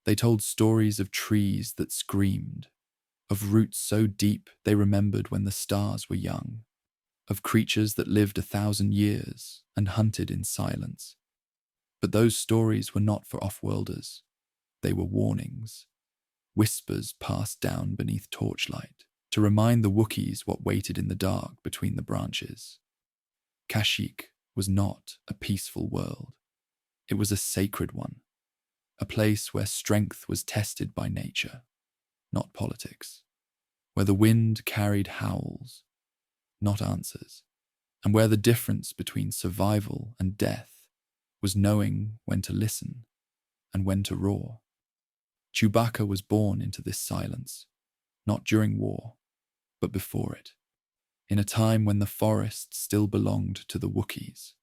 They told stories of trees that screamed, of roots so deep they remembered when the stars were young, of creatures that lived 1,000 years and hunted in silence. But those stories were not for off-worlders. They were warnings, whispers passed down beneath torchlight to remind the Wookiees what waited in the dark between the branches. Kashyyyk was not a peaceful world. It was a sacred one, a place where strength was tested by nature, not politics, where the wind carried howls, not answers, and where the difference between survival and death was knowing when to listen and when to roar. Chewbacca was born into this silence, not during war, but before it, in a time when the forest still belonged to the Wookiees,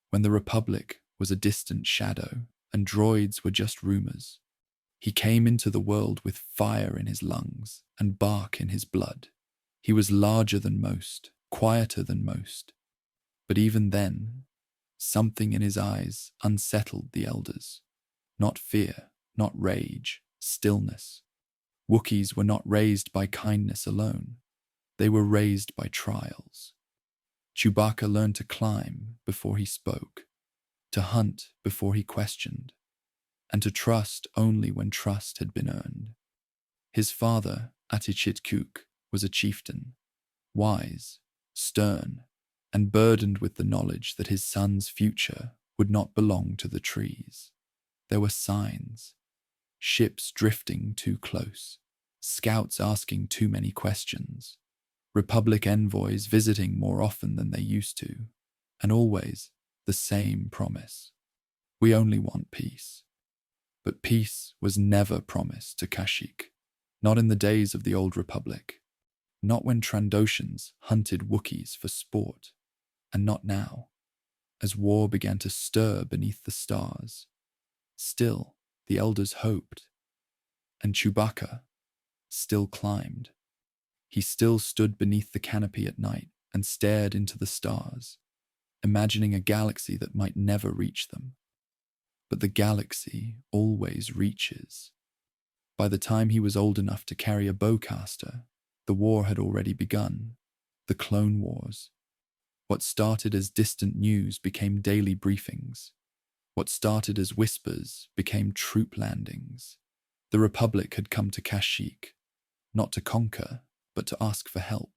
when the Republic was a distant shadow and droids were just rumors. He came into the world with fire in his lungs and bark in his blood. He was larger than most, quieter than most. But even then, something in his eyes unsettled the elders. Not fear, not rage, stillness. Wookiees were not raised by kindness alone. They were raised by trials. Chewbacca learned to climb before he spoke, to hunt before he questioned, and to trust only when trust had been earned. His father, Kashyyyk, was a chieftain, wise, stern, and burdened with the knowledge that his son's future would not belong to the trees. There were signs, ships drifting too close, scouts asking too many questions, Republic envoys visiting more often than they used to, and always the same promise. We only want peace. But peace was never promised to Kashyyyk, not in the days of the Old Republic, not when Trandoshans hunted Wookiees for sport, and not now, as war began to stir beneath the stars. Still, the elders hoped, and Chewbacca still climbed. He still stood beneath the canopy at night and stared into the stars, imagining a galaxy that might never reach them. But the galaxy always reaches. By the time he was old enough to carry a bowcaster, the war had already begun, the Clone Wars. What started as distant news became daily briefings. What started as whispers became troop landings. The Republic had come to Kashyyyk, not to conquer, but to ask for help.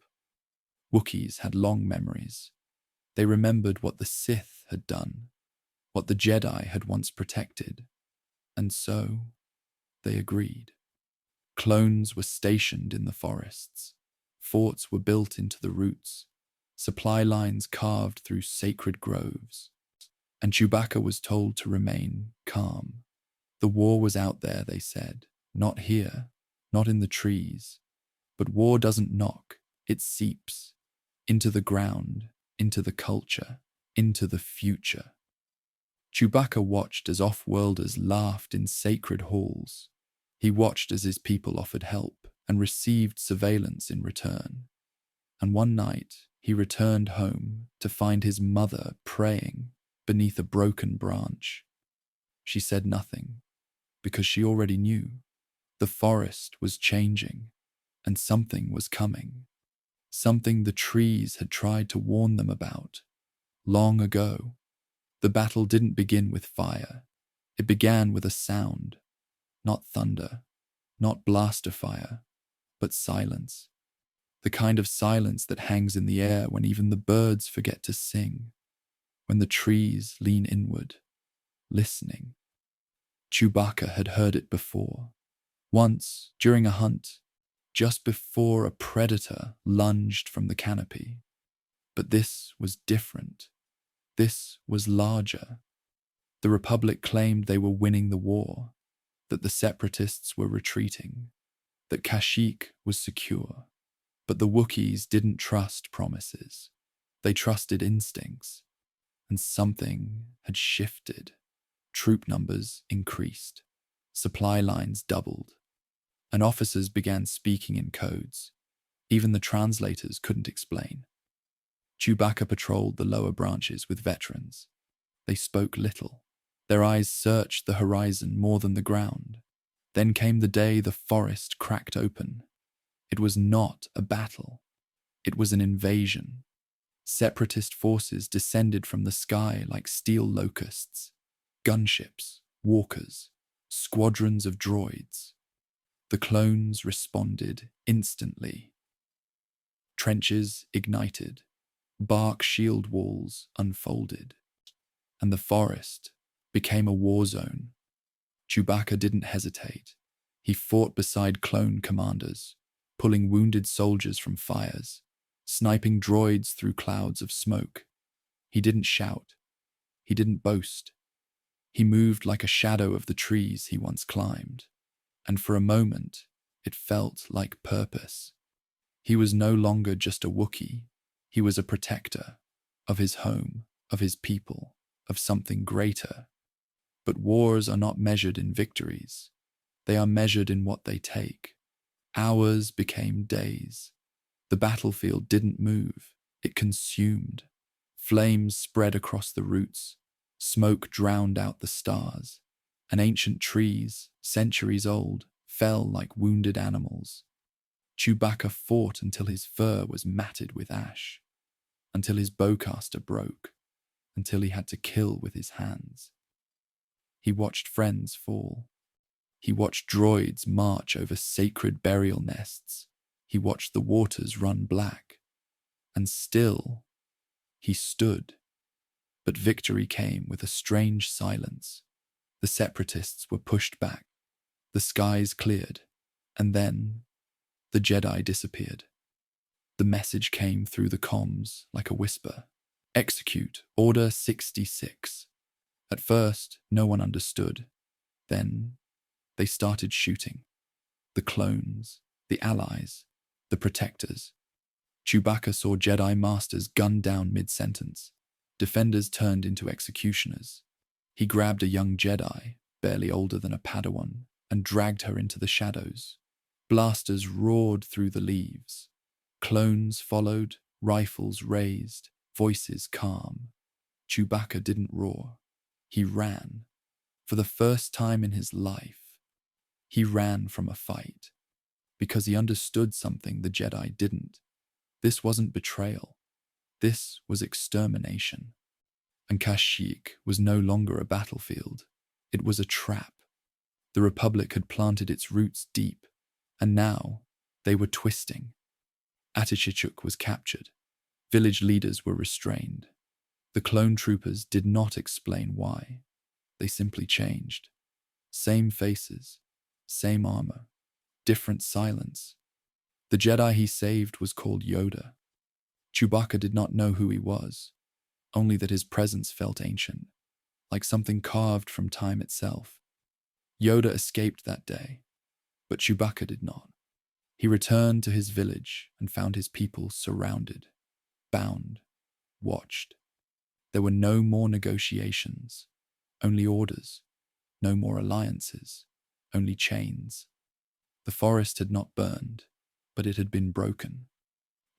Wookiees had long memories. They remembered what the Sith had done, what the Jedi had once protected, and so they agreed. Clones were stationed in the forests. Forts were built into the roots, supply lines carved through sacred groves, and Chewbacca was told to remain calm. The war was out there, they said, not here, not in the trees. But war doesn't knock, it seeps into the ground, into the culture, into the future. Chewbacca watched as off-worlders laughed in sacred halls. He watched as his people offered help and received surveillance in return. And one night, he returned home to find his mother praying beneath a broken branch. She said nothing, because she already knew. The forest was changing, and something was coming. Something the trees had tried to warn them about long ago. The battle didn't begin with fire. It began with a sound. Not thunder, not blaster fire, but silence. The kind of silence that hangs in the air when even the birds forget to sing, when the trees lean inward, listening. Chewbacca had heard it before. Once, during a hunt, just before a predator lunged from the canopy. But this was different. This was larger. The Republic claimed they were winning the war, that the Separatists were retreating, that Kashyyyk was secure. But the Wookiees didn't trust promises. They trusted instincts. And something had shifted. Troop numbers increased. Supply lines doubled. And officers began speaking in codes. Even the translators couldn't explain. Chewbacca patrolled the lower branches with veterans. They spoke little. Their eyes searched the horizon more than the ground. Then came the day the forest cracked open. It was not a battle. It was an invasion. Separatist forces descended from the sky like steel locusts. Gunships, walkers, squadrons of droids. The clones responded instantly. Trenches ignited. Bark shield walls unfolded. And the forest became a war zone. Chewbacca didn't hesitate. He fought beside clone commanders, pulling wounded soldiers from fires, sniping droids through clouds of smoke. He didn't shout. He didn't boast. He moved like a shadow of the trees he once climbed, and for a moment, it felt like purpose. He was no longer just a Wookiee. He was a protector of his home, of his people, of something greater. But wars are not measured in victories. They are measured in what they take. Hours became days. The battlefield didn't move. It consumed. Flames spread across the routes. Smoke drowned out the stars. And ancient trees, centuries old, fell like wounded animals. Chewbacca fought until his fur was matted with ash, until his bowcaster broke, until he had to kill with his hands. He watched friends fall. He watched droids march over sacred burial nests. He watched the waters run black. And still, he stood. But victory came with a strange silence. The separatists were pushed back. The skies cleared. And then, the Jedi disappeared. The message came through the comms like a whisper. Execute Order 66. At first, no one understood. Then, they started shooting. The clones, the allies, the protectors. Chewbacca saw Jedi Masters gunned down mid-sentence. Defenders turned into executioners. He grabbed a young Jedi, barely older than a Padawan, and dragged her into the shadows. Blasters roared through the leaves. Clones followed, rifles raised, voices calm. Chewbacca didn't roar. He ran. For the first time in his life, he ran from a fight. Because he understood something the Jedi didn't. This wasn't betrayal. This was extermination. And Kashyyyk was no longer a battlefield. It was a trap. The Republic had planted its roots deep, and now they were twisting. Kashyyyk was captured. Village leaders were restrained. The clone troopers did not explain why. They simply changed. Same faces, same armor, different silence. The Jedi he saved was called Yoda. Chewbacca did not know who he was, only that his presence felt ancient, like something carved from time itself. Yoda escaped that day, but Chewbacca did not. He returned to his village and found his people surrounded, bound, watched. There were no more negotiations, only orders, no more alliances, only chains. The forest had not burned, but it had been broken.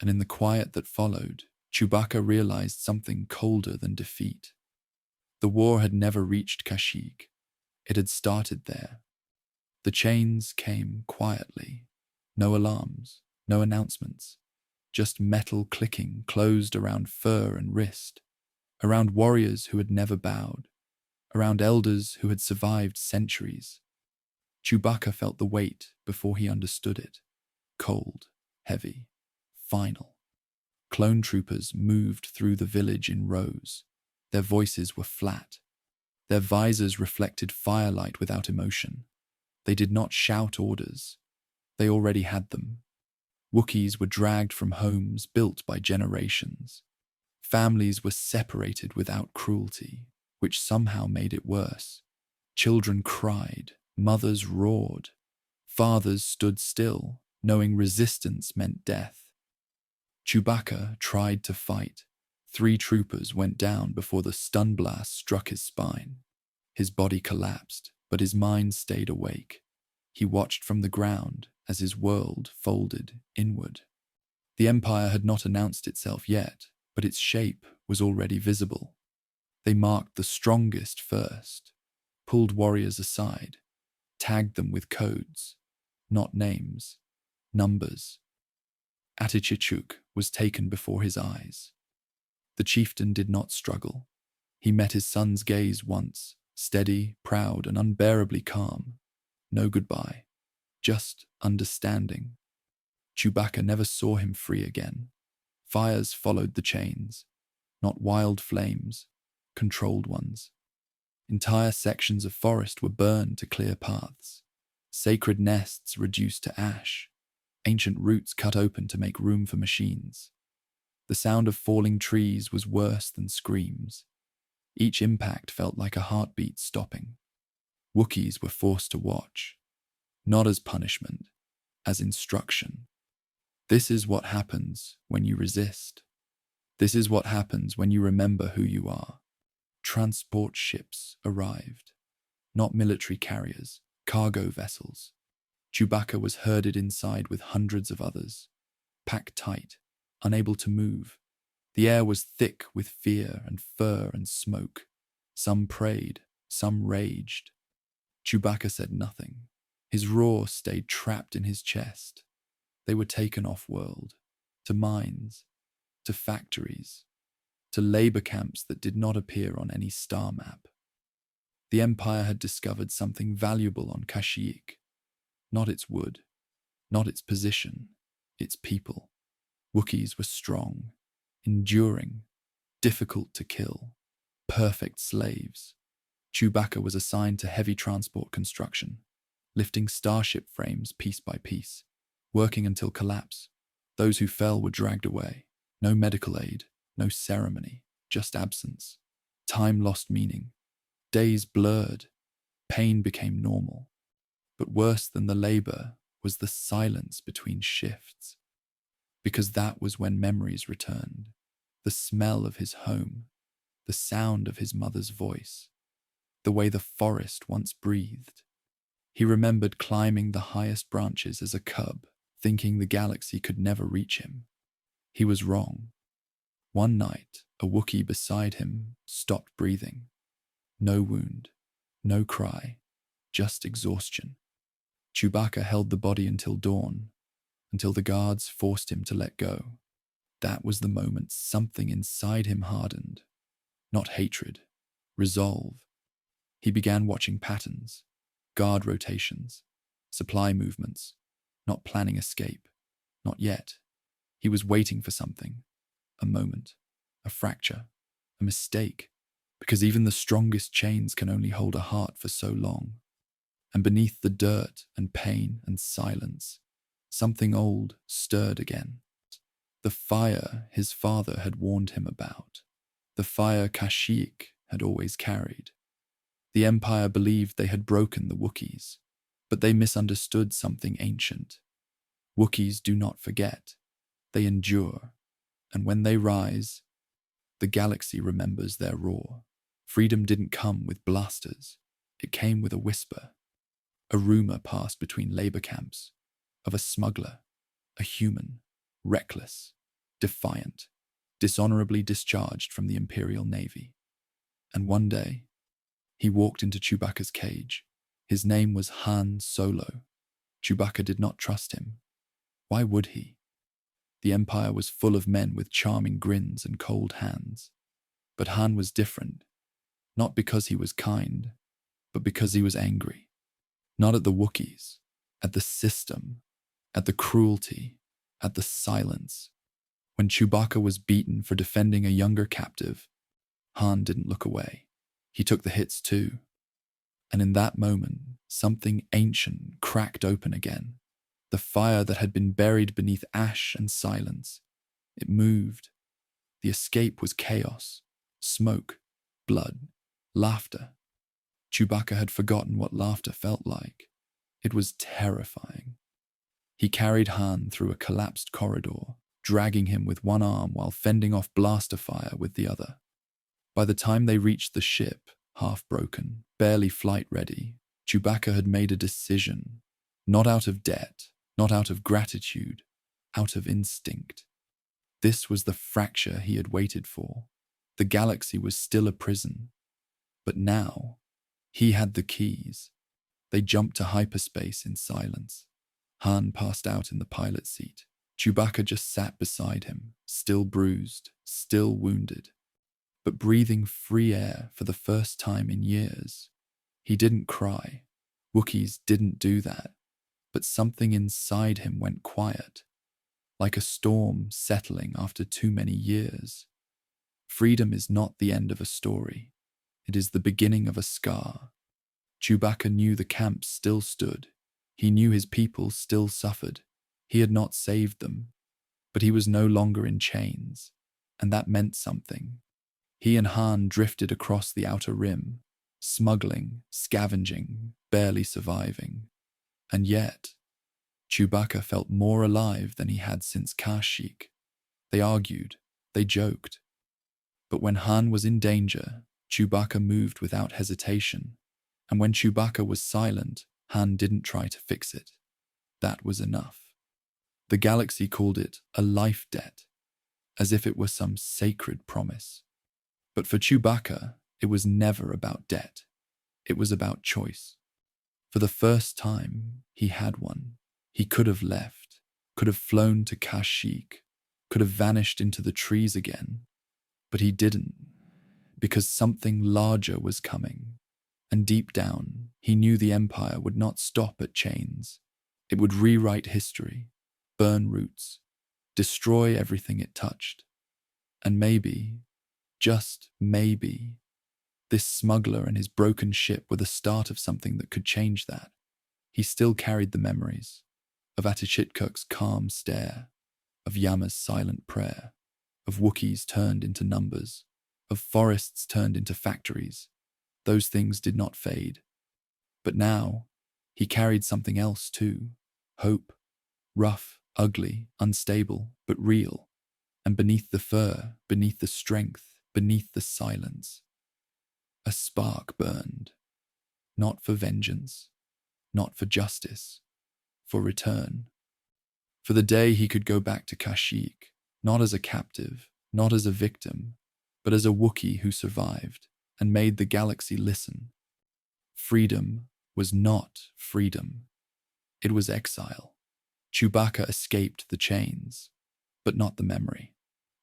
And in the quiet that followed, Chewbacca realized something colder than defeat. The war had never reached Kashyyyk. It had started there. The chains came quietly. No alarms, no announcements. Just metal clicking closed around fur and wrist. Around warriors who had never bowed. Around elders who had survived centuries. Chewbacca felt the weight before he understood it. Cold, heavy, final. Clone troopers moved through the village in rows. Their voices were flat. Their visors reflected firelight without emotion. They did not shout orders. They already had them. Wookiees were dragged from homes built by generations. Families were separated without cruelty, which somehow made it worse. Children cried, mothers roared. Fathers stood still, knowing resistance meant death. Chewbacca tried to fight. 3 troopers went down before the stun blast struck his spine. His body collapsed, but his mind stayed awake. He watched from the ground as his world folded inward. The Empire had not announced itself yet, but its shape was already visible. They marked the strongest first, pulled warriors aside, tagged them with codes, not names, numbers. Kashyyyk was taken before his eyes. The chieftain did not struggle. He met his son's gaze once, steady, proud, and unbearably calm. No goodbye, just understanding. Chewbacca never saw him free again. Fires followed the chains, not wild flames, controlled ones. Entire sections of forest were burned to clear paths. Sacred nests reduced to ash. Ancient roots cut open to make room for machines. The sound of falling trees was worse than screams. Each impact felt like a heartbeat stopping. Wookiees were forced to watch, not as punishment, as instruction. This is what happens when you resist. This is what happens when you remember who you are. Transport ships arrived. Not military carriers, cargo vessels. Chewbacca was herded inside with hundreds of others, packed tight, unable to move. The air was thick with fear and fur and smoke. Some prayed, some raged. Chewbacca said nothing. His roar stayed trapped in his chest. They were taken off-world, to mines, to factories, to labor camps that did not appear on any star map. The Empire had discovered something valuable on Kashyyyk. Not its wood, not its position, its people. Wookiees were strong, enduring, difficult to kill, perfect slaves. Chewbacca was assigned to heavy transport construction, lifting starship frames piece by piece, working until collapse. Those who fell were dragged away. No medical aid, no ceremony, just absence. Time lost meaning. Days blurred. Pain became normal. But worse than the labor was the silence between shifts. Because that was when memories returned. The smell of his home, the sound of his mother's voice, the way the forest once breathed. He remembered climbing the highest branches as a cub, thinking the galaxy could never reach him. He was wrong. One night, a Wookiee beside him stopped breathing. No wound, no cry, just exhaustion. Chewbacca held the body until dawn, until the guards forced him to let go. That was the moment something inside him hardened. Not hatred, resolve. He began watching patterns, guard rotations, supply movements, not planning escape. Not yet. He was waiting for something. A moment, a fracture, a mistake, because even the strongest chains can only hold a heart for so long. And beneath the dirt and pain and silence, something old stirred again. The fire his father had warned him about. The fire Kashyyyk had always carried. The Empire believed they had broken the Wookiees, but they misunderstood something ancient. Wookiees do not forget. They endure. And when they rise, the galaxy remembers their roar. Freedom didn't come with blasters. It came with a whisper. A rumor passed between labor camps of a smuggler, a human, reckless, defiant, dishonorably discharged from the Imperial Navy. And one day, he walked into Chewbacca's cage. His name was Han Solo. Chewbacca did not trust him. Why would he? The Empire was full of men with charming grins and cold hands. But Han was different, not because he was kind, but because he was angry. Not at the Wookiees, at the system, at the cruelty, at the silence. When Chewbacca was beaten for defending a younger captive, Han didn't look away. He took the hits too. And in that moment, something ancient cracked open again. The fire that had been buried beneath ash and silence. It moved. The escape was chaos, smoke, blood, laughter. Chewbacca had forgotten what laughter felt like. It was terrifying. He carried Han through a collapsed corridor, dragging him with one arm while fending off blaster fire with the other. By the time they reached the ship, half broken, barely flight ready, Chewbacca had made a decision, not out of debt, not out of gratitude, out of instinct. This was the fracture he had waited for. The galaxy was still a prison. But now, he had the keys. They jumped to hyperspace in silence. Han passed out in the pilot seat. Chewbacca just sat beside him, still bruised, still wounded, but breathing free air for the first time in years. He didn't cry. Wookiees didn't do that, but something inside him went quiet, like a storm settling after too many years. Freedom is not the end of a story. It is the beginning of a scar. Chewbacca knew the camp still stood. He knew his people still suffered. He had not saved them, but he was no longer in chains, and that meant something. He and Han drifted across the outer rim, smuggling, scavenging, barely surviving. And yet, Chewbacca felt more alive than he had since Kashyyyk. They argued, they joked. But when Han was in danger, Chewbacca moved without hesitation. And when Chewbacca was silent, Han didn't try to fix it. That was enough. The galaxy called it a life debt, as if it were some sacred promise. But for Chewbacca, it was never about debt. It was about choice. For the first time, he had one. He could have left, could have flown to Kashyyyk, could have vanished into the trees again. But he didn't, because something larger was coming. And deep down, he knew the Empire would not stop at chains. It would rewrite history, burn roots, destroy everything it touched. And maybe, just maybe, this smuggler and his broken ship were the start of something that could change that. He still carried the memories of Kashyyyk calm stare, of Yama's silent prayer, of Wookiees turned into numbers, of forests turned into factories. Those things did not fade. But now, he carried something else too. Hope. Rough, ugly, unstable, but real. And beneath the fur, beneath the strength, beneath the silence, a spark burned. Not for vengeance, not for justice, for return. For the day he could go back to Kashyyyk, not as a captive, not as a victim, but as a Wookiee who survived and made the galaxy listen. Freedom was not freedom. It was exile. Chewbacca escaped the chains, but not the memory,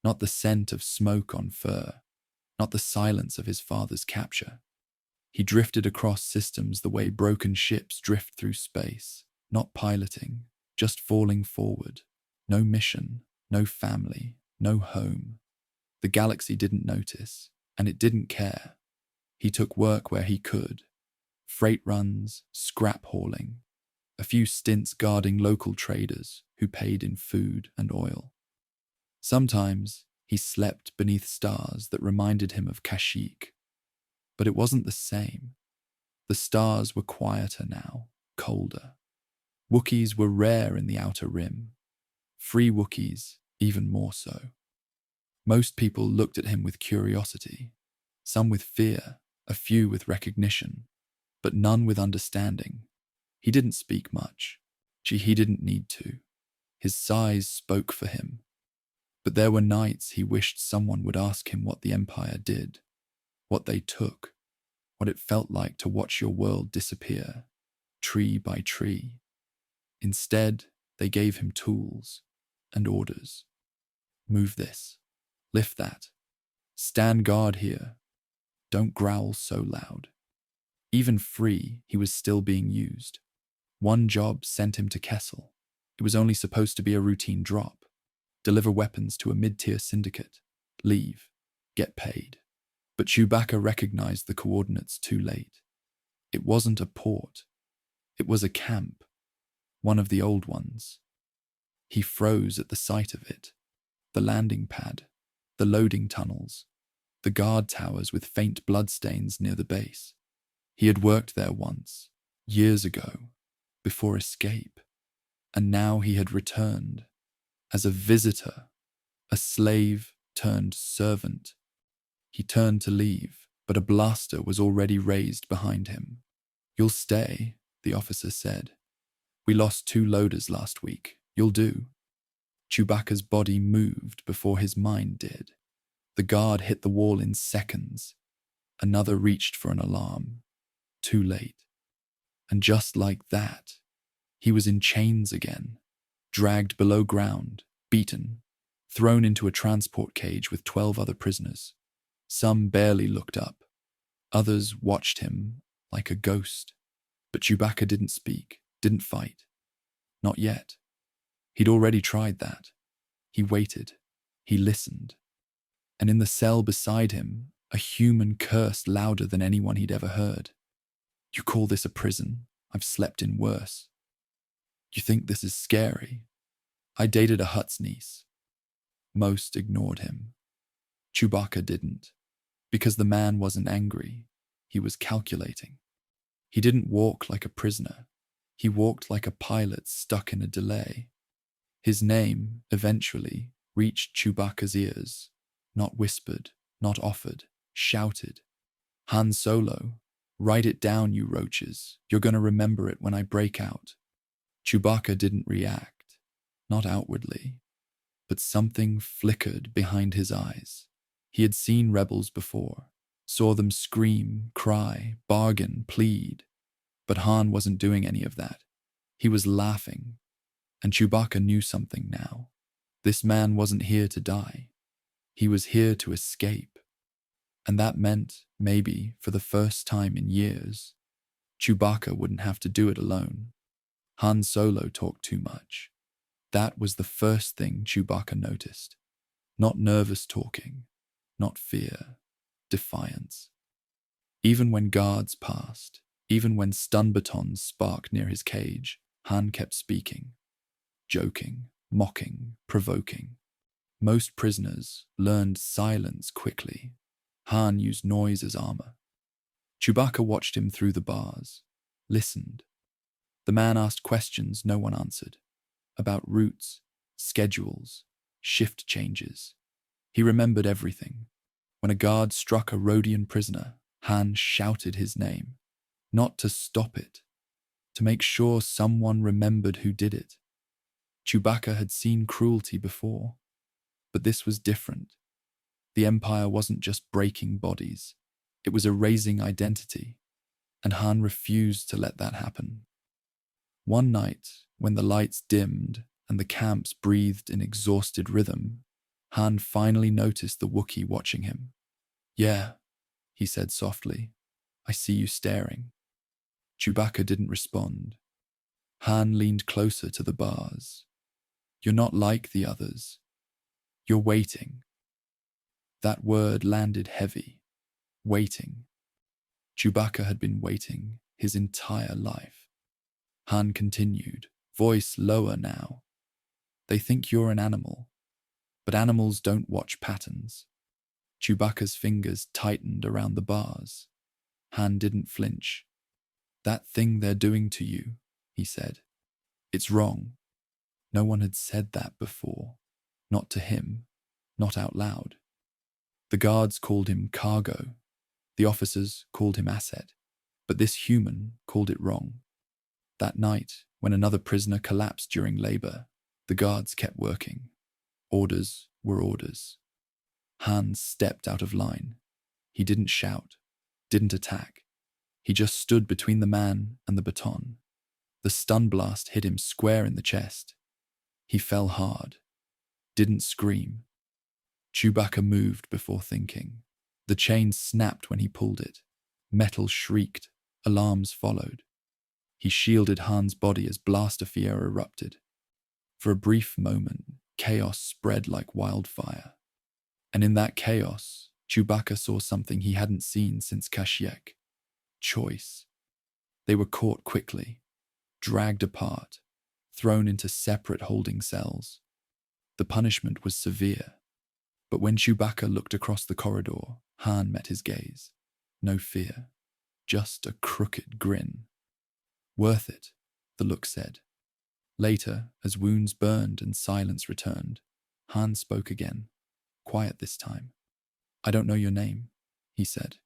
not the scent of smoke on fur, not the silence of his father's capture. He drifted across systems the way broken ships drift through space, not piloting, just falling forward. No mission, no family, no home. The galaxy didn't notice, and it didn't care. He took work where he could. Freight runs, scrap hauling, a few stints guarding local traders who paid in food and oil. Sometimes he slept beneath stars that reminded him of Kashyyyk. But it wasn't the same. The stars were quieter now, colder. Wookiees were rare in the outer rim. Free Wookiees, even more so. Most people looked at him with curiosity, some with fear, a few with recognition, but none with understanding. He didn't speak much. He didn't need to. His size spoke for him. But there were nights he wished someone would ask him what the Empire did, what they took, what it felt like to watch your world disappear, tree by tree. Instead, they gave him tools and orders. Move this, lift that, stand guard here, don't growl so loud. Even free, he was still being used. One job sent him to Kessel. It was only supposed to be a routine drop. Deliver weapons to a mid-tier syndicate. Leave. Get paid. But Chewbacca recognized the coordinates too late. It wasn't a port. It was a camp. One of the old ones. He froze at the sight of it. The landing pad. The loading tunnels. The guard towers with faint bloodstains near the base. He had worked there once, years ago, before escape. And now he had returned. As a visitor. A slave turned servant. He turned to leave, but a blaster was already raised behind him. You'll stay, the officer said. We lost 2 loaders last week. You'll do. Chewbacca's body moved before his mind did. The guard hit the wall in seconds. Another reached for an alarm. Too late. And just like that, he was in chains again, dragged below ground, beaten, thrown into a transport cage with 12 other prisoners. Some barely looked up. Others watched him like a ghost. But Chewbacca didn't speak, didn't fight. Not yet. He'd already tried that. He waited. He listened. And in the cell beside him, a human cursed louder than anyone he'd ever heard. "You call this a prison? I've slept in worse. You think this is scary? I dated a Hutt's niece." Most ignored him. Chewbacca didn't, because the man wasn't angry. He was calculating. He didn't walk like a prisoner. He walked like a pilot stuck in a delay. His name, eventually, reached Chewbacca's ears. Not whispered, not offered, shouted. "Han Solo, write it down, you roaches. You're gonna remember it when I break out." Chewbacca didn't react, not outwardly, but something flickered behind his eyes. He had seen rebels before, saw them scream, cry, bargain, plead. But Han wasn't doing any of that. He was laughing. And Chewbacca knew something now. This man wasn't here to die. He was here to escape. And that meant, maybe, for the first time in years, Chewbacca wouldn't have to do it alone. Han Solo talked too much. That was the first thing Chewbacca noticed. Not nervous talking, not fear, defiance. Even when guards passed, even when stun batons sparked near his cage, Han kept speaking. Joking, mocking, provoking. Most prisoners learned silence quickly. Han used noise as armor. Chewbacca watched him through the bars, listened. The man asked questions no one answered, about routes, schedules, shift changes. He remembered everything. When a guard struck a Rhodian prisoner, Han shouted his name, not to stop it, to make sure someone remembered who did it. Chewbacca had seen cruelty before, but this was different. The Empire wasn't just breaking bodies, it was erasing identity, and Han refused to let that happen. One night, when the lights dimmed and the camps breathed in exhausted rhythm, Han finally noticed the Wookiee watching him. "Yeah," he said softly, "I see you staring." Chewbacca didn't respond. Han leaned closer to the bars. "You're not like the others. You're waiting." That word landed heavy. Waiting. Chewbacca had been waiting his entire life. Han continued, voice lower now. "They think you're an animal, but animals don't watch patterns." Chewbacca's fingers tightened around the bars. Han didn't flinch. "That thing they're doing to you," he said. "It's wrong." No one had said that before. Not to him. Not out loud. The guards called him cargo. The officers called him asset. But this human called it wrong. That night, when another prisoner collapsed during labor, the guards kept working. Orders were orders. Han stepped out of line. He didn't shout, didn't attack. He just stood between the man and the baton. The stun blast hit him square in the chest. He fell hard, didn't scream. Chewbacca moved before thinking. The chain snapped when he pulled it. Metal shrieked, alarms followed. He shielded Han's body as blaster fear erupted. For a brief moment, chaos spread like wildfire. And in that chaos, Chewbacca saw something he hadn't seen since Kashyyyk. Choice. They were caught quickly, dragged apart, thrown into separate holding cells. The punishment was severe. But when Chewbacca looked across the corridor, Han met his gaze. No fear, just a crooked grin. "Worth it," the look said. Later, as wounds burned and silence returned, Han spoke again, quiet this time. "I don't know your name," he said,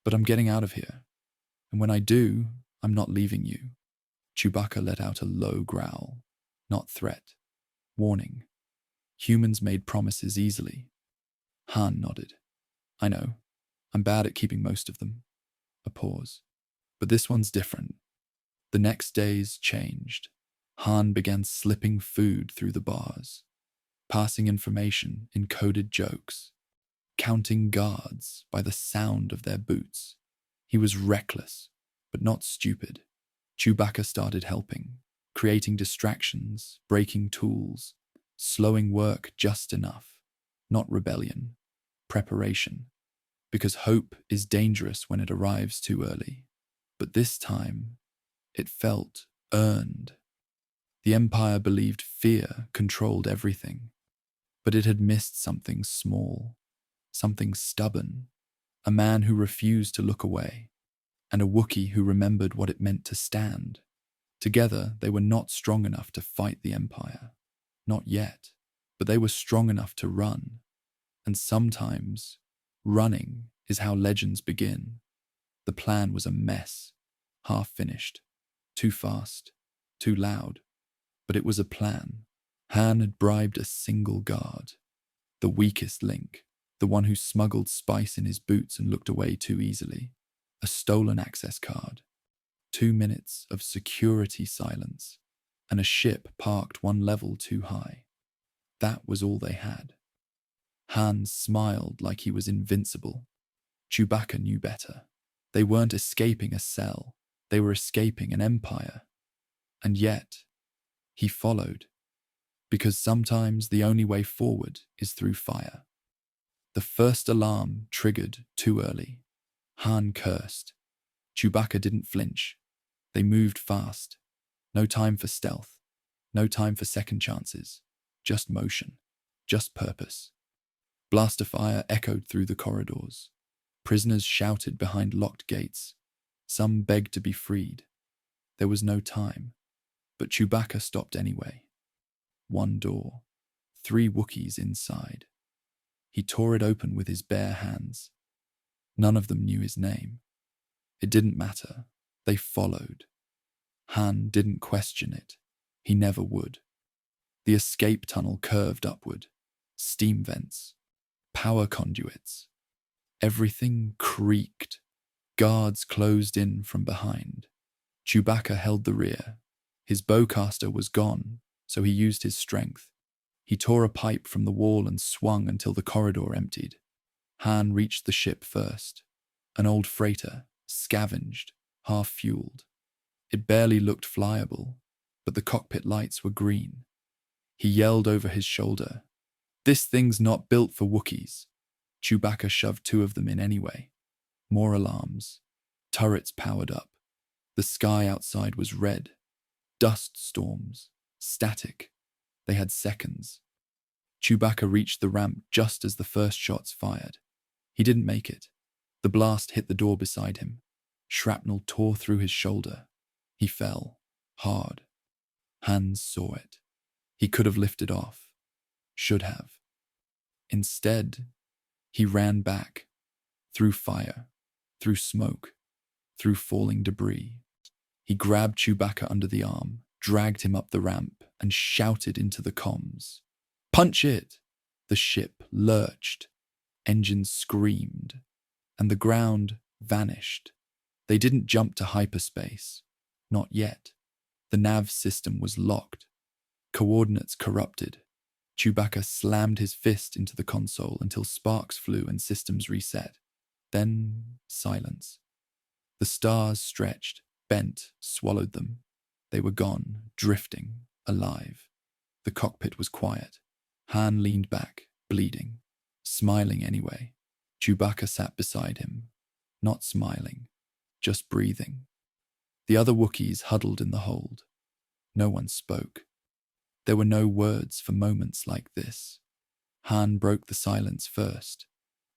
"but I'm getting out of here. And when I do, I'm not leaving you." Chewbacca let out a low growl, not threat, warning. Humans made promises easily. Han nodded. "I know. I'm bad at keeping most of them." A pause. "But this one's different. The next days changed. Han began slipping food through the bars, passing information in coded jokes, counting guards by the sound of their boots. He was reckless, but not stupid. Chewbacca started helping, creating distractions, breaking tools, slowing work just enough. Not rebellion, preparation. Because hope is dangerous when it arrives too early. But this time, it felt earned. The Empire believed fear controlled everything, but it had missed something small, something stubborn, a man who refused to look away, and a Wookiee who remembered what it meant to stand. Together, they were not strong enough to fight the Empire. Not yet, but they were strong enough to run. And sometimes, running is how legends begin. The plan was a mess, half-finished, too fast, too loud, but it was a plan. Han had bribed a single guard, the weakest link, the one who smuggled spice in his boots and looked away too easily. A stolen access card, 2 minutes of security silence, and a ship parked one level too high. That was all they had. Han smiled like he was invincible. Chewbacca knew better. They weren't escaping a cell, they were escaping an empire. And yet, he followed, because sometimes the only way forward is through fire. The first alarm triggered too early. Han cursed. Chewbacca didn't flinch. They moved fast. No time for stealth. No time for second chances. Just motion. Just purpose. Blaster fire echoed through the corridors. Prisoners shouted behind locked gates. Some begged to be freed. There was no time. But Chewbacca stopped anyway. One door. 3 Wookiees inside. He tore it open with his bare hands. None of them knew his name. It didn't matter. They followed. Han didn't question it. He never would. The escape tunnel curved upward. Steam vents. Power conduits. Everything creaked. Guards closed in from behind. Chewbacca held the rear. His bowcaster was gone, so he used his strength. He tore a pipe from the wall and swung until the corridor emptied. Han reached the ship first. An old freighter, scavenged, half-fueled. It barely looked flyable, but the cockpit lights were green. He yelled over his shoulder, "This thing's not built for Wookiees." Chewbacca shoved 2 of them in anyway. More alarms. Turrets powered up. The sky outside was red. Dust storms. Static. They had seconds. Chewbacca reached the ramp just as the first shots fired. He didn't make it. The blast hit the door beside him. Shrapnel tore through his shoulder. He fell. Hard. Han saw it. He could have lifted off. Should have. Instead, he ran back. Through fire. Through smoke. Through falling debris. He grabbed Chewbacca under the arm, dragged him up the ramp, and shouted into the comms. "Punch it!" The ship lurched. Engines screamed. And the ground vanished. They didn't jump to hyperspace. Not yet. The nav system was locked. Coordinates corrupted. Chewbacca slammed his fist into the console until sparks flew and systems reset. Then silence. The stars stretched, bent, swallowed them. They were gone, drifting, alive. The cockpit was quiet. Han leaned back, bleeding, smiling anyway. Chewbacca sat beside him, not smiling, just breathing. The other Wookiees huddled in the hold. No one spoke. There were no words for moments like this. Han broke the silence first.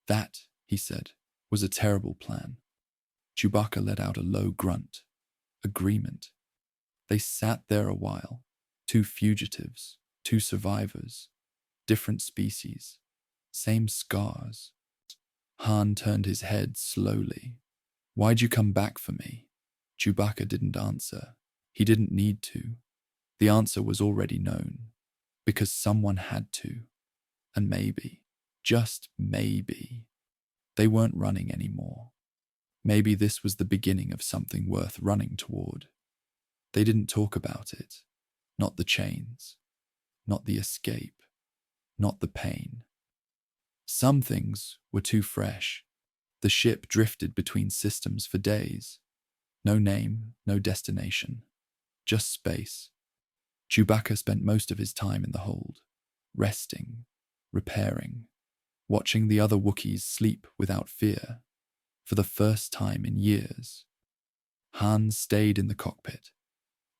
"That," he said, "was a terrible plan." Chewbacca let out a low grunt. Agreement. They sat there a while. 2 fugitives, 2 survivors, different species, same scars. Han turned his head slowly. "Why'd you come back for me?" Chewbacca didn't answer. He didn't need to. The answer was already known. Because someone had to. And maybe, just maybe, they weren't running anymore. Maybe this was the beginning of something worth running toward. They didn't talk about it. Not the chains. Not the escape. Not the pain. Some things were too fresh. The ship drifted between systems for days. No name, no destination. Just space. Chewbacca spent most of his time in the hold, resting, repairing, watching the other Wookiees sleep without fear. For the first time in years, Han stayed in the cockpit,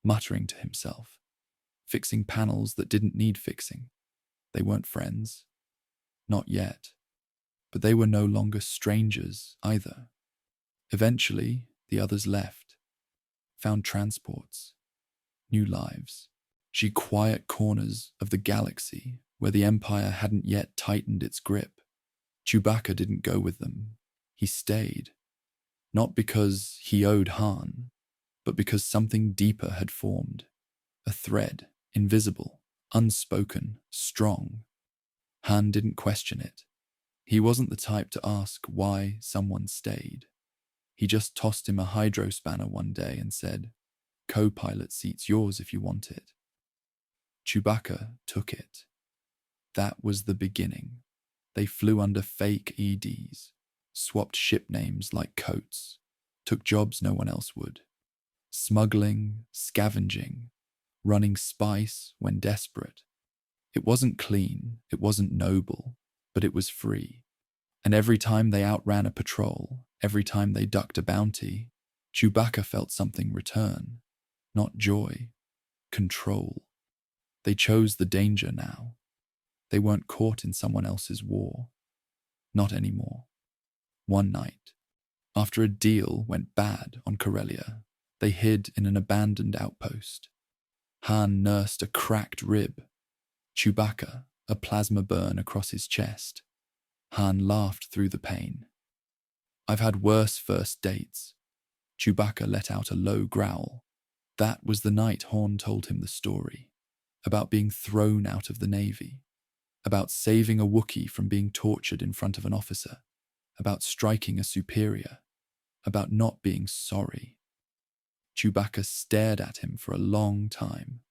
muttering to himself, fixing panels that didn't need fixing. They weren't friends. Not yet. But they were no longer strangers either. Eventually, the others left, found transports, new lives. Quiet corners of the galaxy where the Empire hadn't yet tightened its grip. Chewbacca didn't go with them. He stayed. Not because he owed Han, but because something deeper had formed. A thread, invisible, unspoken, strong. Han didn't question it. He wasn't the type to ask why someone stayed. He just tossed him a hydro spanner one day and said, "Co-pilot seat's yours if you want it." Chewbacca took it. That was the beginning. They flew under fake EDs, swapped ship names like coats, took jobs no one else would. Smuggling, scavenging, running spice when desperate. It wasn't clean, it wasn't noble, but it was free. And every time they outran a patrol, every time they ducked a bounty, Chewbacca felt something return. Not joy, control. They chose the danger now. They weren't caught in someone else's war. Not anymore. One night, after a deal went bad on Corellia, they hid in an abandoned outpost. Han nursed a cracked rib. Chewbacca, a plasma burn across his chest. Han laughed through the pain. "I've had worse first dates." Chewbacca let out a low growl. That was the night Horn told him the story. About being thrown out of the Navy. About saving a Wookiee from being tortured in front of an officer. About striking a superior. About not being sorry. Chewbacca stared at him for a long time,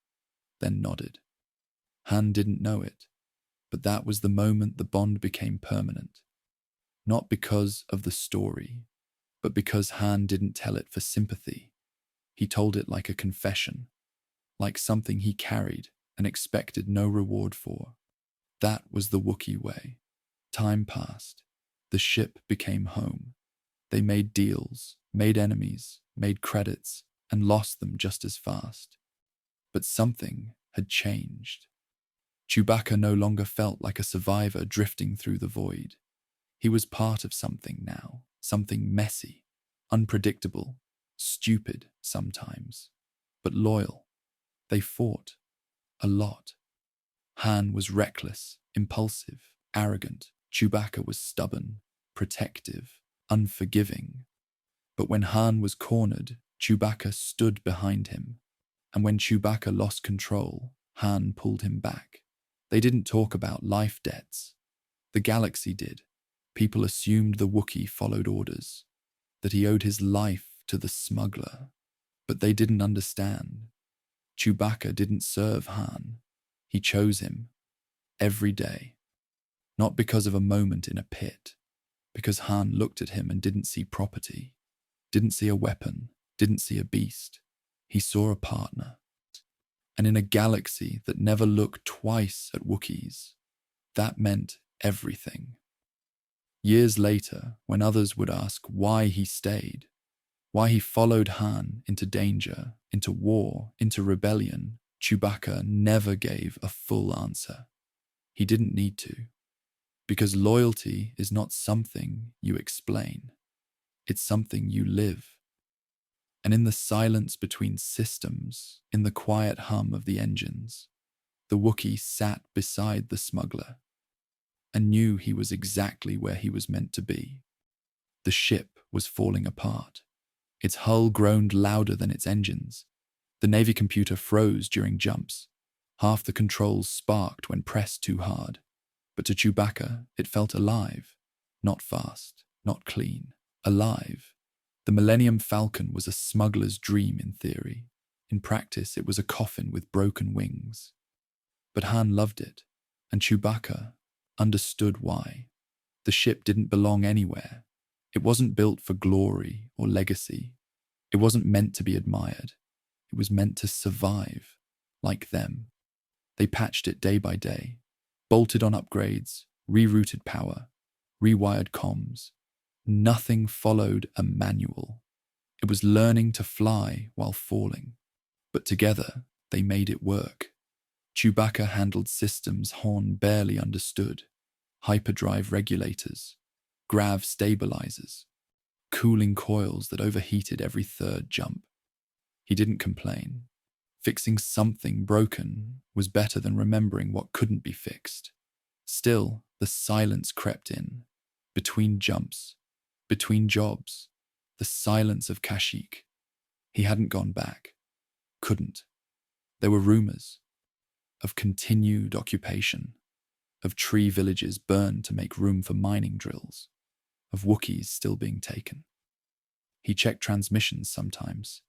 then nodded. Han didn't know it, but that was the moment the bond became permanent. Not because of the story, but because Han didn't tell it for sympathy. He told it like a confession, like something he carried and expected no reward for. That was the Wookiee way. Time passed. The ship became home. They made deals, made enemies, made credits, and lost them just as fast. But something had changed. Chewbacca no longer felt like a survivor drifting through the void. He was part of something now, something messy, unpredictable, stupid sometimes, but loyal. They fought. A lot. Han was reckless, impulsive, arrogant. Chewbacca was stubborn, protective, unforgiving. But when Han was cornered, Chewbacca stood behind him. And when Chewbacca lost control, Han pulled him back. They didn't talk about life debts. The galaxy did. People assumed the Wookiee followed orders, that he owed his life to the smuggler. But they didn't understand. Chewbacca didn't serve Han. He chose him. Every day. Not because of a moment in a pit. Because Han looked at him and didn't see property. Didn't see a weapon. Didn't see a beast. He saw a partner. And in a galaxy that never looked twice at Wookiees, that meant everything. Years later, when others would ask why he stayed, why he followed Han into danger, into war, into rebellion, Chewbacca never gave a full answer. He didn't need to. Because loyalty is not something you explain. It's something you live. And in the silence between systems, in the quiet hum of the engines, the Wookiee sat beside the smuggler and knew he was exactly where he was meant to be. The ship was falling apart. Its hull groaned louder than its engines. The Navy computer froze during jumps. Half the controls sparked when pressed too hard. But to Chewbacca, it felt alive. Not fast, not clean. Alive. The Millennium Falcon was a smuggler's dream in theory. In practice, it was a coffin with broken wings. But Han loved it, and Chewbacca understood why. The ship didn't belong anywhere. It wasn't built for glory or legacy. It wasn't meant to be admired. It was meant to survive, like them. They patched it day by day, bolted on upgrades, rerouted power, rewired comms. Nothing followed a manual. It was learning to fly while falling. But together, they made it work. Chewbacca handled systems Han barely understood. Hyperdrive regulators, grav stabilizers, cooling coils that overheated every third jump. He didn't complain. Fixing something broken was better than remembering what couldn't be fixed. Still, the silence crept in. Between jumps, between jobs, the silence of Kashyyyk. He hadn't gone back. Couldn't. There were rumors of continued occupation, of tree villages burned to make room for mining drills, of Wookiees still being taken. He checked transmissions sometimes,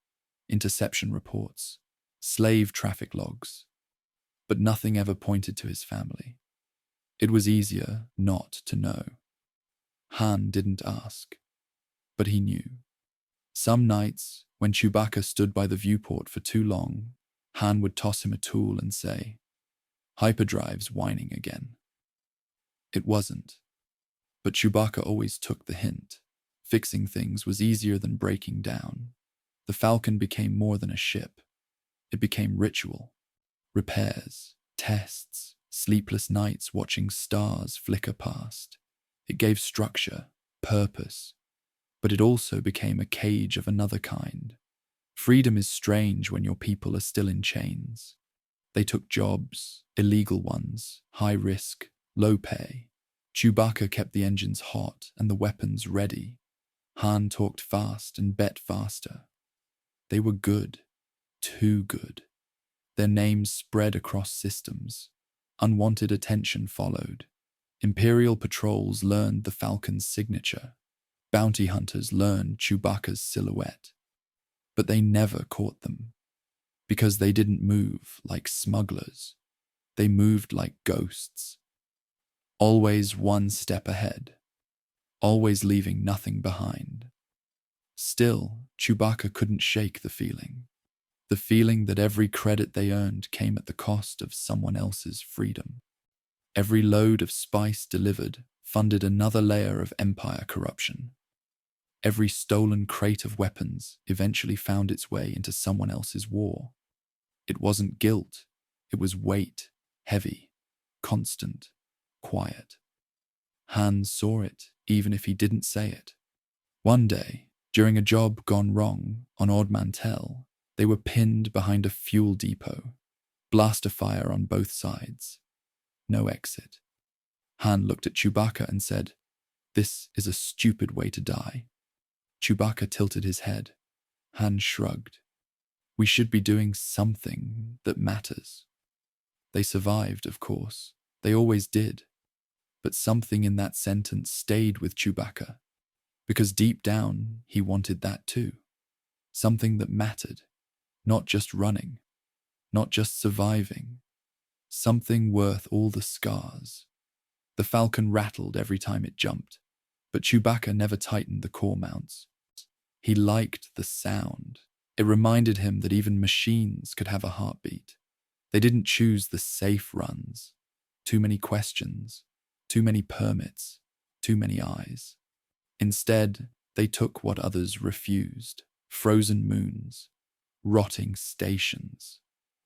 interception reports, slave traffic logs, but nothing ever pointed to his family. It was easier not to know. Han didn't ask, but he knew. Some nights, when Chewbacca stood by the viewport for too long, Han would toss him a tool and say, "Hyperdrive's whining again." It wasn't. But Chewbacca always took the hint. Fixing things was easier than breaking down. The Falcon became more than a ship. It became ritual. Repairs, tests, sleepless nights watching stars flicker past. It gave structure, purpose, but it also became a cage of another kind. Freedom is strange when your people are still in chains. They took jobs, illegal ones, high risk, low pay. Chewbacca kept the engines hot and the weapons ready. Han talked fast and bet faster. They were good, too good. Their names spread across systems. Unwanted attention followed. Imperial patrols learned the Falcon's signature. Bounty hunters learned Chewbacca's silhouette. But they never caught them, because they didn't move like smugglers. They moved like ghosts. Always one step ahead. Always leaving nothing behind. Still, Chewbacca couldn't shake the feeling. The feeling that every credit they earned came at the cost of someone else's freedom. Every load of spice delivered funded another layer of Empire corruption. Every stolen crate of weapons eventually found its way into someone else's war. It wasn't guilt, it was weight, heavy, constant, quiet. Han saw it, even if he didn't say it. One day, during a job gone wrong on Ord Mantell, they were pinned behind a fuel depot. Blaster fire on both sides. No exit. Han looked at Chewbacca and said, "This is a stupid way to die." Chewbacca tilted his head. Han shrugged. "We should be doing something that matters." They survived, of course. They always did. But something in that sentence stayed with Chewbacca, because deep down he wanted that too. Something that mattered. Not just running. Not just surviving. Something worth all the scars. The Falcon rattled every time it jumped, but Chewbacca never tightened the core mounts. He liked the sound. It reminded him that even machines could have a heartbeat. They didn't choose the safe runs. Too many questions, too many permits, too many eyes. Instead, they took what others refused. Frozen moons, rotting stations,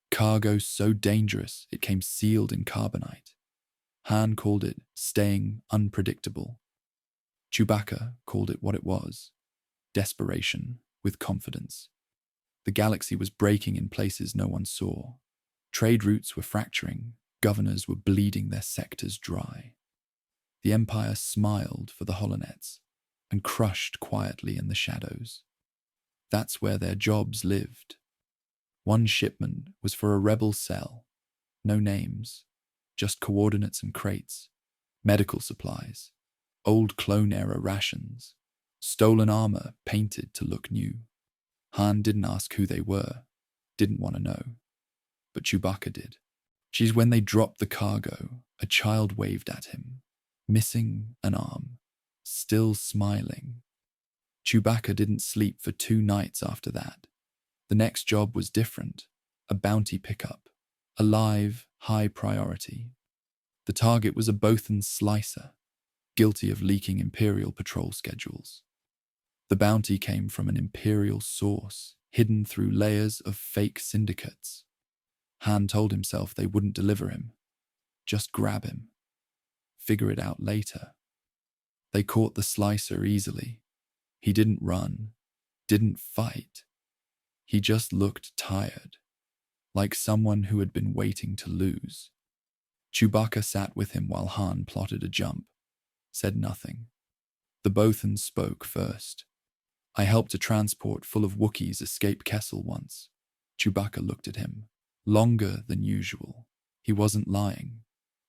cargo so dangerous it came sealed in carbonite. Han called it staying unpredictable. Chewbacca called it what it was, desperation with confidence. The galaxy was breaking in places no one saw. Trade routes were fracturing, governors were bleeding their sectors dry. The Empire smiled for the Holonets and crushed quietly in the shadows. That's where their jobs lived. One shipment was for a rebel cell. No names, just coordinates and crates, medical supplies, old clone-era rations, stolen armor painted to look new. Han didn't ask who they were, didn't want to know. But Chewbacca did. She's when they dropped the cargo, a child waved at him, missing an arm, still smiling. Chewbacca didn't sleep for 2 nights after that. The next job was different, a bounty pickup, a live, high priority. The target was a Bothan slicer, guilty of leaking Imperial patrol schedules. The bounty came from an Imperial source, hidden through layers of fake syndicates. Han told himself they wouldn't deliver him. Just grab him. Figure it out later. They caught the slicer easily. He didn't run, didn't fight. He just looked tired, like someone who had been waiting to lose. Chewbacca sat with him while Han plotted a jump, said nothing. The Bothan spoke first. I helped a transport full of Wookiees escape Kessel once. Chewbacca looked at him. Longer than usual. He wasn't lying.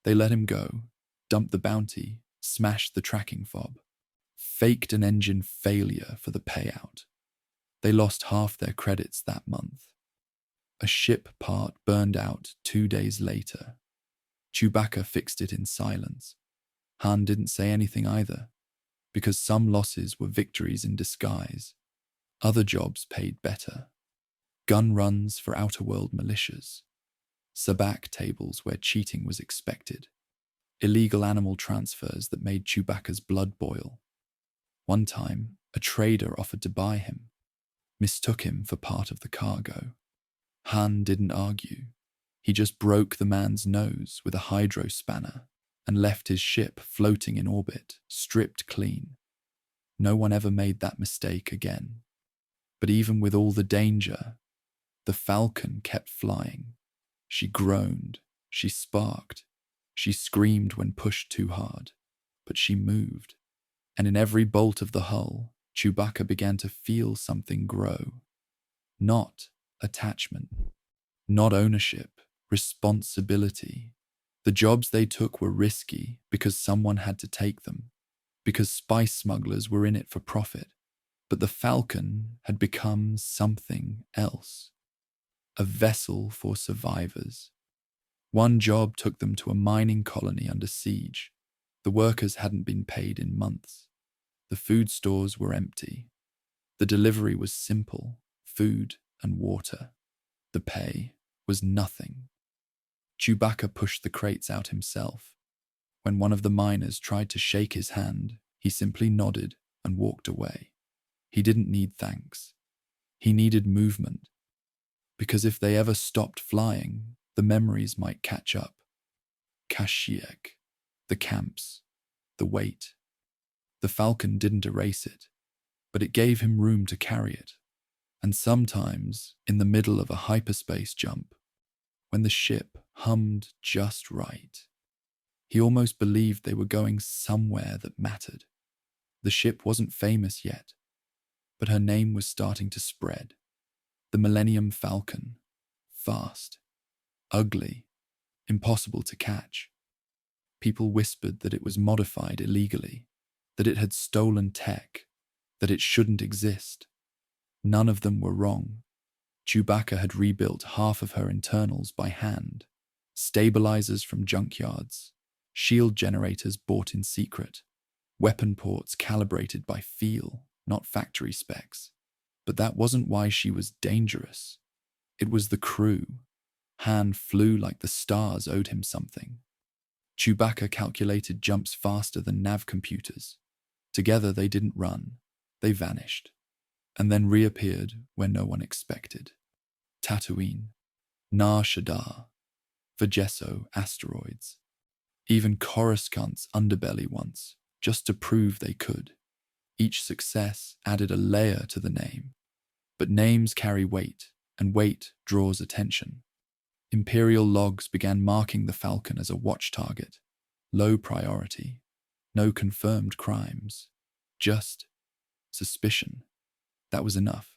They let him go, dumped the bounty, smashed the tracking fob, faked an engine failure for the payout. They lost half their credits that month. A ship part burned out 2 days later. Chewbacca fixed it in silence. Han didn't say anything either, because some losses were victories in disguise. Other jobs paid better. Gun runs for Outer World militias. Sabacc tables where cheating was expected. Illegal animal transfers that made Chewbacca's blood boil. One time, a trader offered to buy him, mistook him for part of the cargo. Han didn't argue. He just broke the man's nose with a hydro spanner and left his ship floating in orbit, stripped clean. No one ever made that mistake again. But even with all the danger, the Falcon kept flying. She groaned, she sparked, she screamed when pushed too hard, but she moved. And in every bolt of the hull, Chewbacca began to feel something grow. Not attachment, not ownership, responsibility. The jobs they took were risky because someone had to take them, because spice smugglers were in it for profit. But the Falcon had become something else. A vessel for survivors. One job took them to a mining colony under siege. The workers hadn't been paid in months. The food stores were empty. The delivery was simple, food and water. The pay was nothing. Chewbacca pushed the crates out himself. When one of the miners tried to shake his hand, he simply nodded and walked away. He didn't need thanks. He needed movement. Because if they ever stopped flying, the memories might catch up. Kashyyyk, the camps, the weight. The Falcon didn't erase it, but it gave him room to carry it. And sometimes, in the middle of a hyperspace jump, when the ship hummed just right, he almost believed they were going somewhere that mattered. The ship wasn't famous yet, but her name was starting to spread. The Millennium Falcon. Fast. Ugly. Impossible to catch. People whispered that it was modified illegally, that it had stolen tech, that it shouldn't exist. None of them were wrong. Chewbacca had rebuilt half of her internals by hand. Stabilizers from junkyards. Shield generators bought in secret. Weapon ports calibrated by feel, not factory specs. But that wasn't why she was dangerous. It was the crew. Han flew like the stars owed him something. Chewbacca calculated jumps faster than nav computers. Together they didn't run. They vanished. And then reappeared where no one expected. Tatooine. Nar Shaddaa. Vagesso asteroids. Even Coruscant's underbelly once, just to prove they could. Each success added a layer to the name. But names carry weight, and weight draws attention. Imperial logs began marking the Falcon as a watch target. Low priority. No confirmed crimes. Just suspicion. That was enough.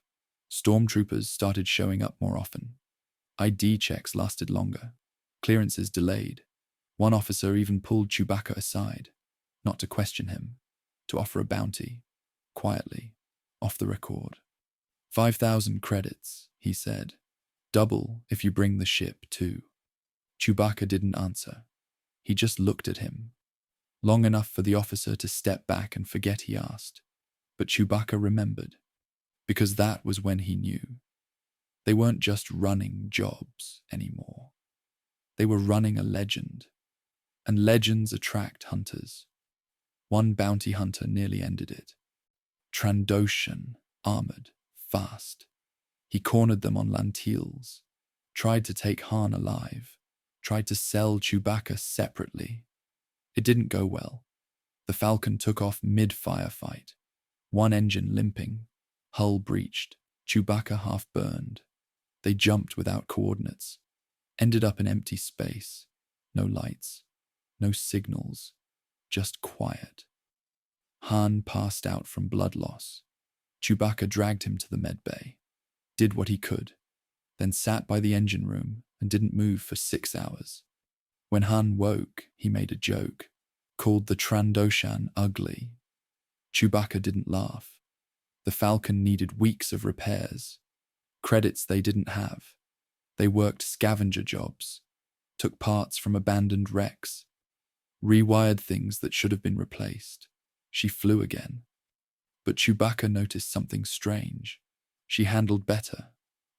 Stormtroopers started showing up more often. ID checks lasted longer. Clearances delayed. One officer even pulled Chewbacca aside, not to question him, to offer a bounty, quietly, off the record. 5,000 credits, he said. double if you bring the ship too. Chewbacca didn't answer. He just looked at him, long enough for the officer to step back and forget he asked. But Chewbacca remembered, because that was when he knew. They weren't just running jobs anymore. They were running a legend, and legends attract hunters. One bounty hunter nearly ended it. Trandoshan, armored, fast. He cornered them on Lanteals, tried to take Han alive, tried to sell Chewbacca separately. It didn't go well. The Falcon took off mid-firefight, one engine limping, hull breached, Chewbacca half burned. They jumped without coordinates, ended up in empty space, no lights, no signals, just quiet. Han passed out from blood loss. Chewbacca dragged him to the medbay, did what he could, then sat by the engine room and didn't move for 6 hours. When Han woke, he made a joke, called the Trandoshan ugly. Chewbacca didn't laugh. The Falcon needed weeks of repairs, credits they didn't have. They worked scavenger jobs, took parts from abandoned wrecks, rewired things that should have been replaced. She flew again. But Chewbacca noticed something strange. She handled better,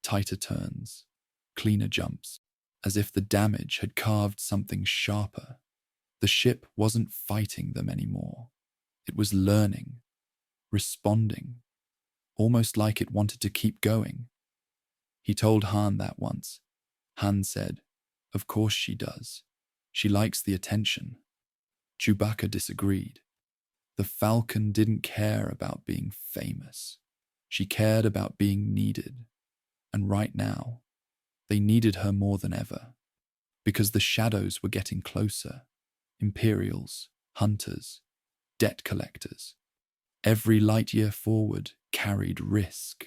tighter turns, cleaner jumps, as if the damage had carved something sharper. The ship wasn't fighting them anymore. It was learning, responding, almost like it wanted to keep going. He told Han that once. Han said, "Of course she does. She likes the attention." Chewbacca disagreed. The Falcon didn't care about being famous. She cared about being needed. And right now, they needed her more than ever. Because the shadows were getting closer. Imperials, hunters, debt collectors. Every light year forward carried risk.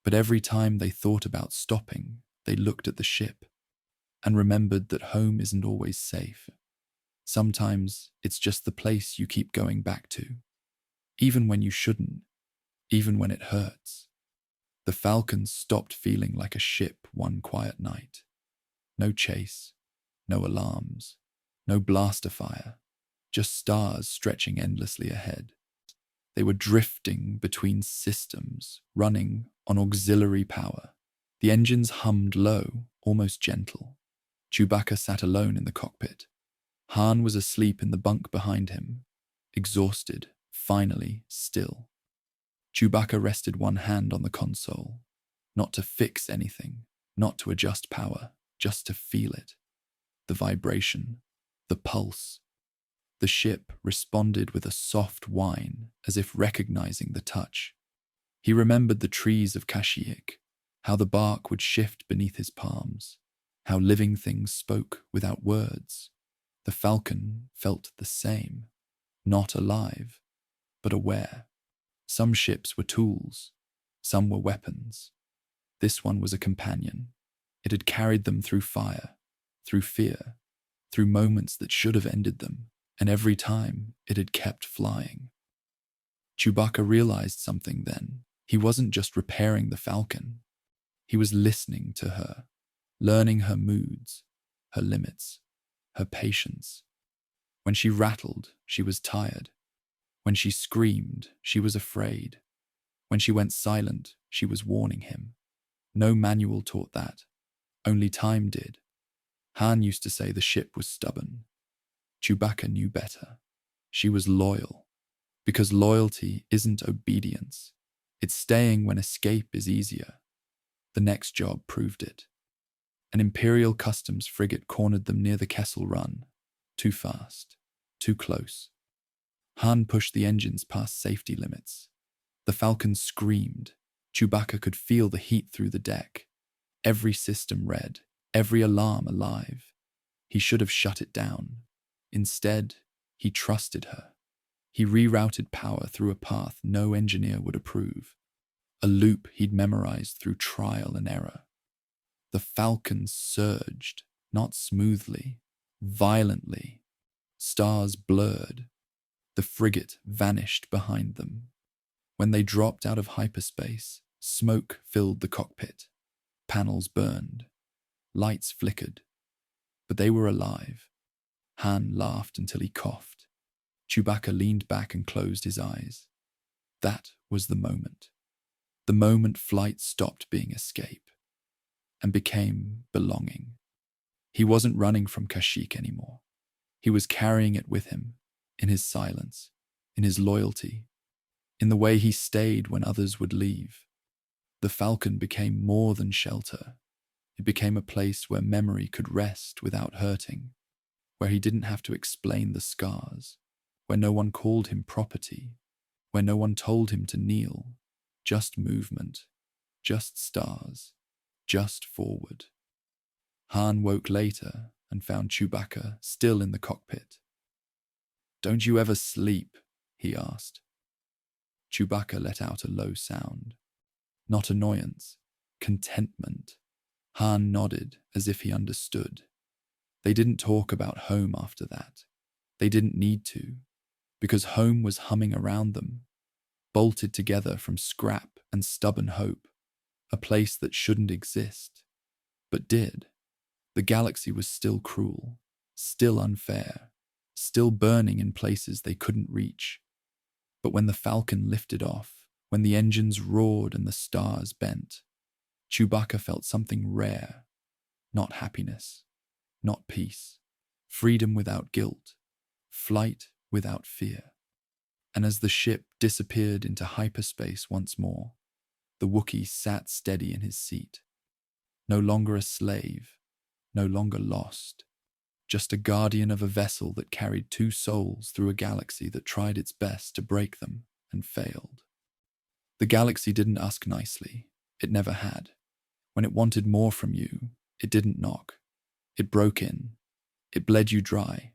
But every time they thought about stopping, they looked at the ship and remembered that home isn't always safe. Sometimes it's just the place you keep going back to, even when you shouldn't, even when it hurts. The Falcon stopped feeling like a ship one quiet night. No chase, no alarms, no blaster fire, just stars stretching endlessly ahead. They were drifting between systems, running on auxiliary power. The engines hummed low, almost gentle. Chewbacca sat alone in the cockpit. Han was asleep in the bunk behind him, exhausted, finally still. Chewbacca rested one hand on the console, not to fix anything, not to adjust power, just to feel it. The vibration, the pulse. The ship responded with a soft whine, as if recognizing the touch. He remembered the trees of Kashyyyk, how the bark would shift beneath his palms, how living things spoke without words. The Falcon felt the same, not alive, but aware. Some ships were tools, some were weapons. This one was a companion. It had carried them through fire, through fear, through moments that should have ended them, and every time it had kept flying. Chewbacca realized something then. He wasn't just repairing the Falcon. He was listening to her, learning her moods, her limits, her patience. When she rattled, she was tired. When she screamed, she was afraid. When she went silent, she was warning him. No manual taught that. Only time did. Han used to say the ship was stubborn. Chewbacca knew better. She was loyal. Because loyalty isn't obedience. It's staying when escape is easier. The next job proved it. An Imperial Customs frigate cornered them near the Kessel Run. Too fast. Too close. Han pushed the engines past safety limits. The Falcon screamed. Chewbacca could feel the heat through the deck. Every system red, every alarm alive. He should have shut it down. Instead, he trusted her. He rerouted power through a path no engineer would approve. A loop he'd memorized through trial and error. The Falcon surged, not smoothly, violently. Stars blurred. The frigate vanished behind them. When they dropped out of hyperspace, smoke filled the cockpit. Panels burned. Lights flickered. But they were alive. Han laughed until he coughed. Chewbacca leaned back and closed his eyes. That was the moment. The moment flight stopped being escape and became belonging. He wasn't running from Kashyyyk anymore. He was carrying it with him, in his silence, in his loyalty, in the way he stayed when others would leave. The Falcon became more than shelter. It became a place where memory could rest without hurting, where he didn't have to explain the scars, where no one called him property, where no one told him to kneel, just movement, just stars, just forward. Han woke later and found Chewbacca still in the cockpit. "Don't you ever sleep?" he asked. Chewbacca let out a low sound. Not annoyance, contentment. Han nodded as if he understood. They didn't talk about home after that. They didn't need to, because home was humming around them, bolted together from scrap and stubborn hope, a place that shouldn't exist, but did. The galaxy was still cruel, still unfair, still burning in places they couldn't reach. But when the Falcon lifted off, when the engines roared and the stars bent, Chewbacca felt something rare. Not happiness, not peace, freedom without guilt, flight without fear. And as the ship disappeared into hyperspace once more, the Wookiee sat steady in his seat. No longer a slave, no longer lost, just a guardian of a vessel that carried two souls through a galaxy that tried its best to break them and failed. The galaxy didn't ask nicely. It never had. When it wanted more from you, it didn't knock. It broke in. It bled you dry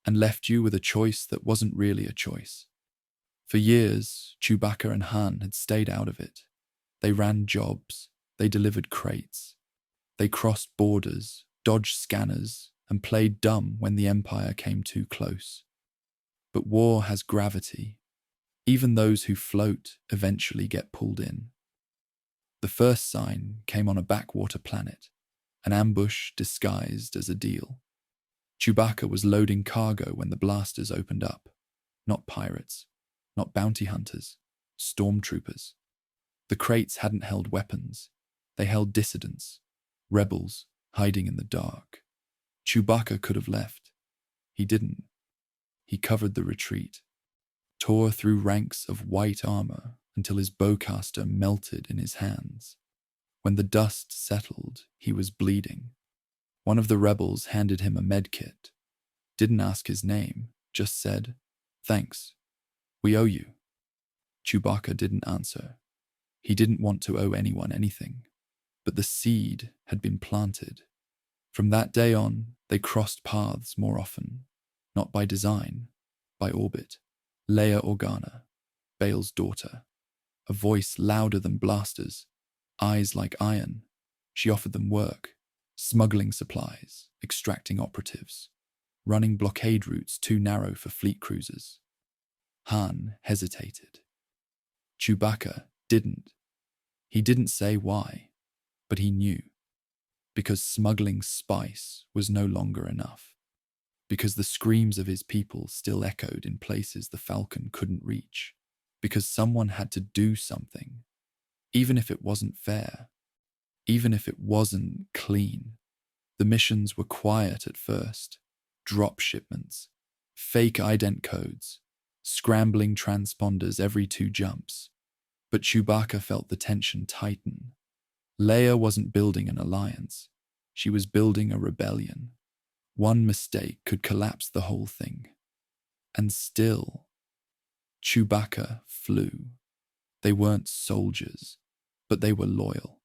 and left you with a choice that wasn't really a choice. For years, Chewbacca and Han had stayed out of it. They ran jobs. They delivered crates. They crossed borders, dodged scanners, and played dumb when the Empire came too close. But war has gravity. Even those who float eventually get pulled in. The first sign came on a backwater planet, an ambush disguised as a deal. Chewbacca was loading cargo when the blasters opened up. Not pirates, not bounty hunters, stormtroopers. The crates hadn't held weapons. They held dissidents, rebels hiding in the dark. Chewbacca could have left. He didn't. He covered the retreat, tore through ranks of white armor until his bowcaster melted in his hands. When the dust settled, he was bleeding. One of the rebels handed him a medkit. Didn't ask his name, just said, "Thanks. We owe you." Chewbacca didn't answer. He didn't want to owe anyone anything. But the seed had been planted. From that day on, they crossed paths more often. Not by design, by orbit. Leia Organa, Bael's daughter. A voice louder than blasters, eyes like iron. She offered them work, smuggling supplies, extracting operatives, running blockade routes too narrow for fleet cruisers. Han hesitated. Chewbacca didn't. He didn't say why, but he knew. Because smuggling spice was no longer enough. Because the screams of his people still echoed in places the Falcon couldn't reach. Because someone had to do something, even if it wasn't fair, even if it wasn't clean. The missions were quiet at first. Drop shipments, fake ident codes, scrambling transponders every 2 jumps. But Chewbacca felt the tension tighten. Leia wasn't building an alliance. She was building a rebellion. One mistake could collapse the whole thing. And still, Chewbacca flew. They weren't soldiers, but they were loyal.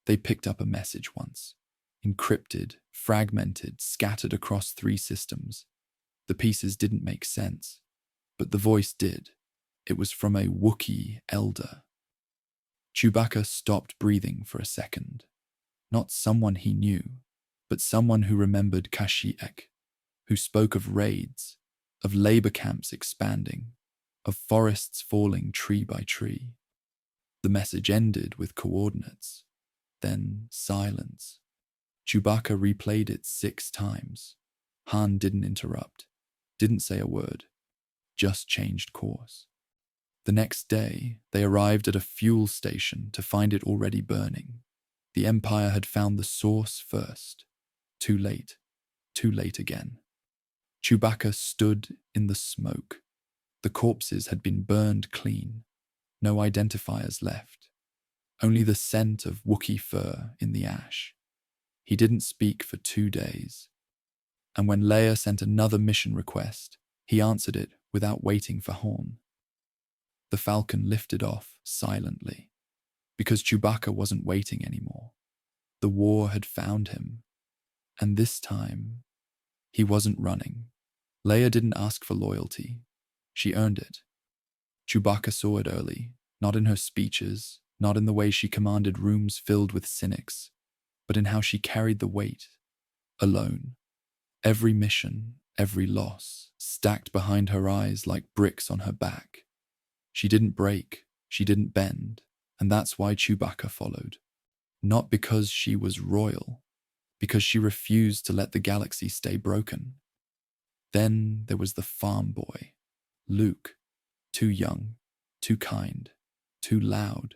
They picked up a message once. Encrypted, fragmented, scattered across 3 systems. The pieces didn't make sense, but the voice did. It was from a Wookiee elder. Chewbacca stopped breathing for a second. Not someone he knew, but someone who remembered Kashyyyk, who spoke of raids, of labor camps expanding, of forests falling tree by tree. The message ended with coordinates. Then silence. Chewbacca replayed it 6 times. Han didn't interrupt, didn't say a word, just changed course. The next day, they arrived at a fuel station to find it already burning. The Empire had found the source first. Too late again. Chewbacca stood in the smoke. The corpses had been burned clean. No identifiers left. Only the scent of Wookiee fur in the ash. He didn't speak for 2 days. And when Leia sent another mission request, he answered it without waiting for Horn. The Falcon lifted off silently, because Chewbacca wasn't waiting anymore. The war had found him, and this time, he wasn't running. Leia didn't ask for loyalty. She earned it. Chewbacca saw it early, not in her speeches, not in the way she commanded rooms filled with cynics, but in how she carried the weight, alone. Every mission, every loss, stacked behind her eyes like bricks on her back. She didn't break, she didn't bend, and that's why Chewbacca followed. Not because she was royal, because she refused to let the galaxy stay broken. Then there was the farm boy, Luke, too young, too kind, too loud.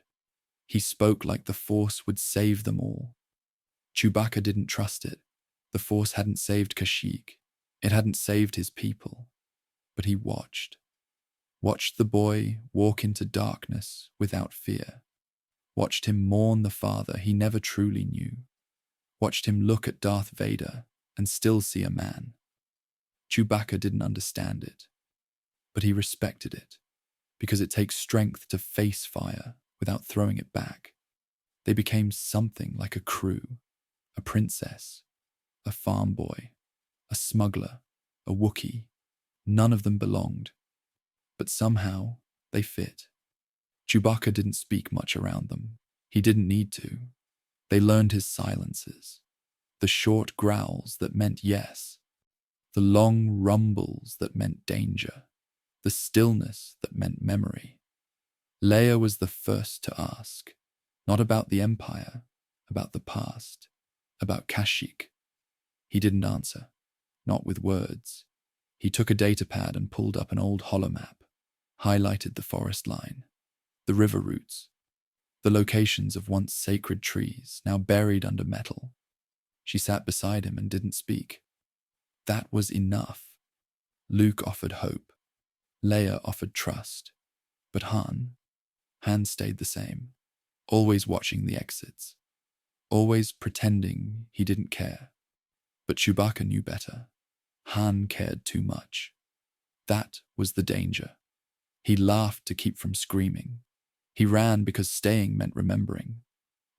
He spoke like the Force would save them all. Chewbacca didn't trust it. The Force hadn't saved Kashyyyk. It hadn't saved his people. But he watched the boy walk into darkness without fear. Watched him mourn the father he never truly knew. Watched him look at Darth Vader and still see a man. Chewbacca didn't understand it, but he respected it, because it takes strength to face fire without throwing it back. They became something like a crew, a princess, a farm boy, a smuggler, a Wookiee. None of them belonged, but somehow they fit. Chewbacca didn't speak much around them. He didn't need to. They learned his silences, the short growls that meant yes, the long rumbles that meant danger, the stillness that meant memory. Leia was the first to ask, not about the Empire, about the past, about Kashyyyk. He didn't answer, not with words. He took a datapad and pulled up an old holomap, highlighted the forest line, the river routes, the locations of once sacred trees, now buried under metal. She sat beside him and didn't speak. That was enough. Luke offered hope. Leia offered trust. But Han stayed the same, always watching the exits, always pretending he didn't care. But Chewbacca knew better. Han cared too much. That was the danger. He laughed to keep from screaming. He ran because staying meant remembering.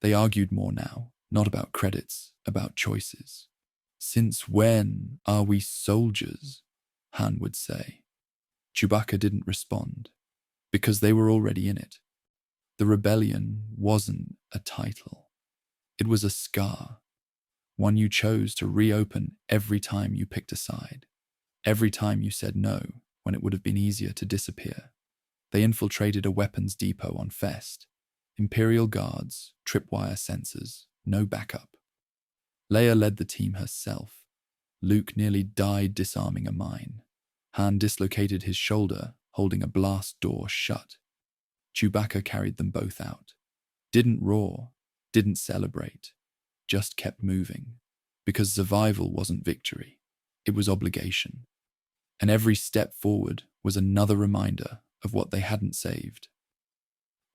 They argued more now, not about credits, about choices. "Since when are we soldiers?" Han would say. Chewbacca didn't respond, because they were already in it. The rebellion wasn't a title. It was a scar, one you chose to reopen every time you picked a side, every time you said no when it would have been easier to disappear. They infiltrated a weapons depot on Fest. Imperial guards, tripwire sensors, no backup. Leia led the team herself. Luke nearly died disarming a mine. Han dislocated his shoulder, holding a blast door shut. Chewbacca carried them both out. Didn't roar, didn't celebrate, just kept moving. Because survival wasn't victory, it was obligation. And every step forward was another reminder of what they hadn't saved.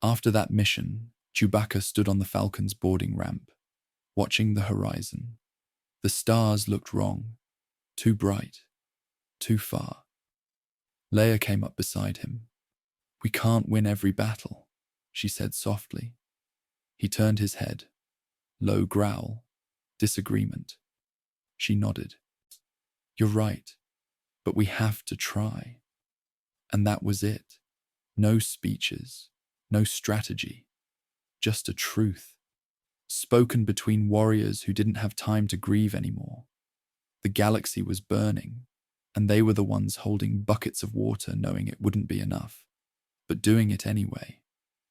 After that mission, Chewbacca stood on the Falcon's boarding ramp, watching the horizon. The stars looked wrong, too bright, too far. Leia came up beside him. "We can't win every battle," she said softly. He turned his head. Low growl, disagreement. She nodded. "You're right, but we have to try." And that was it. No speeches, no strategy, just a truth, spoken between warriors who didn't have time to grieve anymore. The galaxy was burning, and they were the ones holding buckets of water knowing it wouldn't be enough, but doing it anyway.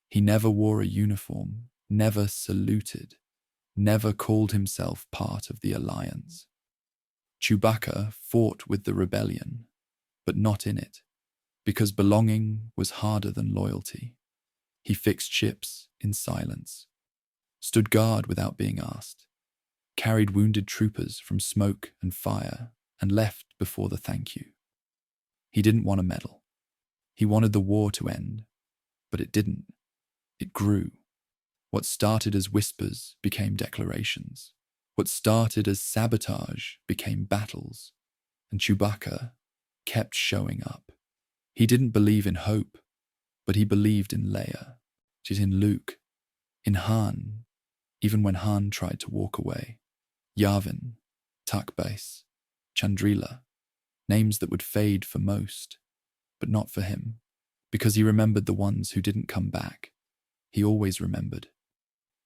He never wore a uniform, never saluted, never called himself part of the alliance. Chewbacca fought with the rebellion, but not in it, because belonging was harder than loyalty. He fixed ships in silence, stood guard without being asked, carried wounded troopers from smoke and fire, and left before the thank you. He didn't want a medal. He wanted the war to end, but it didn't. It grew. What started as whispers became declarations. What started as sabotage became battles, and Chewbacca kept showing up. He didn't believe in hope, but he believed in Leia, in Luke, in Han, even when Han tried to walk away. Yavin, Tuck Base, Chandrila, names that would fade for most, but not for him, because he remembered the ones who didn't come back. He always remembered.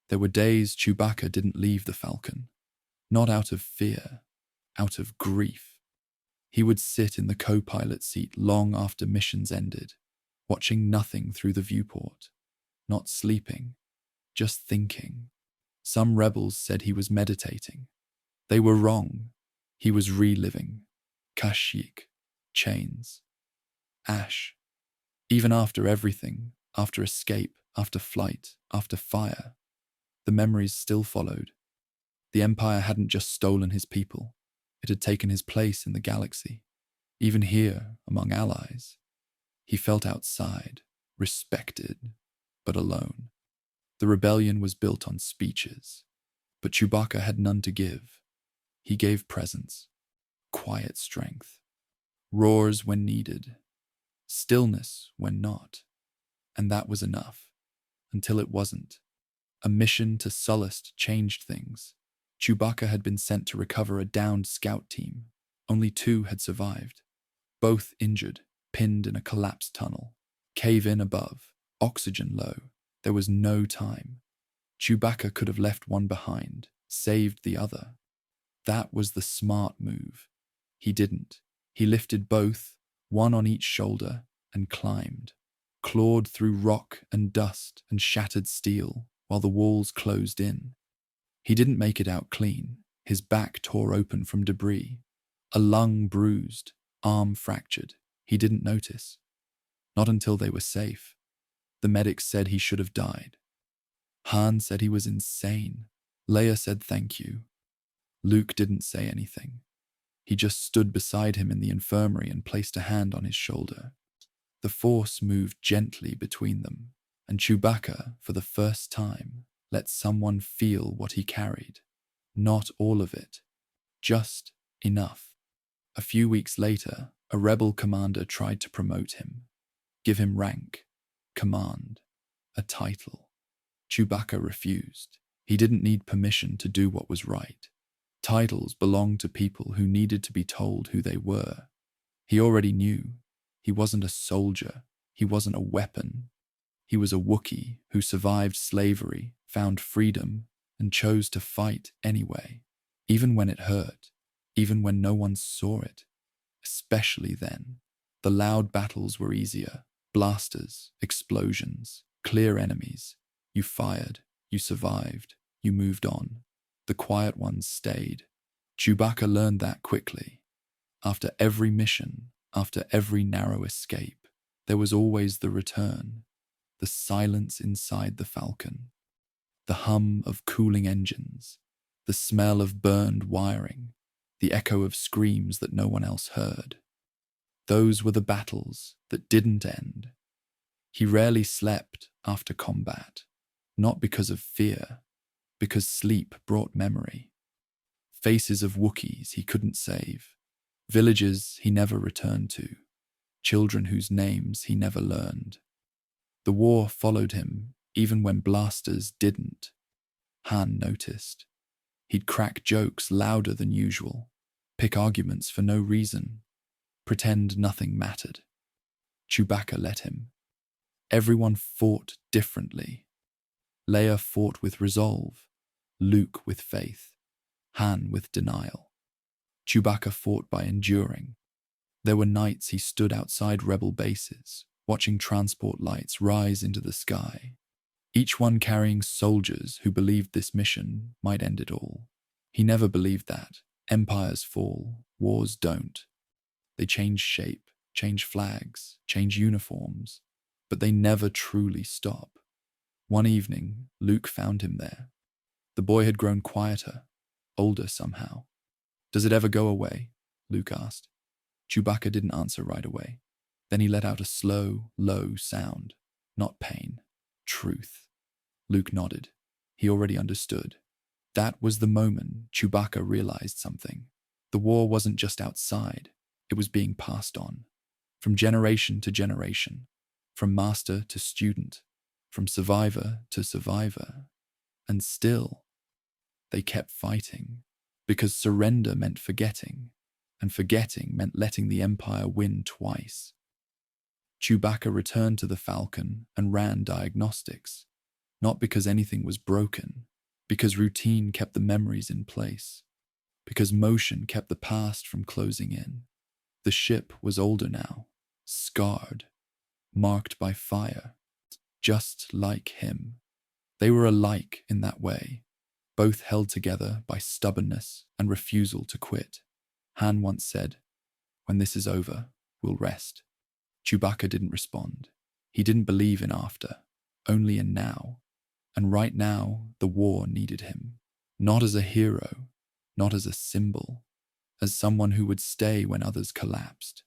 There were days Chewbacca didn't leave the Falcon, not out of fear, out of grief. He would sit in the co-pilot seat long after missions ended, watching nothing through the viewport, not sleeping, just thinking. Some rebels said he was meditating. They were wrong. He was reliving. Kashyyyk, chains, ash. Even after everything, after escape, after flight, after fire, the memories still followed. The Empire hadn't just stolen his people. It had taken his place in the galaxy. Even here, among allies, he felt outside, respected, but alone. The rebellion was built on speeches, but Chewbacca had none to give. He gave presence, quiet strength, roars when needed, stillness when not, and that was enough, until it wasn't. A mission to Sullust changed things. Chewbacca had been sent to recover a downed scout team. Only 2 had survived, both injured, pinned in a collapsed tunnel. Cave-in above, oxygen low. There was no time. Chewbacca could have left one behind, saved the other. That was the smart move. He didn't. He lifted both, one on each shoulder, and climbed. Clawed through rock and dust and shattered steel while the walls closed in. He didn't make it out clean. His back tore open from debris. A lung bruised, arm fractured. He didn't notice. Not until they were safe. The medics said he should have died. Han said he was insane. Leia said thank you. Luke didn't say anything. He just stood beside him in the infirmary and placed a hand on his shoulder. The Force moved gently between them, and Chewbacca, for the first time, let someone feel what he carried. Not all of it, just enough. A few weeks later, a rebel commander tried to promote him, give him rank, command, a title. Chewbacca refused. He didn't need permission to do what was right. Titles belonged to people who needed to be told who they were. He already knew. He wasn't a soldier. He wasn't a weapon. He was a Wookiee who survived slavery, found freedom, and chose to fight anyway, even when it hurt, even when no one saw it. Especially then. The loud battles were easier. Blasters, explosions, clear enemies. You fired, you survived, you moved on. The quiet ones stayed. Chewbacca learned that quickly. After every mission, after every narrow escape, there was always the return, the silence inside the Falcon, the hum of cooling engines, the smell of burned wiring, the echo of screams that no one else heard. Those were the battles that didn't end. He rarely slept after combat, not because of fear, because sleep brought memory. Faces of Wookiees he couldn't save, villages he never returned to, children whose names he never learned. The war followed him even when blasters didn't. Han noticed. He'd crack jokes louder than usual, pick arguments for no reason, pretend nothing mattered. Chewbacca let him. Everyone fought differently. Leia fought with resolve, Luke with faith, Han with denial. Chewbacca fought by enduring. There were nights he stood outside rebel bases, watching transport lights rise into the sky, each one carrying soldiers who believed this mission might end it all. He never believed that. Empires fall, wars don't. They change shape, change flags, change uniforms, but they never truly stop. One evening, Luke found him there. The boy had grown quieter, older somehow. "Does it ever go away?" Luke asked. Chewbacca didn't answer right away. Then he let out a slow, low sound. Not pain, truth. Luke nodded. He already understood. That was the moment Chewbacca realized something. The war wasn't just outside, it was being passed on. From generation to generation, from master to student, from survivor to survivor. And still, they kept fighting, because surrender meant forgetting, and forgetting meant letting the Empire win twice. Chewbacca returned to the Falcon and ran diagnostics, not because anything was broken, because routine kept the memories in place, because motion kept the past from closing in. The ship was older now, scarred, marked by fire, just like him. They were alike in that way, both held together by stubbornness and refusal to quit. Han once said, "When this is over, we'll rest." Chewbacca didn't respond. He didn't believe in after, only in now. And right now, the war needed him. Not as a hero, not as a symbol, as someone who would stay when others collapsed,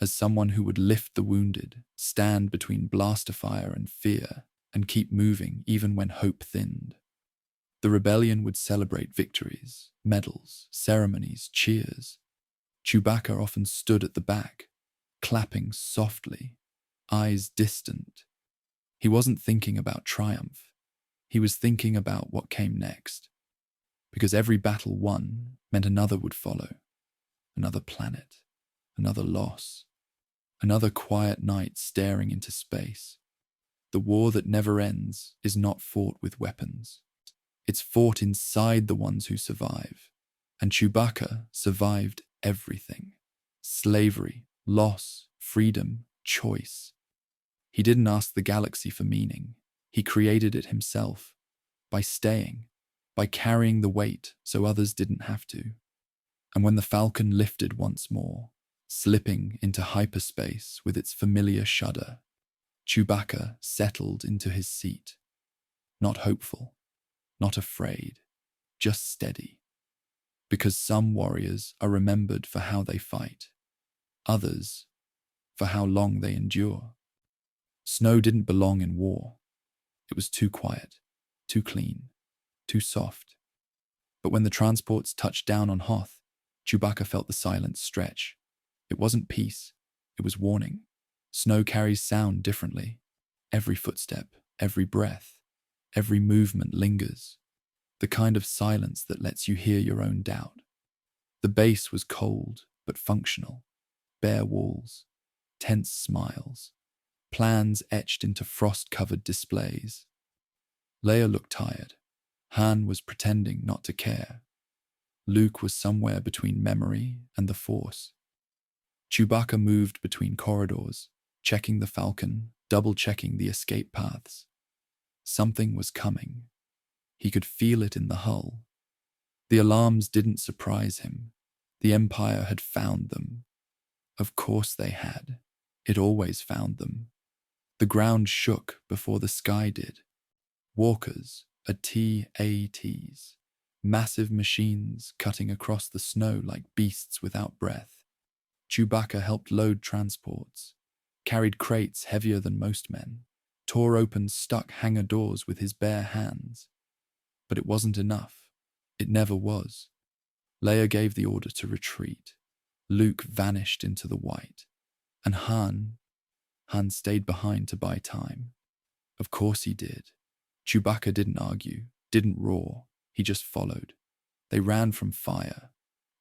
as someone who would lift the wounded, stand between blaster fire and fear, and keep moving even when hope thinned. The rebellion would celebrate victories, medals, ceremonies, cheers. Chewbacca often stood at the back, clapping softly, eyes distant. He wasn't thinking about triumph. He was thinking about what came next. Because every battle won meant another would follow. Another planet, another loss, another quiet night staring into space. The war that never ends is not fought with weapons. It's fought inside the ones who survive. And Chewbacca survived everything. Slavery, loss, freedom, choice. He didn't ask the galaxy for meaning. He created it himself, by staying, by carrying the weight so others didn't have to. And when the Falcon lifted once more, slipping into hyperspace with its familiar shudder, Chewbacca settled into his seat. Not hopeful, not afraid, just steady. Because some warriors are remembered for how they fight, others for how long they endure. Snow didn't belong in war. It was too quiet, too clean, too soft. But when the transports touched down on Hoth, Chewbacca felt the silence stretch. It wasn't peace, it was warning. Snow carries sound differently. Every footstep, every breath, every movement lingers. The kind of silence that lets you hear your own doubt. The base was cold but functional. Bare walls, tense smiles, plans etched into frost-covered displays. Leia looked tired. Han was pretending not to care. Luke was somewhere between memory and the Force. Chewbacca moved between corridors, checking the Falcon, double-checking the escape paths. Something was coming. He could feel it in the hull. The alarms didn't surprise him. The Empire had found them. Of course they had. It always found them. The ground shook before the sky did. Walkers, AT-ATs, massive machines cutting across the snow like beasts without breath. Chewbacca helped load transports, carried crates heavier than most men, tore open stuck hangar doors with his bare hands. But it wasn't enough. It never was. Leia gave the order to retreat. Luke vanished into the white. And Han stayed behind to buy time. Of course he did. Chewbacca didn't argue, didn't roar. He just followed. They ran from fire,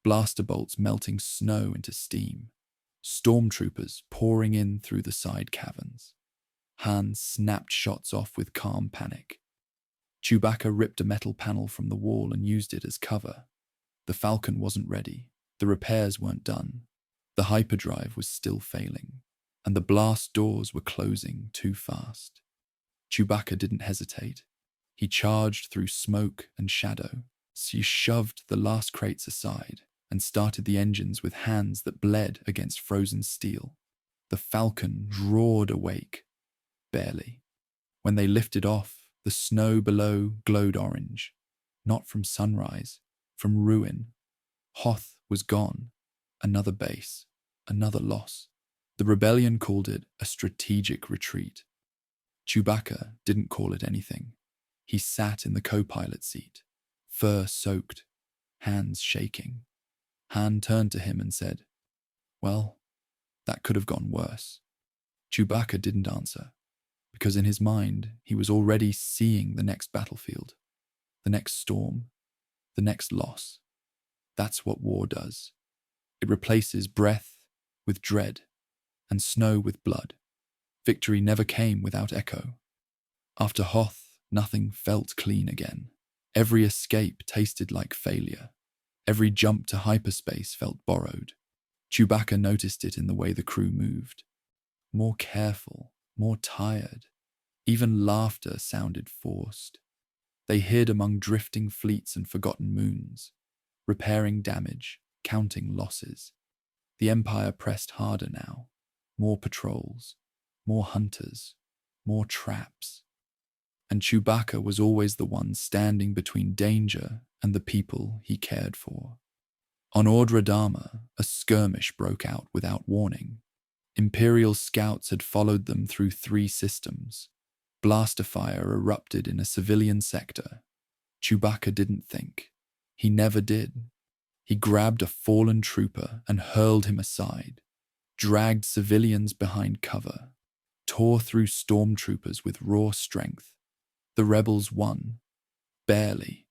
blaster bolts melting snow into steam, stormtroopers pouring in through the side caverns. Han snapped shots off with calm panic. Chewbacca ripped a metal panel from the wall and used it as cover. The Falcon wasn't ready. The repairs weren't done. The hyperdrive was still failing, and the blast doors were closing too fast. Chewbacca didn't hesitate. He charged through smoke and shadow. He shoved the last crates aside and started the engines with hands that bled against frozen steel. The Falcon roared awake, barely. When they lifted off, the snow below glowed orange, not from sunrise, from ruin. Hoth was gone. Another base, another loss. The rebellion called it a strategic retreat. Chewbacca didn't call it anything. He sat in the co-pilot seat, fur soaked, hands shaking. Han turned to him and said, "Well, that could have gone worse." Chewbacca didn't answer, because in his mind he was already seeing the next battlefield, the next storm, the next loss. That's what war does. It replaces breath with dread and snow with blood. Victory never came without echo. After Hoth, nothing felt clean again. Every escape tasted like failure. Every jump to hyperspace felt borrowed. Chewbacca noticed it in the way the crew moved. More careful, more tired. Even laughter sounded forced. They hid among drifting fleets and forgotten moons, repairing damage, counting losses. The Empire pressed harder now. More patrols, more hunters, more traps. And Chewbacca was always the one standing between danger and the people he cared for. On Ordra Dharma, a skirmish broke out without warning. Imperial scouts had followed them through 3 systems. Blaster fire erupted in a civilian sector. Chewbacca didn't think. He never did. He grabbed a fallen trooper and hurled him aside, dragged civilians behind cover, tore through stormtroopers with raw strength. The rebels won. Barely.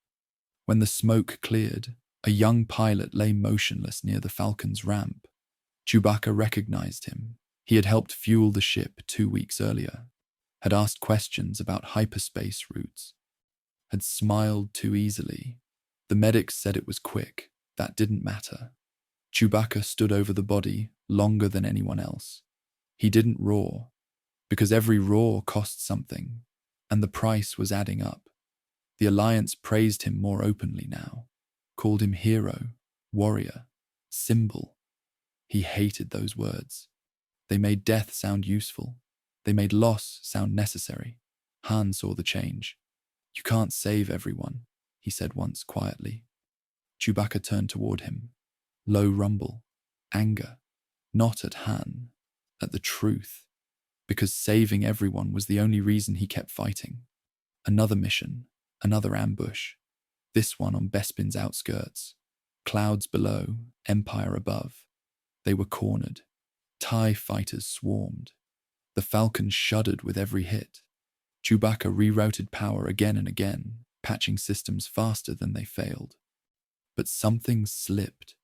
When the smoke cleared, a young pilot lay motionless near the Falcon's ramp. Chewbacca recognized him. He had helped fuel the ship 2 weeks earlier, had asked questions about hyperspace routes, had smiled too easily. The medics said it was quick. That didn't matter. Chewbacca stood over the body longer than anyone else. He didn't roar, because every roar cost something, and the price was adding up. The Alliance praised him more openly now, called him hero, warrior, symbol. He hated those words. They made death sound useful. They made loss sound necessary. Han saw the change. "You can't save everyone," he said once quietly. Chewbacca turned toward him. Low rumble, anger, not at Han, at the truth, because saving everyone was the only reason he kept fighting. Another mission, another ambush, this one on Bespin's outskirts. Clouds below, Empire above. They were cornered. TIE fighters swarmed. The Falcon shuddered with every hit. Chewbacca rerouted power again and again, patching systems faster than they failed. But something slipped.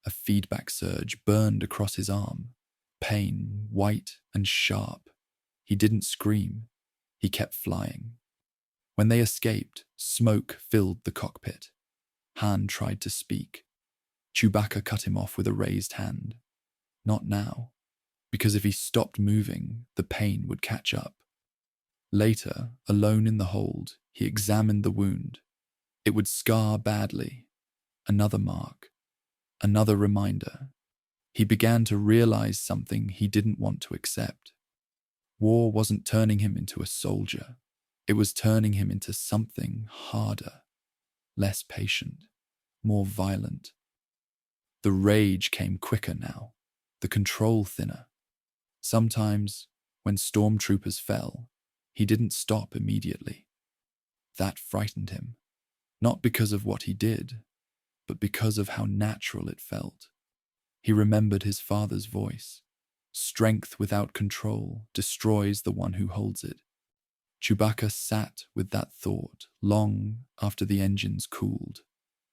A feedback surge burned across his arm. Pain, white and sharp. He didn't scream. He kept flying. When they escaped, smoke filled the cockpit. Han tried to speak. Chewbacca cut him off with a raised hand. Not now, because if he stopped moving, the pain would catch up. Later, alone in the hold, he examined the wound. It would scar badly. Another mark. Another reminder. He began to realize something he didn't want to accept. War wasn't turning him into a soldier. It was turning him into something harder, less patient, more violent. The rage came quicker now, the control thinner. Sometimes, when stormtroopers fell, he didn't stop immediately. That frightened him, not because of what he did, but because of how natural it felt. He remembered his father's voice. Strength without control destroys the one who holds it. Chewbacca sat with that thought long after the engines cooled.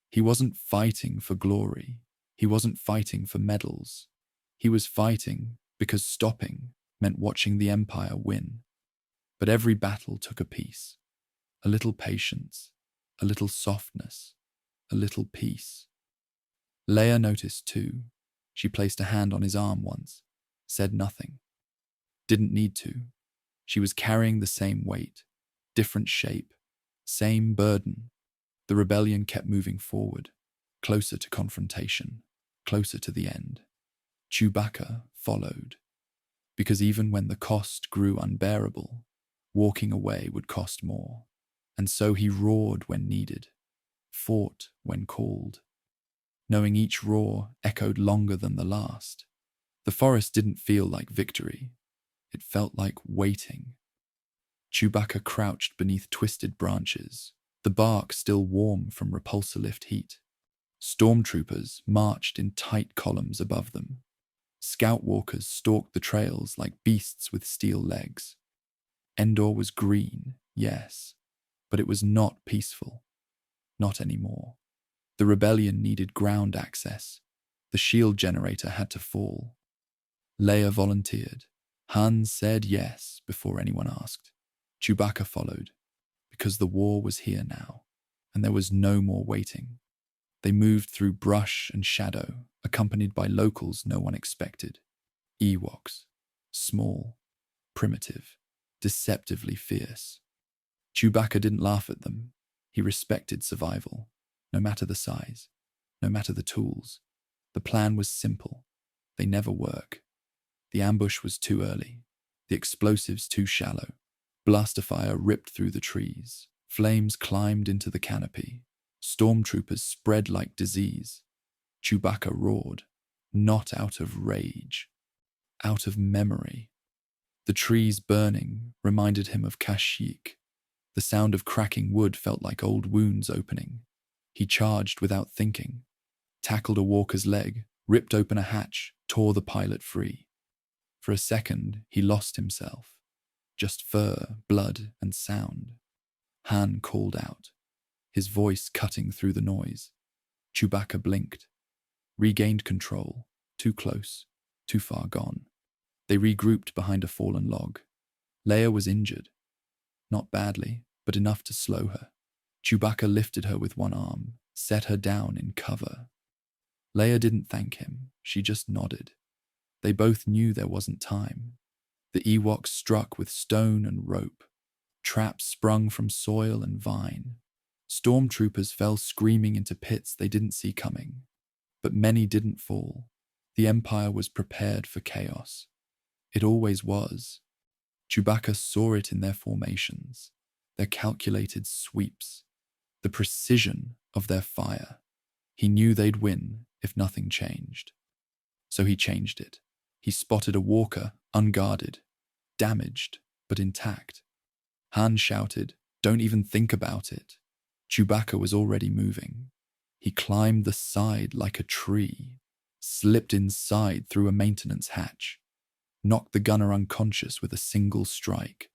He wasn't fighting for glory. He wasn't fighting for medals. He was fighting because stopping meant watching the Empire win. But every battle took a piece. A little patience, a little softness, a little peace. Leia noticed too. She placed a hand on his arm once, said nothing. Didn't need to. She was carrying the same weight, different shape, same burden. The rebellion kept moving forward, closer to confrontation, closer to the end. Chewbacca followed, because even when the cost grew unbearable, walking away would cost more. And so he roared when needed, fought when called, knowing each roar echoed longer than the last. The forest didn't feel like victory. It felt like waiting. Chewbacca crouched beneath twisted branches, the bark still warm from repulsor-lift heat. Stormtroopers marched in tight columns above them. Scout walkers stalked the trails like beasts with steel legs. Endor was green, yes, but it was not peaceful. Not anymore. The rebellion needed ground access. The shield generator had to fall. Leia volunteered. Han said yes before anyone asked. Chewbacca followed, because the war was here now, and there was no more waiting. They moved through brush and shadow, accompanied by locals no one expected. Ewoks, small, primitive, deceptively fierce. Chewbacca didn't laugh at them. He respected survival, no matter the size, no matter the tools. The plan was simple. They never work. The ambush was too early, the explosives too shallow. Blaster fire ripped through the trees. Flames climbed into the canopy. Stormtroopers spread like disease. Chewbacca roared, not out of rage, out of memory. The trees burning reminded him of Kashyyyk. The sound of cracking wood felt like old wounds opening. He charged without thinking, tackled a walker's leg, ripped open a hatch, tore the pilot free. For a second, he lost himself. Just fur, blood, and sound. Han called out, his voice cutting through the noise. Chewbacca blinked, regained control, too close, too far gone. They regrouped behind a fallen log. Leia was injured. Not badly, but enough to slow her. Chewbacca lifted her with one arm, set her down in cover. Leia didn't thank him, she just nodded. They both knew there wasn't time. The Ewoks struck with stone and rope. Traps sprung from soil and vine. Stormtroopers fell screaming into pits they didn't see coming. But many didn't fall. The Empire was prepared for chaos. It always was. Chewbacca saw it in their formations, their calculated sweeps, the precision of their fire. He knew they'd win if nothing changed. So he changed it. He spotted a walker, unguarded, damaged, but intact. Han shouted, "Don't even think about it." Chewbacca was already moving. He climbed the side like a tree, slipped inside through a maintenance hatch, knocked the gunner unconscious with a single strike.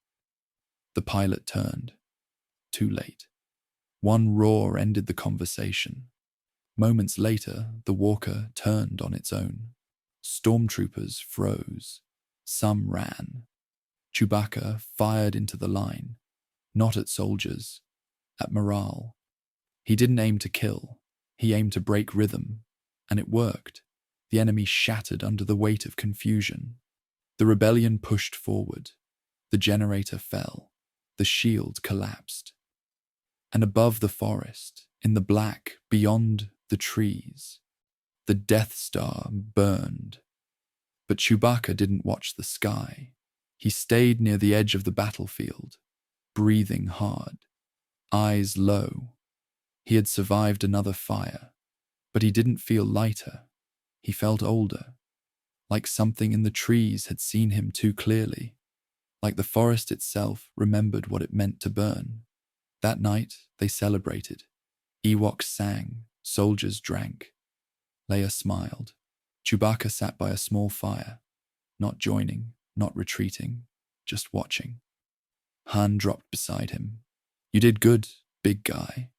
The pilot turned. Too late. One roar ended the conversation. Moments later, the walker turned on its own. Stormtroopers froze. Some ran. Chewbacca fired into the line, not at soldiers, at morale. He didn't aim to kill. He aimed to break rhythm, and it worked. The enemy shattered under the weight of confusion. The rebellion pushed forward. The generator fell. The shield collapsed. And above the forest, in the black beyond the trees, the Death Star burned. But Chewbacca didn't watch the sky. He stayed near the edge of the battlefield, breathing hard, eyes low. He had survived another fire, but he didn't feel lighter. He felt older, like something in the trees had seen him too clearly, like the forest itself remembered what it meant to burn. That night, they celebrated. Ewoks sang, soldiers drank. Leia smiled. Chewbacca sat by a small fire, not joining, not retreating, just watching. Han dropped beside him. "You did good, big guy."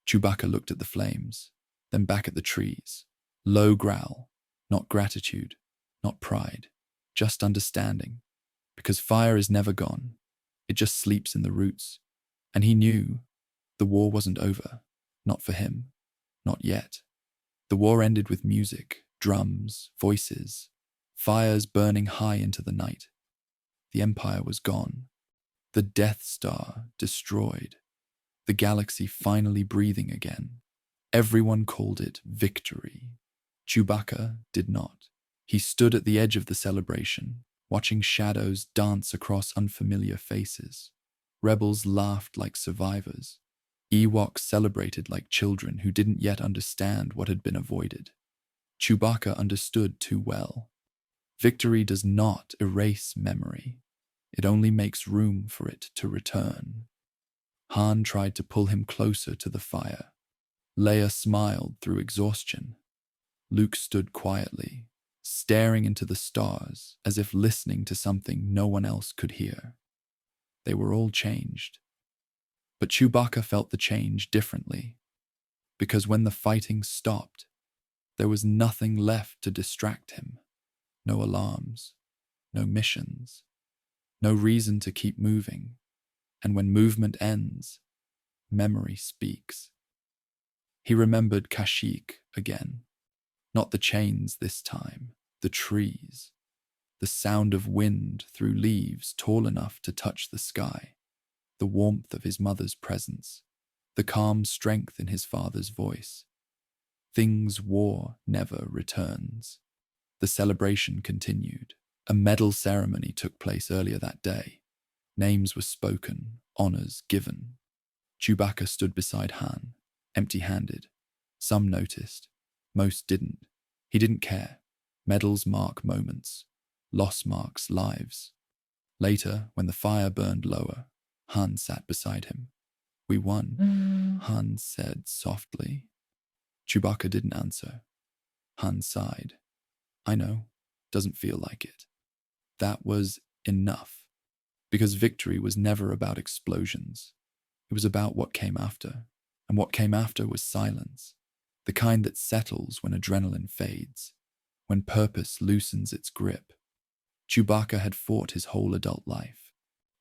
Chewbacca looked at the flames, then back at the trees. Low growl, not gratitude, not pride, just understanding. Because fire is never gone. It just sleeps in the roots. And he knew the war wasn't over. Not for him. Not yet. The war ended with music, drums, voices, fires burning high into the night. The Empire was gone. The Death Star destroyed. The galaxy finally breathing again. Everyone called it victory. Chewbacca did not. He stood at the edge of the celebration, watching shadows dance across unfamiliar faces. Rebels laughed like survivors. Ewoks celebrated like children who didn't yet understand what had been avoided. Chewbacca understood too well. Victory does not erase memory. It only makes room for it to return. Han tried to pull him closer to the fire. Leia smiled through exhaustion. Luke stood quietly, staring into the stars as if listening to something no one else could hear. They were all changed. But Chewbacca felt the change differently, because when the fighting stopped, there was nothing left to distract him. No alarms, no missions, no reason to keep moving. And when movement ends, memory speaks. He remembered Kashyyyk again. Not the chains this time, the trees. The sound of wind through leaves tall enough to touch the sky. The warmth of his mother's presence. The calm strength in his father's voice. Things war never returns. The celebration continued. A medal ceremony took place earlier that day. Names were spoken, honors given. Chewbacca stood beside Han, empty-handed. Some noticed, most didn't. He didn't care. Medals mark moments. Loss marks lives. Later, when the fire burned lower, Han sat beside him. "We won," Han said softly. Chewbacca didn't answer. Han sighed. "I know, doesn't feel like it." That was enough. Because victory was never about explosions. It was about what came after. And what came after was silence. The kind that settles when adrenaline fades. When purpose loosens its grip. Chewbacca had fought his whole adult life.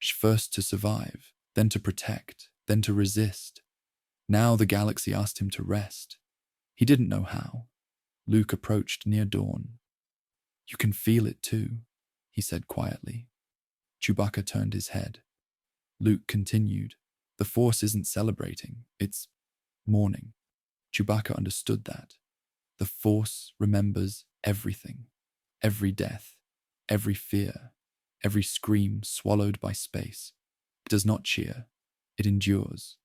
First to survive, then to protect, then to resist. Now the galaxy asked him to rest. He didn't know how. Luke approached near dawn. "You can feel it too," he said quietly. Chewbacca turned his head. Luke continued, "The Force isn't celebrating, it's mourning." Chewbacca understood that. The Force remembers everything. Every death, every fear, every scream swallowed by space. It does not cheer, it endures.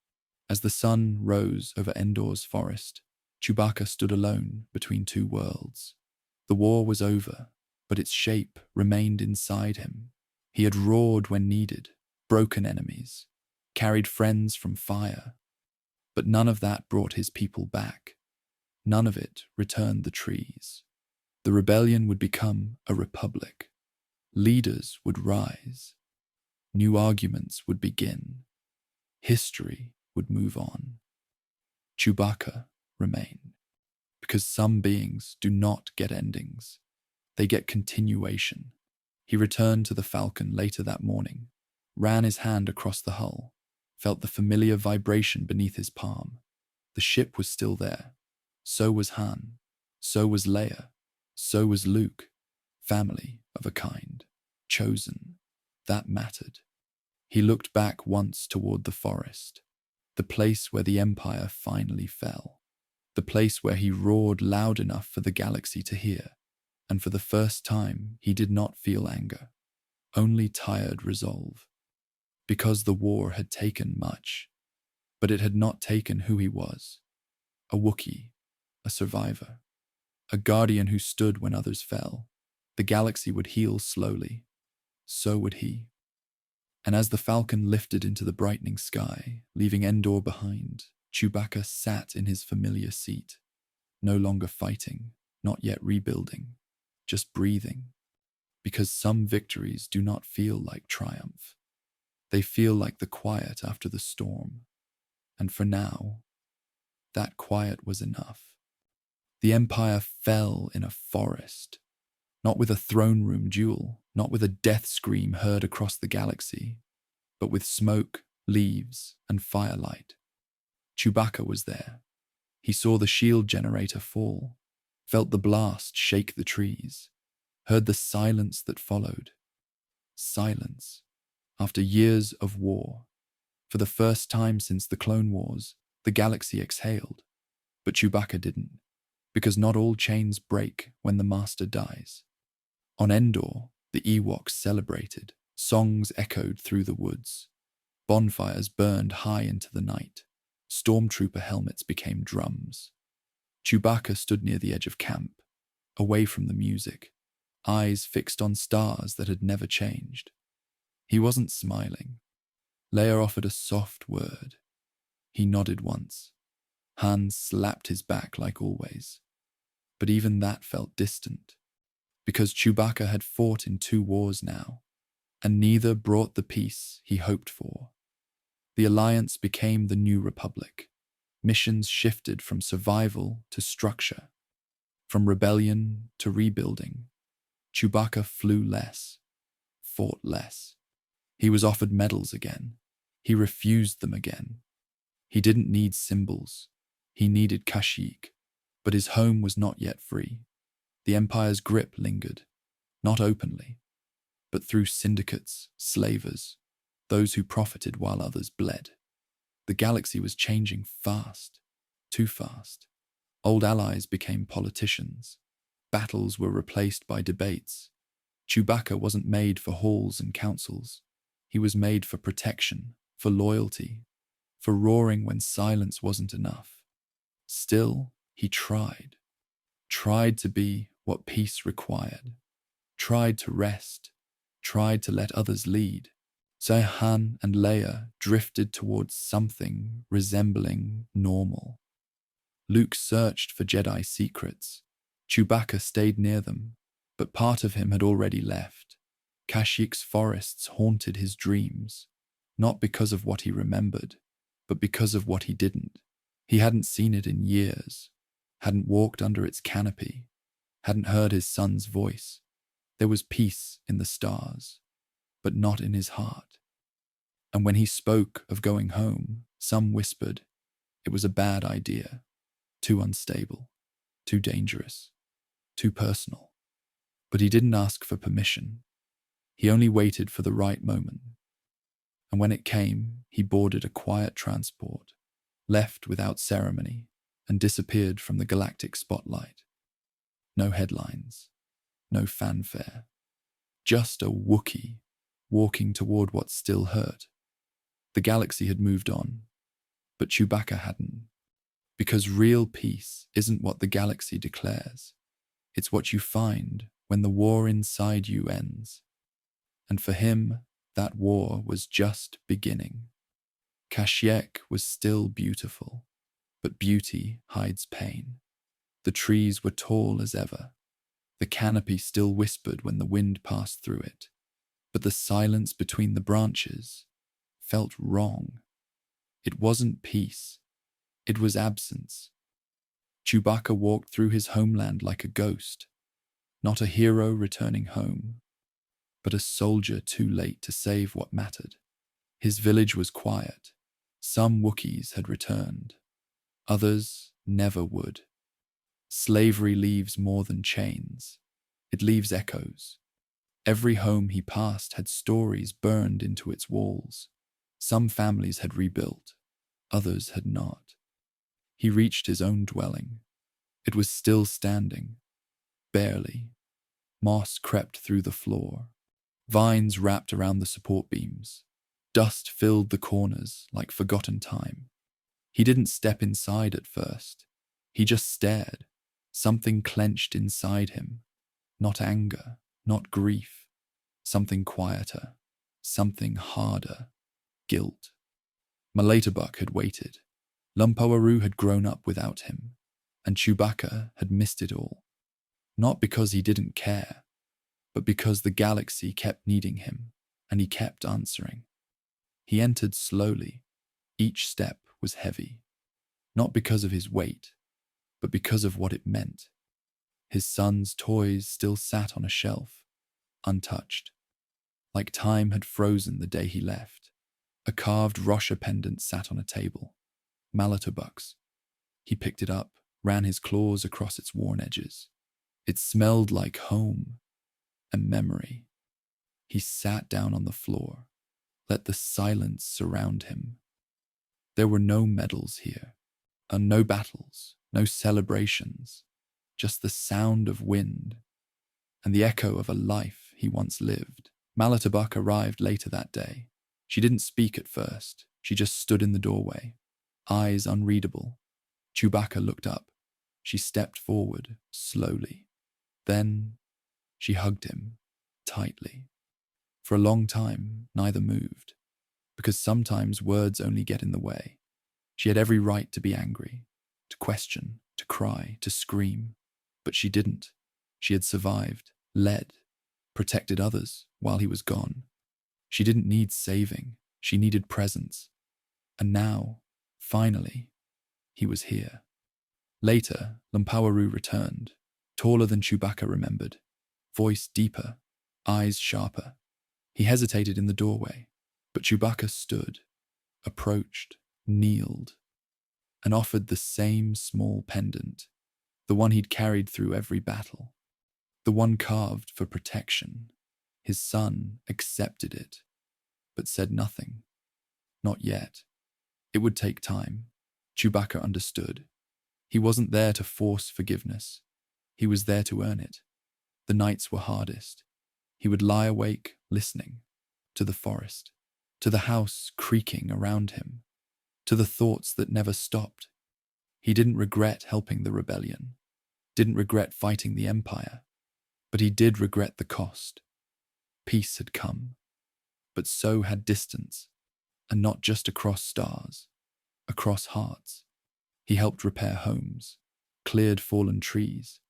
As the sun rose over Endor's forest, Chewbacca stood alone between two worlds. The war was over, but its shape remained inside him. He had roared when needed, broken enemies, carried friends from fire. But none of that brought his people back. None of it returned the trees. The rebellion would become a republic. Leaders would rise. New arguments would begin. History would move on. Chewbacca remained. Because some beings do not get endings. They get continuation. He returned to the Falcon later that morning, ran his hand across the hull, felt the familiar vibration beneath his palm. The ship was still there. So was Han. So was Leia. So was Luke. Family of a kind. Chosen. That mattered. He looked back once toward the forest, the place where the Empire finally fell, the place where he roared loud enough for the galaxy to hear, and for the first time he did not feel anger, only tired resolve. Because the war had taken much, but it had not taken who he was. A Wookiee, a survivor, a guardian who stood when others fell. The galaxy would heal slowly. So would he. And as the Falcon lifted into the brightening sky, leaving Endor behind, Chewbacca sat in his familiar seat, no longer fighting, not yet rebuilding, just breathing. Because some victories do not feel like triumph. They feel like the quiet after the storm. And for now, that quiet was enough. The Empire fell in a forest, not with a throne room duel, not with a death scream heard across the galaxy, but with smoke, leaves, and firelight. Chewbacca was there. He saw the shield generator fall, felt the blast shake the trees, heard the silence that followed. Silence, After years of war, for the first time since the Clone Wars, the galaxy exhaled. But Chewbacca didn't, because not all chains break when the Master dies. On Endor, the Ewoks celebrated. Songs echoed through the woods. Bonfires burned high into the night. Stormtrooper helmets became drums. Chewbacca stood near the edge of camp, away from the music, eyes fixed on stars that had never changed. He wasn't smiling. Leia offered a soft word. He nodded once. Han slapped his back like always. But even that felt distant, because Chewbacca had fought in 2 wars now, and neither brought the peace he hoped for. The Alliance became the New Republic. Missions shifted from survival to structure, from rebellion to rebuilding. Chewbacca flew less, fought less. He was offered medals again. He refused them again. He didn't need symbols. He needed Kashyyyk, but his home was not yet free. The Empire's grip lingered, not openly, but through syndicates, slavers, those who profited while others bled. The galaxy was changing fast, too fast. Old allies became politicians. Battles were replaced by debates. Chewbacca wasn't made for halls and councils. He was made for protection, for loyalty, for roaring when silence wasn't enough. Still, he tried to be what peace required, tried to rest, tried to let others lead. So Han and Leia drifted towards something resembling normal. Luke searched for Jedi secrets. Chewbacca stayed near them, but part of him had already left. Kashyyyk's forests haunted his dreams, not because of what he remembered, but because of what he didn't. He hadn't seen it in years, hadn't walked under its canopy, hadn't heard his son's voice. There was peace in the stars, but not in his heart. And when he spoke of going home, some whispered it was a bad idea, too unstable, too dangerous, too personal. But he didn't ask for permission. He only waited for the right moment. And when it came, he boarded a quiet transport, left without ceremony, and disappeared from the galactic spotlight. No headlines, no fanfare, just a Wookiee walking toward what still hurt. The galaxy had moved on, but Chewbacca hadn't. Because real peace isn't what the galaxy declares. It's what you find when the war inside you ends. And for him, that war was just beginning. Kashyyyk was still beautiful, but beauty hides pain. The trees were tall as ever. The canopy still whispered when the wind passed through it. But the silence between the branches felt wrong. It wasn't peace. It was absence. Chewbacca walked through his homeland like a ghost, not a hero returning home, but a soldier too late to save what mattered. His village was quiet. Some Wookiees had returned. Others never would. Slavery leaves more than chains. It leaves echoes. Every home he passed had stories burned into its walls. Some families had rebuilt, others had not. He reached his own dwelling. It was still standing, barely. Moss crept through the floor. Vines wrapped around the support beams. Dust filled the corners like forgotten time. He didn't step inside at first. He just stared. Something clenched inside him. Not anger, not grief. Something quieter, something harder. Guilt. Malatabuck had waited. Lumpoaru had grown up without him, and Chewbacca had missed it all. Not because he didn't care, but because the galaxy kept needing him, and he kept answering. He entered slowly. Each step was heavy. Not because of his weight, but because of what it meant. His son's toys still sat on a shelf, untouched, like time had frozen the day he left. A carved Rosha pendant sat on a table. Malatabuck's. He picked it up, ran his claws across its worn edges. It smelled like home and memory. He sat down on the floor. let the silence surround him. There were no medals here, and no battles, no celebrations, just the sound of wind and the echo of a life he once lived. Malatabak arrived later that day. She didn't speak at first. She just stood in the doorway, eyes unreadable. Chewbacca looked up. She stepped forward, slowly. Then she hugged him, tightly. For a long time, neither moved, because sometimes words only get in the way. She had every right to be angry, to question, to cry, to scream, but she didn't. She had survived, led, protected others while he was gone. She didn't need saving. She needed presence. And now, finally, he was here. Later, Lumpawaru returned, taller than Chewbacca remembered, voice deeper, eyes sharper. He hesitated in the doorway, but Chewbacca stood, approached, kneeled, and offered the same small pendant, the one he'd carried through every battle, the one carved for protection. His son accepted it, but said nothing. Not yet. It would take time. Chewbacca understood. He wasn't there to force forgiveness. He was there to earn it. The nights were hardest. He would lie awake, listening, to the forest, to the house creaking around him, to the thoughts that never stopped. He didn't regret helping the rebellion, didn't regret fighting the Empire, but he did regret the cost. Peace had come, but so had distance, and not just across stars, across hearts. He helped repair homes, cleared fallen trees,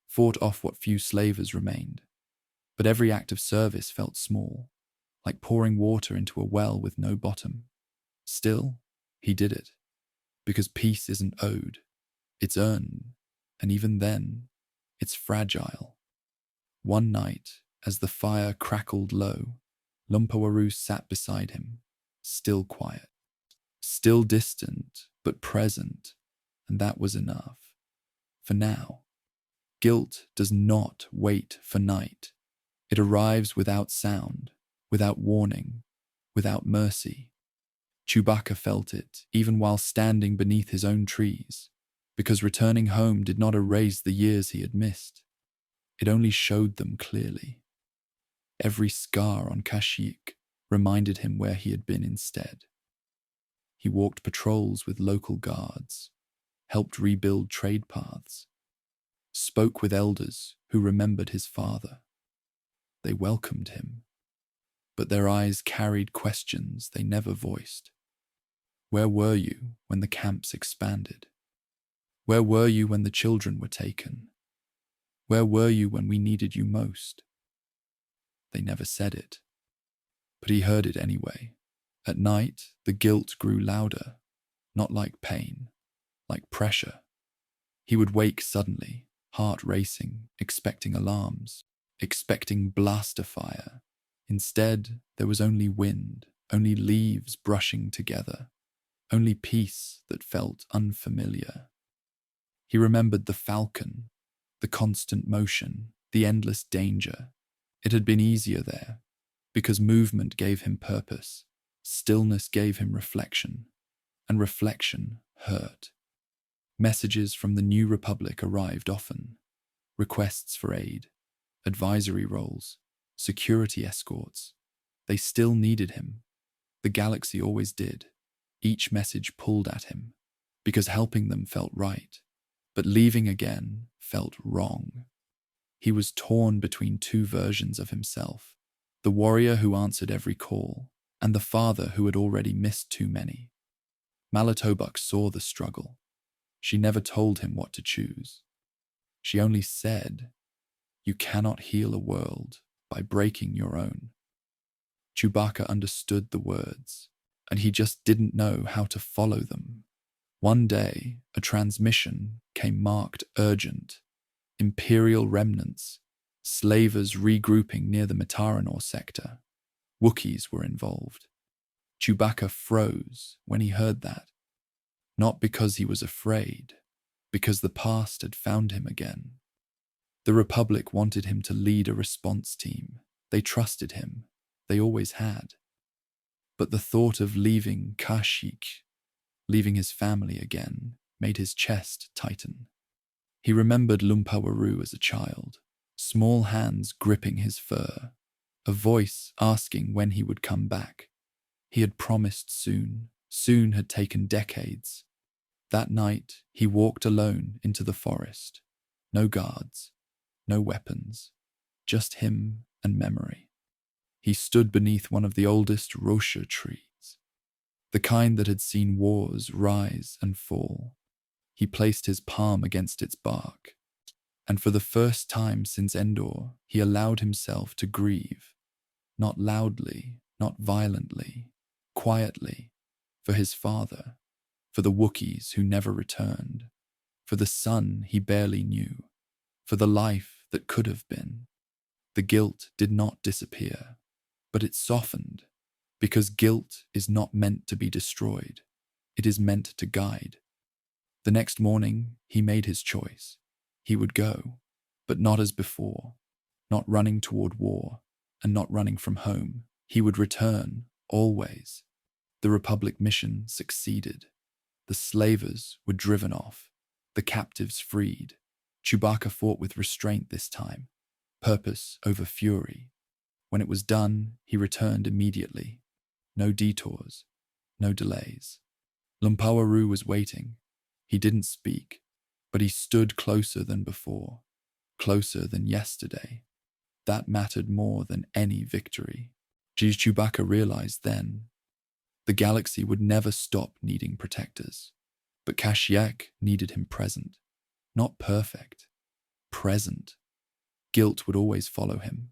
fought off what few slavers remained. But every act of service felt small, like pouring water into a well with no bottom. Still, he did it, because peace isn't owed, it's earned, and even then, it's fragile. One night, as the fire crackled low, Lumpawaru sat beside him, still quiet, still distant, but present, and that was enough. For now, guilt does not wait for night. It arrives without sound, without warning, without mercy. Chewbacca felt it, even while standing beneath his own trees, because returning home did not erase the years he had missed. It only showed them clearly. Every scar on Kashyyyk reminded him where he had been instead. He walked patrols with local guards, helped rebuild trade paths, spoke with elders who remembered his father. They welcomed him, but their eyes carried questions they never voiced. Where were you when the camps expanded? Where were you when the children were taken? Where were you when we needed you most? They never said it, but he heard it anyway. At night, the guilt grew louder, not like pain, like pressure. He would wake suddenly, heart racing, expecting alarms, expecting blaster fire. Instead, there was only wind, only leaves brushing together, only peace that felt unfamiliar. He remembered the falcon, the constant motion, the endless danger. It had been easier there, because movement gave him purpose, stillness gave him reflection, and reflection hurt. Messages from the New Republic arrived often, requests for aid, advisory roles, security escorts. They still needed him. The galaxy always did. Each message pulled at him, because helping them felt right, but leaving again felt wrong. He was torn between two versions of himself, the warrior who answered every call, and the father who had already missed too many. Malatobuk saw the struggle. She never told him what to choose. She only said, "You cannot heal a world by breaking your own." Chewbacca understood the words, and he just didn't know how to follow them. One day, a transmission came marked urgent. Imperial remnants, slavers regrouping near the Mataranor sector. Wookiees were involved. Chewbacca froze when he heard that. Not because he was afraid, because the past had found him again. The Republic wanted him to lead a response team. They trusted him. They always had. But the thought of leaving Kashyyyk, leaving his family again, made his chest tighten. He remembered Lumpawaru as a child, small hands gripping his fur, a voice asking when he would come back. He had promised soon. Soon had taken decades. That night, he walked alone into the forest. No guards, no weapons, just him and memory. He stood beneath one of the oldest rosha trees, the kind that had seen wars rise and fall. He placed his palm against its bark, and for the first time since Endor, he allowed himself to grieve, not loudly, not violently, quietly, for his father, for the Wookiees who never returned, for the son he barely knew, for the life that could have been. The guilt did not disappear, but it softened, because guilt is not meant to be destroyed. It is meant to guide. The next morning, he made his choice. He would go, but not as before, not running toward war, and not running from home. He would return, always. The Republic mission succeeded. The slavers were driven off, the captives freed. Chewbacca fought with restraint this time, purpose over fury. When it was done, he returned immediately. No detours, no delays. Lumpawaru was waiting. He didn't speak, but he stood closer than before, closer than yesterday. That mattered more than any victory. Chewbacca realized then, the galaxy would never stop needing protectors. But Kashyyyk needed him present. Not perfect. Present. Guilt would always follow him.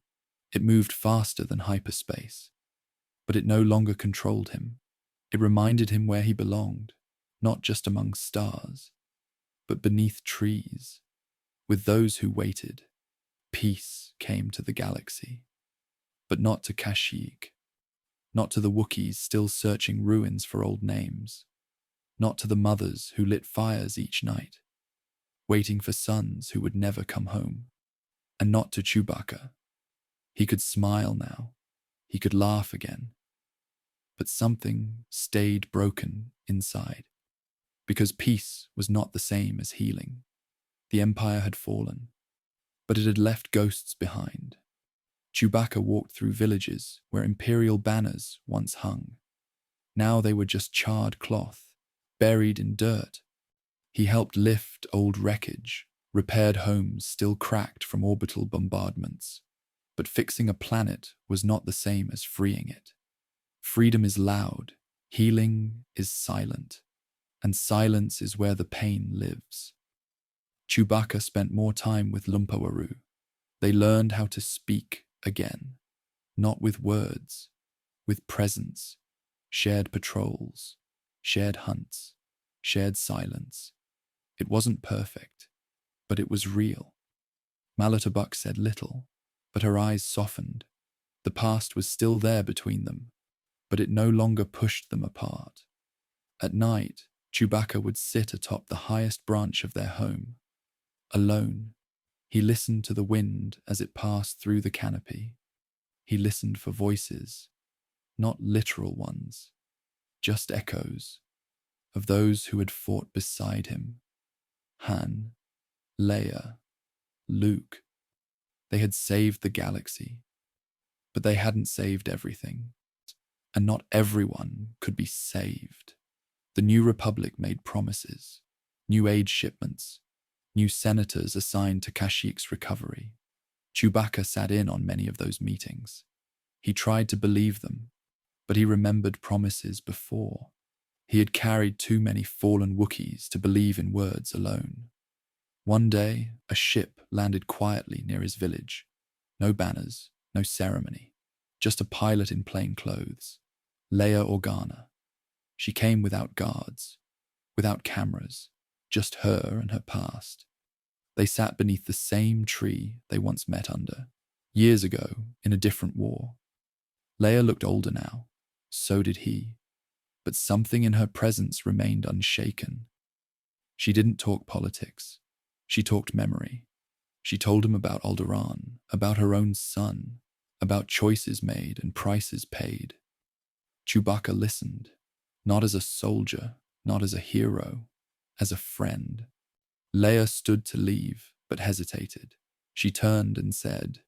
It moved faster than hyperspace. But it no longer controlled him. It reminded him where he belonged, not just among stars, but beneath trees. With those who waited, peace came to the galaxy. But not to Kashyyyk. Not to the Wookiees still searching ruins for old names. Not to the mothers who lit fires each night, waiting for sons who would never come home. And not to Chewbacca. He could smile now. He could laugh again. But something stayed broken inside. Because peace was not the same as healing. The Empire had fallen, but it had left ghosts behind. Chewbacca walked through villages where Imperial banners once hung. Now they were just charred cloth, buried in dirt. He helped lift old wreckage, repaired homes still cracked from orbital bombardments. But fixing a planet was not the same as freeing it. Freedom is loud, healing is silent, and silence is where the pain lives. Chewbacca spent more time with Lumpawaru. They learned how to speak again, not with words, with presence, shared patrols, shared hunts, shared silence. It wasn't perfect, but it was real. Malatabuk said little, but her eyes softened. The past was still there between them, but it no longer pushed them apart. At night, Chewbacca would sit atop the highest branch of their home. Alone, he listened to the wind as it passed through the canopy. He listened for voices, not literal ones, just echoes of those who had fought beside him. Han, Leia, Luke. They had saved the galaxy, but they hadn't saved everything, and not everyone could be saved. The New Republic made promises, new aid shipments, new senators assigned to Kashyyyk's recovery. Chewbacca sat in on many of those meetings. He tried to believe them, but he remembered promises before. He had carried too many fallen Wookiees to believe in words alone. One day, a ship landed quietly near his village. No banners, no ceremony, just a pilot in plain clothes, Leia Organa. She came without guards, without cameras, just her and her past. They sat beneath the same tree they once met under, years ago in a different war. Leia looked older now, so did he, but something in her presence remained unshaken. She didn't talk politics. She talked memory. She told him about Alderaan, about her own son, about choices made and prices paid. Chewbacca listened, not as a soldier, not as a hero, as a friend. Leia stood to leave, but hesitated. She turned and said,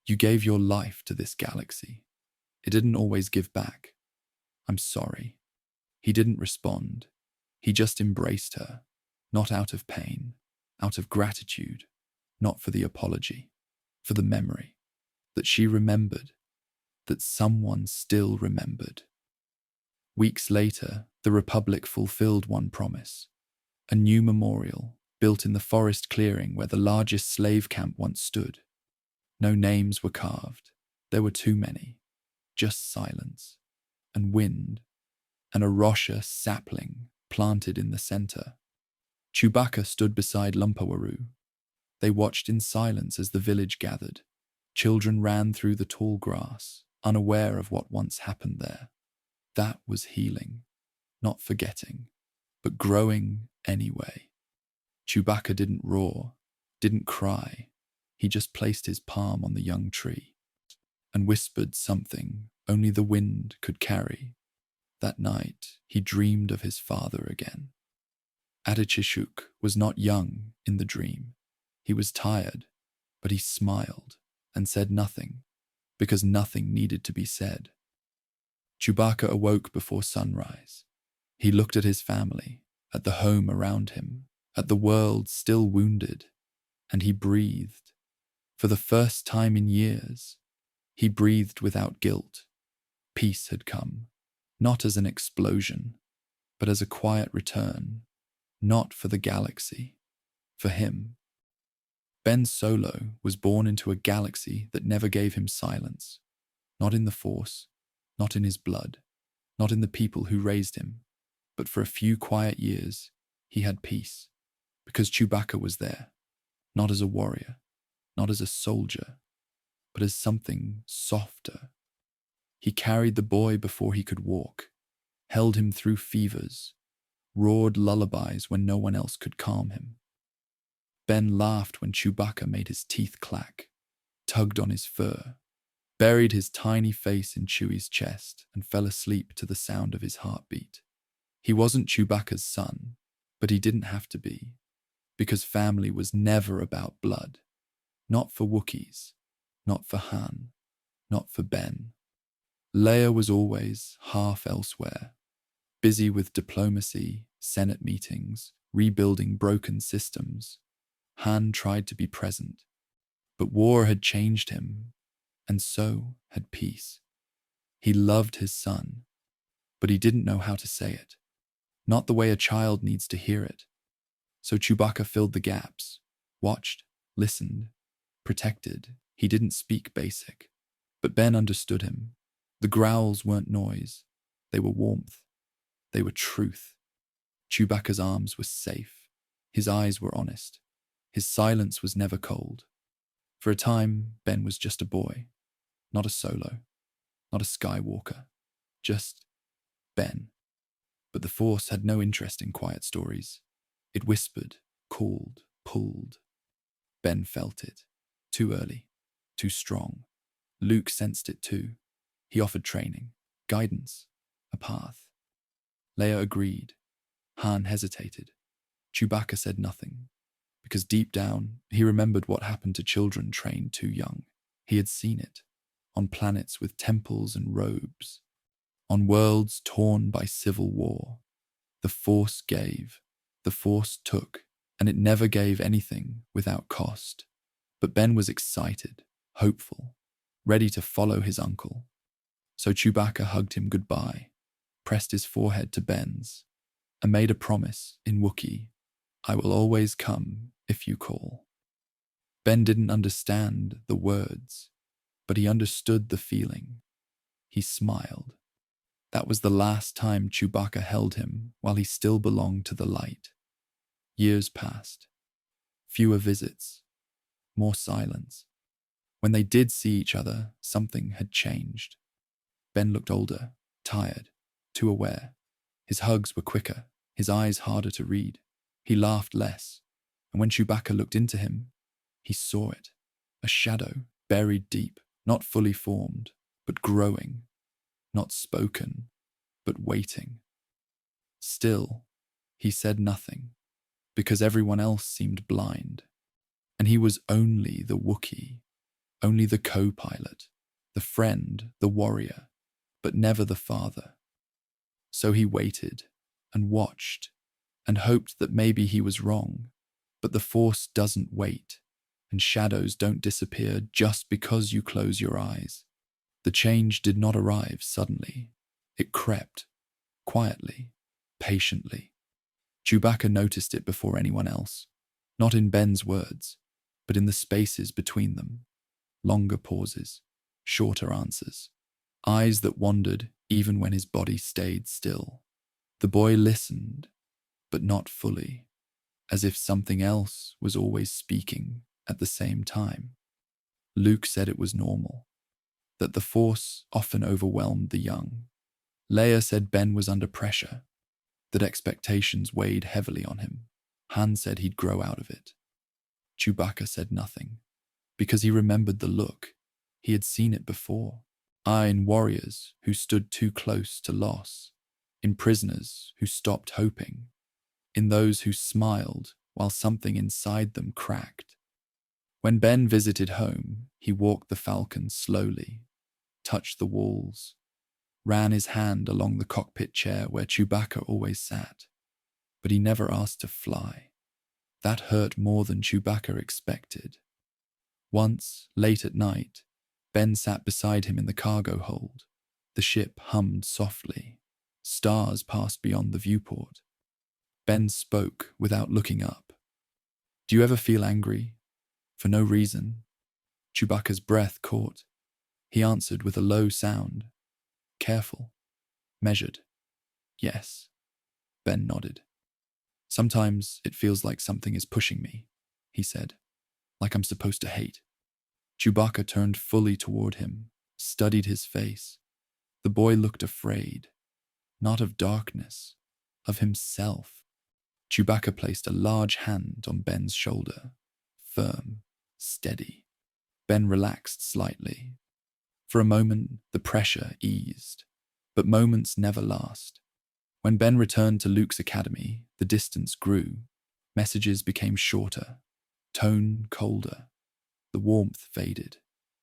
"You gave your life to this galaxy. It didn't always give back. I'm sorry." He didn't respond. He just embraced her, not out of pain, out of gratitude, not for the apology, for the memory, that she remembered, that someone still remembered. Weeks later, the Republic fulfilled one promise. A new memorial, built in the forest clearing where the largest slave camp once stood. No names were carved. There were too many. Just silence, and wind, and a Rosha sapling planted in the center. Chewbacca stood beside Lumpawaru. They watched in silence as the village gathered. Children ran through the tall grass, unaware of what once happened there. That was healing, not forgetting, but growing anyway. Chewbacca didn't roar, didn't cry. He just placed his palm on the young tree and whispered something only the wind could carry. That night, he dreamed of his father again. Kashyyyk was not young in the dream. He was tired, but he smiled and said nothing, because nothing needed to be said. Chewbacca awoke before sunrise. He looked at his family, at the home around him, at the world still wounded, and he breathed. For the first time in years, he breathed without guilt. Peace had come, not as an explosion, but as a quiet return, not for the galaxy, for him. Ben Solo was born into a galaxy that never gave him silence, not in the Force, not in his blood, not in the people who raised him, but for a few quiet years, he had peace, because Chewbacca was there, not as a warrior, not as a soldier, but as something softer. He carried the boy before he could walk, held him through fevers, roared lullabies when no one else could calm him. Ben laughed when Chewbacca made his teeth clack, tugged on his fur, buried his tiny face in Chewie's chest, and fell asleep to the sound of his heartbeat. He wasn't Chewbacca's son, but he didn't have to be, because family was never about blood. Not for Wookiees, not for Han, not for Ben. Leia was always half elsewhere, busy with diplomacy, Senate meetings, rebuilding broken systems. Han tried to be present, but war had changed him, and so had peace. He loved his son, but he didn't know how to say it, not the way a child needs to hear it. So Chewbacca filled the gaps, watched, listened, protected. He didn't speak basic, but Ben understood him. The growls weren't noise, they were warmth, they were truth. Chewbacca's arms were safe, his eyes were honest, his silence was never cold. For a time, Ben was just a boy, not a Solo, not a Skywalker, just Ben. But the Force had no interest in quiet stories. It whispered, called, pulled. Ben felt it, too early, too strong. Luke sensed it too. He offered training, guidance, a path. Leia agreed. Han hesitated. Chewbacca said nothing, because deep down, he remembered what happened to children trained too young. He had seen it, on planets with temples and robes, on worlds torn by civil war. The Force gave, the Force took, and it never gave anything without cost. But Ben was excited, hopeful, ready to follow his uncle. So Chewbacca hugged him goodbye, pressed his forehead to Ben's, and made a promise in Wookiee, "I will always come if you call." Ben didn't understand the words, but he understood the feeling. He smiled. That was the last time Chewbacca held him while he still belonged to the light. Years passed. Fewer visits. More silence. When they did see each other, something had changed. Ben looked older, tired, too aware. His hugs were quicker, his eyes harder to read. He laughed less, and when Chewbacca looked into him, he saw it. A shadow, buried deep, not fully formed, but growing. not spoken, but waiting. Still, he said nothing, because everyone else seemed blind, and he was only the Wookiee, only the co-pilot, the friend, the warrior, but never the father. So he waited and watched and hoped that maybe he was wrong, but the Force doesn't wait, and shadows don't disappear just because you close your eyes. The change did not arrive suddenly. It crept, quietly, patiently. Chewbacca noticed it before anyone else, not in Ben's words, but in the spaces between them. Longer pauses, shorter answers, eyes that wandered even when his body stayed still. The boy listened, but not fully, as if something else was always speaking at the same time. Luke said it was normal, that the Force often overwhelmed the young. Leia said Ben was under pressure, that expectations weighed heavily on him. Han said he'd grow out of it. Chewbacca said nothing, because he remembered the look. He had seen it before. In warriors who stood too close to loss, in prisoners who stopped hoping, in those who smiled while something inside them cracked. When Ben visited home, he walked the Falcon slowly, touched the walls, ran his hand along the cockpit chair where Chewbacca always sat, but he never asked to fly. That hurt more than Chewbacca expected. Once, late at night, Ben sat beside him in the cargo hold. The ship hummed softly. Stars passed beyond the viewport. Ben spoke without looking up. "Do you ever feel angry? For no reason?" Chewbacca's breath caught. He answered with a low sound. Careful. Measured. "Yes." Ben nodded. "Sometimes it feels like something is pushing me," he said. "Like I'm supposed to hate." Chewbacca turned fully toward him, studied his face. The boy looked afraid. Not of darkness, of himself. Chewbacca placed a large hand on Ben's shoulder. Firm, steady. Ben relaxed slightly. For a moment, the pressure eased. But moments never last. When Ben returned to Luke's academy, the distance grew. Messages became shorter, tone colder. The warmth faded.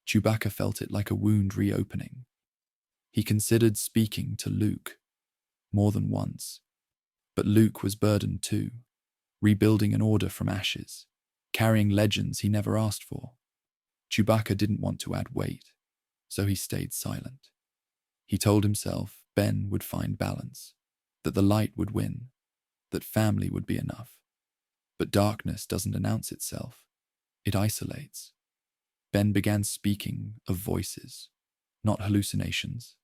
Chewbacca felt it like a wound reopening. He considered speaking to Luke, more than once. But Luke was burdened too, rebuilding an order from ashes, carrying legends he never asked for. Chewbacca didn't want to add weight, so he stayed silent. He told himself Ben would find balance, that the light would win, that family would be enough. But darkness doesn't announce itself. It isolates. Ben began speaking of voices, not hallucinations,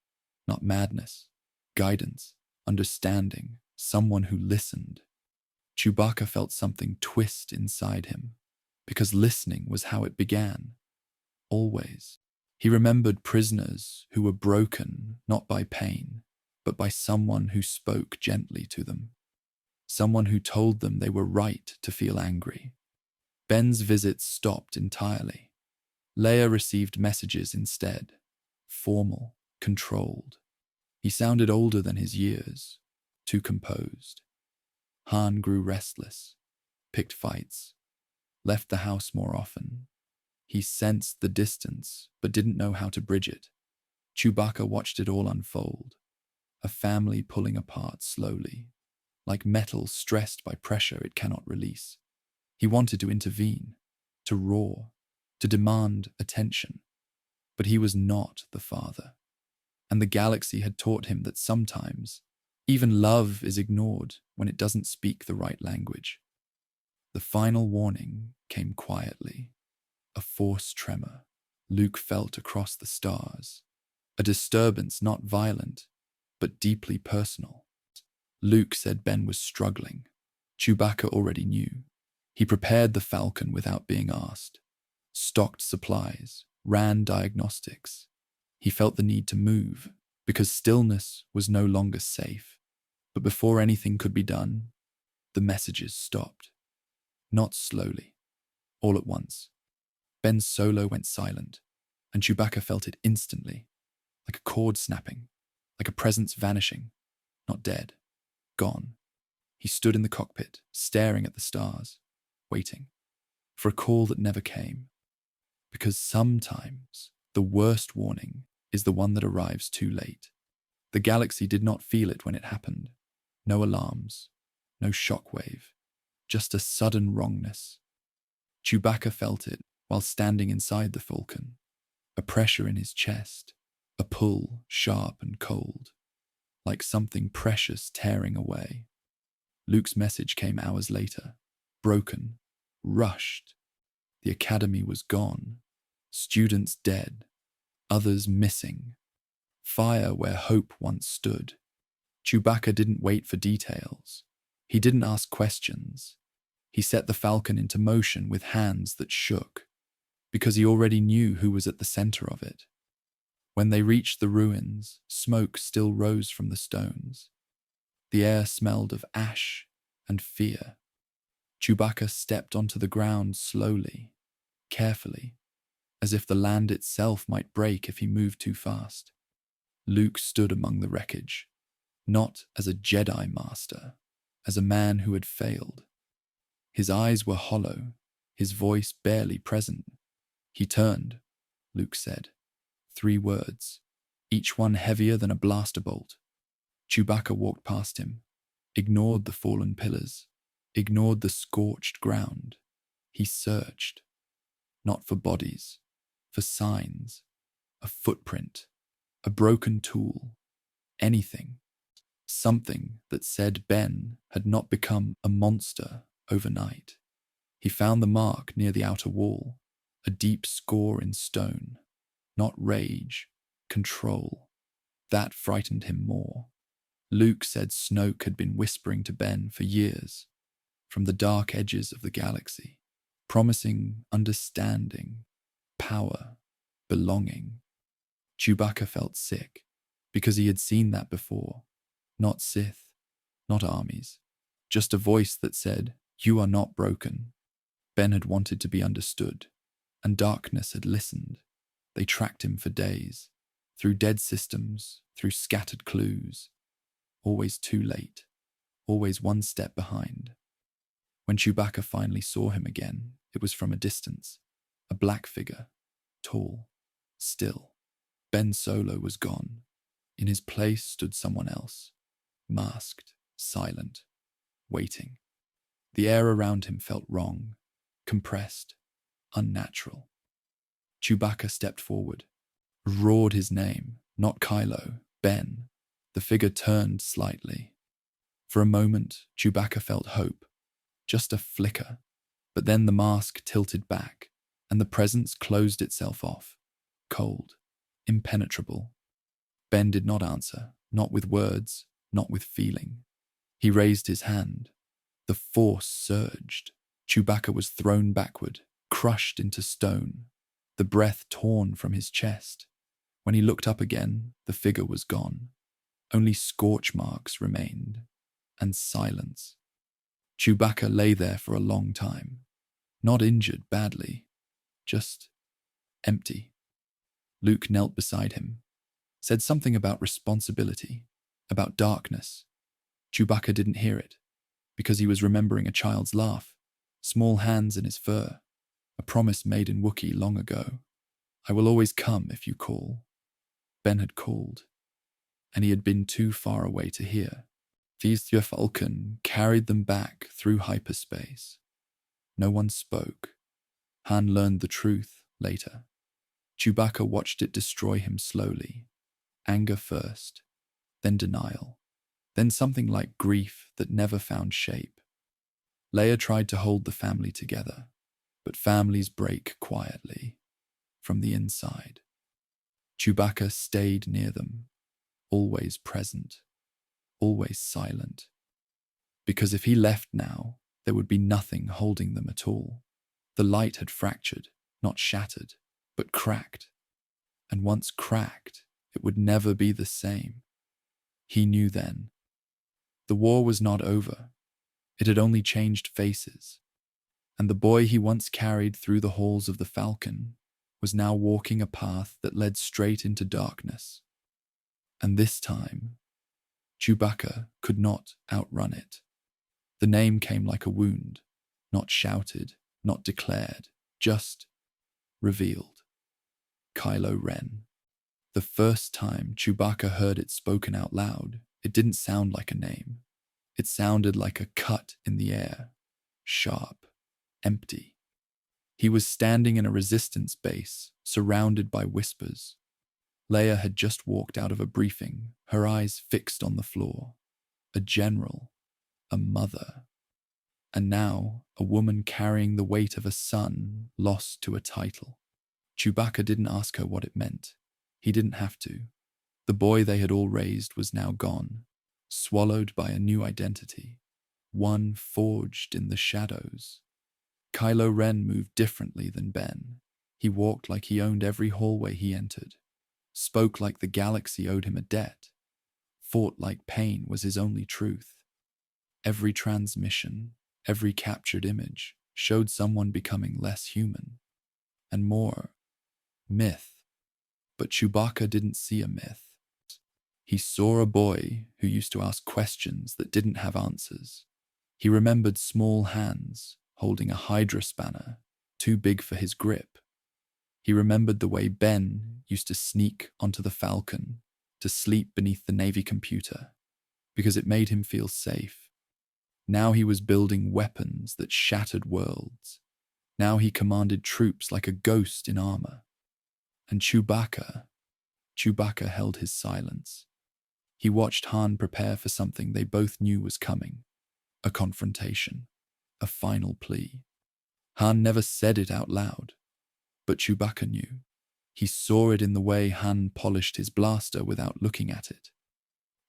not madness, guidance, understanding, someone who listened. Chewbacca felt something twist inside him, because listening was how it began. Always. He remembered prisoners who were broken not by pain, but by someone who spoke gently to them. Someone who told them they were right to feel angry. Ben's visits stopped entirely. Leia received messages instead, formal, controlled. He sounded older than his years, too composed. Han grew restless, picked fights, left the house more often. He sensed the distance, but didn't know how to bridge it. Chewbacca watched it all unfold, a family pulling apart slowly, like metal stressed by pressure it cannot release. He wanted to intervene, to roar, to demand attention, but he was not the father. And the galaxy had taught him that sometimes, even love is ignored when it doesn't speak the right language. The final warning came quietly. A force tremor Luke felt across the stars. A disturbance not violent, but deeply personal. Luke said Ben was struggling. Chewbacca already knew. He prepared the Falcon without being asked, stocked supplies, ran diagnostics. He felt the need to move, because stillness was no longer safe. But before anything could be done, the messages stopped. Not slowly, all at once. Ben's solo went silent, and Chewbacca felt it instantly, like a cord snapping. like a presence vanishing, not dead, gone. He stood in the cockpit, staring at the stars, waiting for a call that never came. Because sometimes the worst warning is the one that arrives too late. The galaxy did not feel it when it happened. No alarms, no shockwave, just a sudden wrongness. Chewbacca felt it while standing inside the Falcon, a pressure in his chest, a pull sharp and cold, like something precious tearing away. Luke's message came hours later, broken, rushed. The academy was gone, students dead, others missing. Fire where hope once stood. Chewbacca didn't wait for details. He didn't ask questions. He set the Falcon into motion with hands that shook, because he already knew who was at the center of it. When they reached the ruins, smoke still rose from the stones. The air smelled of ash and fear. Chewbacca stepped onto the ground slowly, carefully, as if the land itself might break if he moved too fast. Luke stood among the wreckage, not as a Jedi master, as a man who had failed. His eyes were hollow, his voice barely present. He turned, Luke said. 3 words, each one heavier than a blaster bolt. Chewbacca walked past him, ignored the fallen pillars, ignored the scorched ground. He searched, not for bodies, for signs, a footprint, a broken tool, anything, something that said Ben had not become a monster overnight. He found the mark near the outer wall, a deep score in stone, not rage, control. That frightened him more. Luke said Snoke had been whispering to Ben for years, from the dark edges of the galaxy, promising understanding, power, belonging. Chewbacca felt sick, because he had seen that before. Not Sith, not armies, just a voice that said, "You are not broken." Ben had wanted to be understood, and darkness had listened. They tracked him for days, through dead systems, through scattered clues. Always too late, always one step behind. When Chewbacca finally saw him again, it was from a distance, a black figure, tall, still. Ben Solo was gone. In his place stood someone else, masked, silent, waiting. The air around him felt wrong, compressed, unnatural. Chewbacca stepped forward, roared his name, not Kylo, Ben. The figure turned slightly. For a moment, Chewbacca felt hope, just a flicker, but then the mask tilted back, and the presence closed itself off, cold, impenetrable. Ben did not answer, not with words, not with feeling. He raised his hand. The force surged. Chewbacca was thrown backward, crushed into stone, the breath torn from his chest. When he looked up again, the figure was gone. Only scorch marks remained, and silence. Chewbacca lay there for a long time, not injured badly, just empty. Luke knelt beside him, said something about responsibility, about darkness. Chewbacca didn't hear it, because he was remembering a child's laugh, small hands in his fur, a promise made in Wookiee long ago. "I will always come if you call." Ben had called, and he had been too far away to hear. The Falcon carried them back through hyperspace. No one spoke. Han learned the truth later. Chewbacca watched it destroy him slowly. Anger first, then denial, then something like grief that never found shape. Leia tried to hold the family together, but families break quietly, from the inside. Chewbacca stayed near them, always present, always silent. Because if he left now, there would be nothing holding them at all. The light had fractured, not shattered, but cracked. And once cracked, it would never be the same. He knew then. The war was not over. It had only changed faces. And the boy he once carried through the halls of the Falcon was now walking a path that led straight into darkness. And this time, Chewbacca could not outrun it. The name came like a wound, not shouted, not declared, just revealed. Kylo Ren. The first time Chewbacca heard it spoken out loud, it didn't sound like a name. It sounded like a cut in the air, sharp, empty. He was standing in a resistance base, surrounded by whispers. Leia had just walked out of a briefing, her eyes fixed on the floor. A general, a mother, and now a woman carrying the weight of a son lost to a title. Chewbacca didn't ask her what it meant. He didn't have to. The boy they had all raised was now gone, swallowed by a new identity, one forged in the shadows. Kylo Ren moved differently than Ben. He walked like he owned every hallway he entered, spoke like the galaxy owed him a debt, fought like pain was his only truth. Every transmission, every captured image showed someone becoming less human and more myth. But Chewbacca didn't see a myth. He saw a boy who used to ask questions that didn't have answers. He remembered small hands holding a Hydra spanner, too big for his grip. He remembered the way Ben used to sneak onto the Falcon to sleep beneath the Navy computer, because it made him feel safe. Now he was building weapons that shattered worlds. Now he commanded troops like a ghost in armor. And Chewbacca held his silence. He watched Han prepare for something they both knew was coming. A confrontation. A final plea. Han never said it out loud, but Chewbacca knew. He saw it in the way Han polished his blaster without looking at it,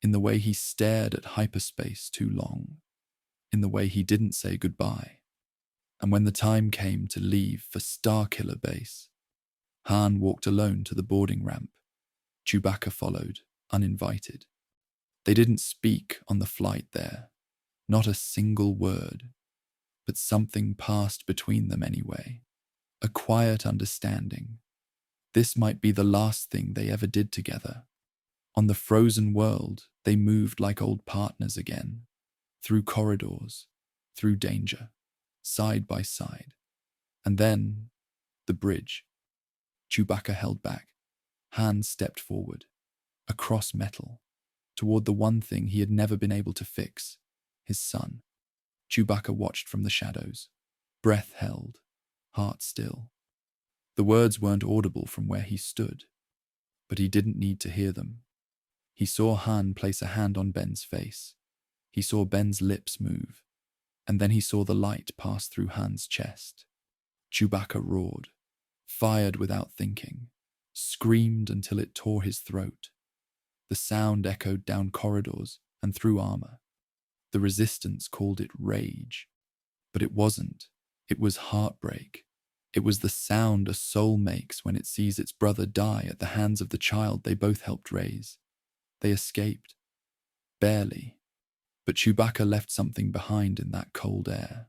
in the way he stared at hyperspace too long, in the way he didn't say goodbye. And when the time came to leave for Starkiller Base, Han walked alone to the boarding ramp. Chewbacca followed, uninvited. They didn't speak on the flight there, not a single word, but something passed between them anyway. A quiet understanding. This might be the last thing they ever did together. On the frozen world, they moved like old partners again, through corridors, through danger, side by side. And then, the bridge. Chewbacca held back. Han stepped forward, across metal, toward the one thing he had never been able to fix, his son. Chewbacca watched from the shadows, breath held, heart still. The words weren't audible from where he stood, but he didn't need to hear them. He saw Han place a hand on Ben's face. He saw Ben's lips move, and then he saw the light pass through Han's chest. Chewbacca roared, fired without thinking, screamed until it tore his throat. The sound echoed down corridors and through armor. The resistance called it rage, but it wasn't. It was heartbreak. It was the sound a soul makes when it sees its brother die at the hands of the child they both helped raise. They escaped. Barely. But Chewbacca left something behind in that cold air.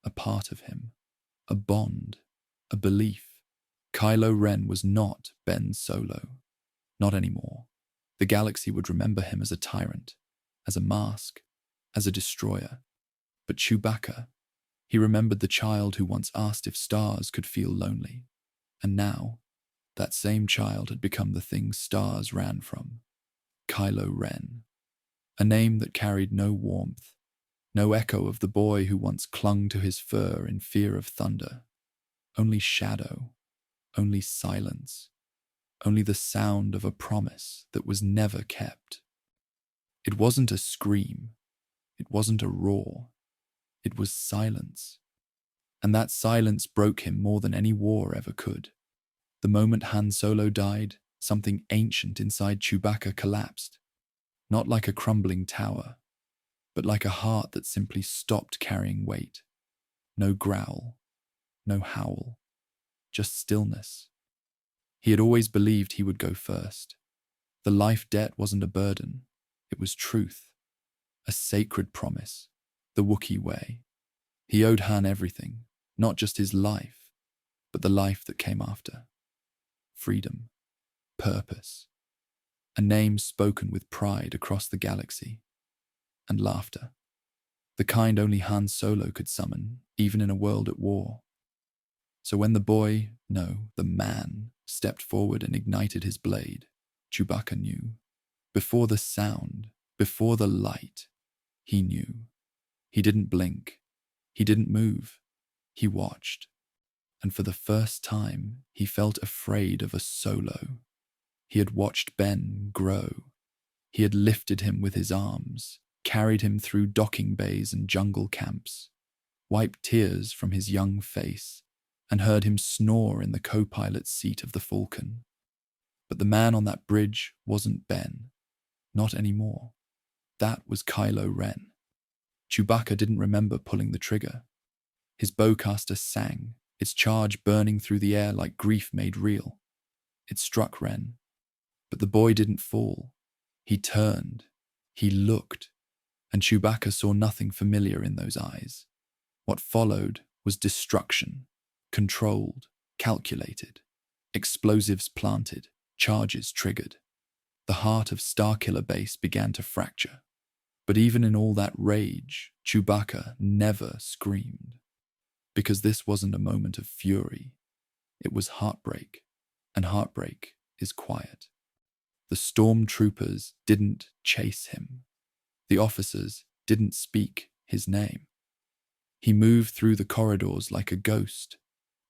A part of him. A bond. A belief. Kylo Ren was not Ben Solo. Not anymore. The galaxy would remember him as a tyrant, as a mask, as a destroyer. But Chewbacca, he remembered the child who once asked if stars could feel lonely. And now, that same child had become the thing stars ran from. Kylo Ren. A name that carried no warmth, no echo of the boy who once clung to his fur in fear of thunder. Only shadow, only silence, only the sound of a promise that was never kept. It wasn't a scream, it wasn't a roar, it was silence. And that silence broke him more than any war ever could. The moment Han Solo died, something ancient inside Chewbacca collapsed. Not like a crumbling tower, but like a heart that simply stopped carrying weight. No growl, no howl, just stillness. He had always believed he would go first. The life debt wasn't a burden, it was truth. A sacred promise, the Wookiee way. He owed Han everything, not just his life, but the life that came after. Freedom, purpose. a name spoken with pride across the galaxy, and laughter, the kind only Han Solo could summon, even in a world at war. So when the man, stepped forward and ignited his blade, Chewbacca knew. Before the sound, before the light, he knew. He didn't blink. He didn't move. He watched. And for the first time, he felt afraid of a Solo. He had watched Ben grow. He had lifted him with his arms, carried him through docking bays and jungle camps, wiped tears from his young face, and heard him snore in the co-pilot's seat of the Falcon. But the man on that bridge wasn't Ben. Not anymore. That was Kylo Ren. Chewbacca didn't remember pulling the trigger. His bowcaster sang, its charge burning through the air like grief made real. It struck Ren. But the boy didn't fall. He turned. He looked. And Chewbacca saw nothing familiar in those eyes. What followed was destruction. Controlled, calculated. Explosives planted, charges triggered. The heart of Starkiller Base began to fracture. But even in all that rage, Chewbacca never screamed. Because this wasn't a moment of fury. It was heartbreak, and heartbreak is quiet. The stormtroopers didn't chase him. The officers didn't speak his name. He moved through the corridors like a ghost.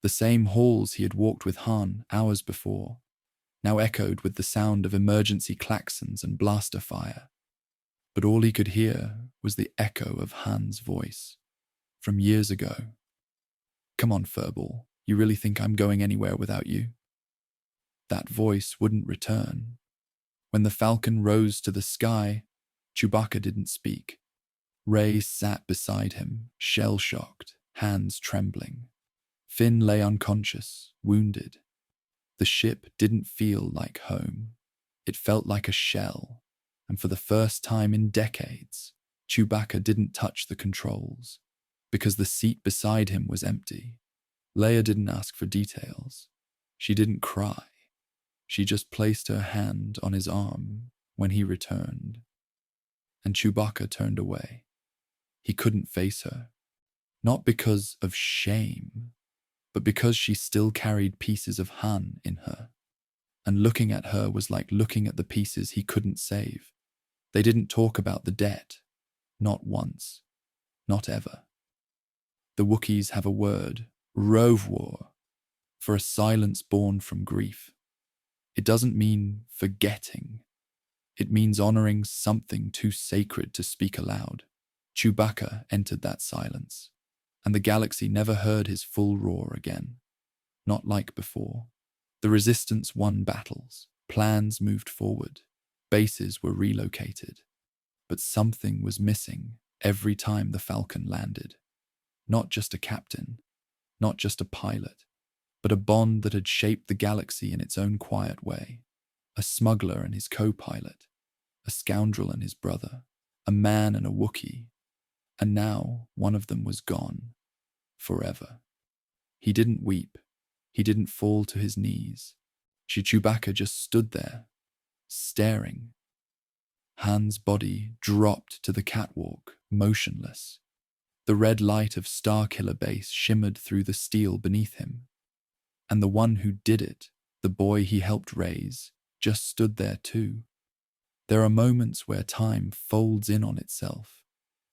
The same halls he had walked with Han hours before, now echoed with the sound of emergency klaxons and blaster fire. But all he could hear was the echo of Han's voice, from years ago. "Come on, Furball, you really think I'm going anywhere without you?" That voice wouldn't return. When the Falcon rose to the sky, Chewbacca didn't speak. Rey sat beside him, shell-shocked, hands trembling. Finn lay unconscious, wounded. The ship didn't feel like home. It felt like a shell, and for the first time in decades, Chewbacca didn't touch the controls, because the seat beside him was empty. Leia didn't ask for details. She didn't cry. She just placed her hand on his arm when he returned. And Chewbacca turned away. He couldn't face her. Not because of shame, but because she still carried pieces of Han in her. And looking at her was like looking at the pieces he couldn't save. They didn't talk about the debt. Not once. Not ever. The Wookiees have a word, rovwar, for a silence born from grief. It doesn't mean forgetting. It means honoring something too sacred to speak aloud. Chewbacca entered that silence, and the galaxy never heard his full roar again. Not like before. The Resistance won battles, plans moved forward, bases were relocated. But something was missing every time the Falcon landed. Not just a captain, not just a pilot, but a bond that had shaped the galaxy in its own quiet way. A smuggler and his co-pilot, a scoundrel and his brother, a man and a Wookiee. And now one of them was gone, forever. He didn't weep. He didn't fall to his knees. Chewbacca just stood there, staring. Han's body dropped to the catwalk, motionless. The red light of Starkiller Base shimmered through the steel beneath him. And the one who did it, the boy he helped raise, just stood there too. There are moments where time folds in on itself,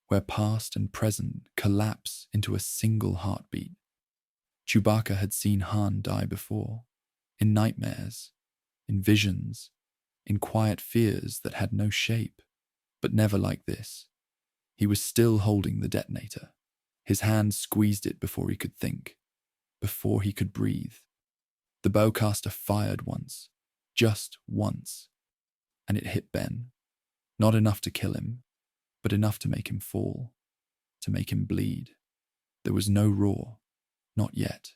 where past and present collapse into a single heartbeat. Chewbacca had seen Han die before, in nightmares, in visions, in quiet fears that had no shape, but never like this. He was still holding the detonator. His hand squeezed it before he could think, before he could breathe. The bowcaster fired once, just once, and it hit Ben. Not enough to kill him, but enough to make him fall, to make him bleed. There was no roar, not yet,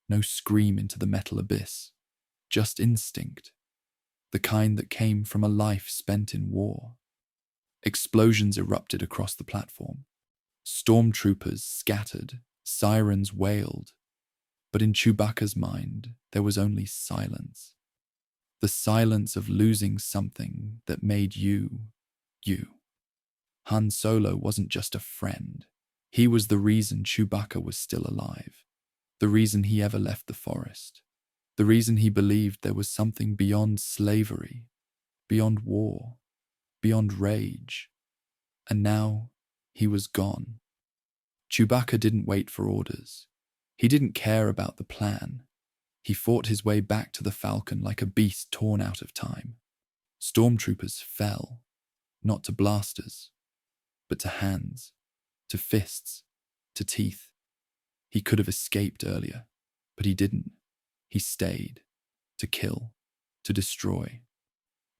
no scream into the metal abyss, just instinct, the kind that came from a life spent in war. Explosions erupted across the platform. Stormtroopers scattered, sirens wailed, but in Chewbacca's mind there was only silence. The silence of losing something that made you, you. Han Solo wasn't just a friend. He was the reason Chewbacca was still alive. The reason he ever left the forest. The reason he believed there was something beyond slavery, beyond war, beyond rage. And now he was gone. Chewbacca didn't wait for orders. He didn't care about the plan. He fought his way back to the Falcon like a beast torn out of time. Stormtroopers fell, not to blasters, but to hands, to fists, to teeth. He could have escaped earlier, but he didn't. He stayed, to kill, to destroy.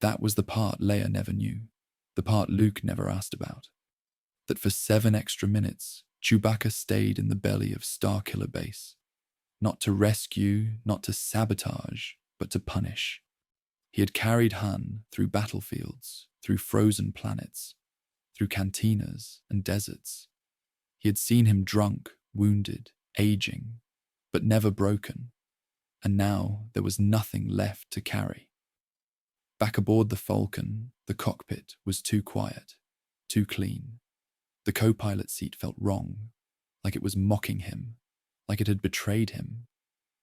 That was the part Leia never knew, the part Luke never asked about. That for 7 extra minutes, Chewbacca stayed in the belly of Starkiller Base. Not to rescue, not to sabotage, but to punish. He had carried Han through battlefields, through frozen planets, through cantinas and deserts. He had seen him drunk, wounded, aging, but never broken. And now there was nothing left to carry. Back aboard the Falcon, the cockpit was too quiet, too clean. The co-pilot seat felt wrong, like it was mocking him, like it had betrayed him.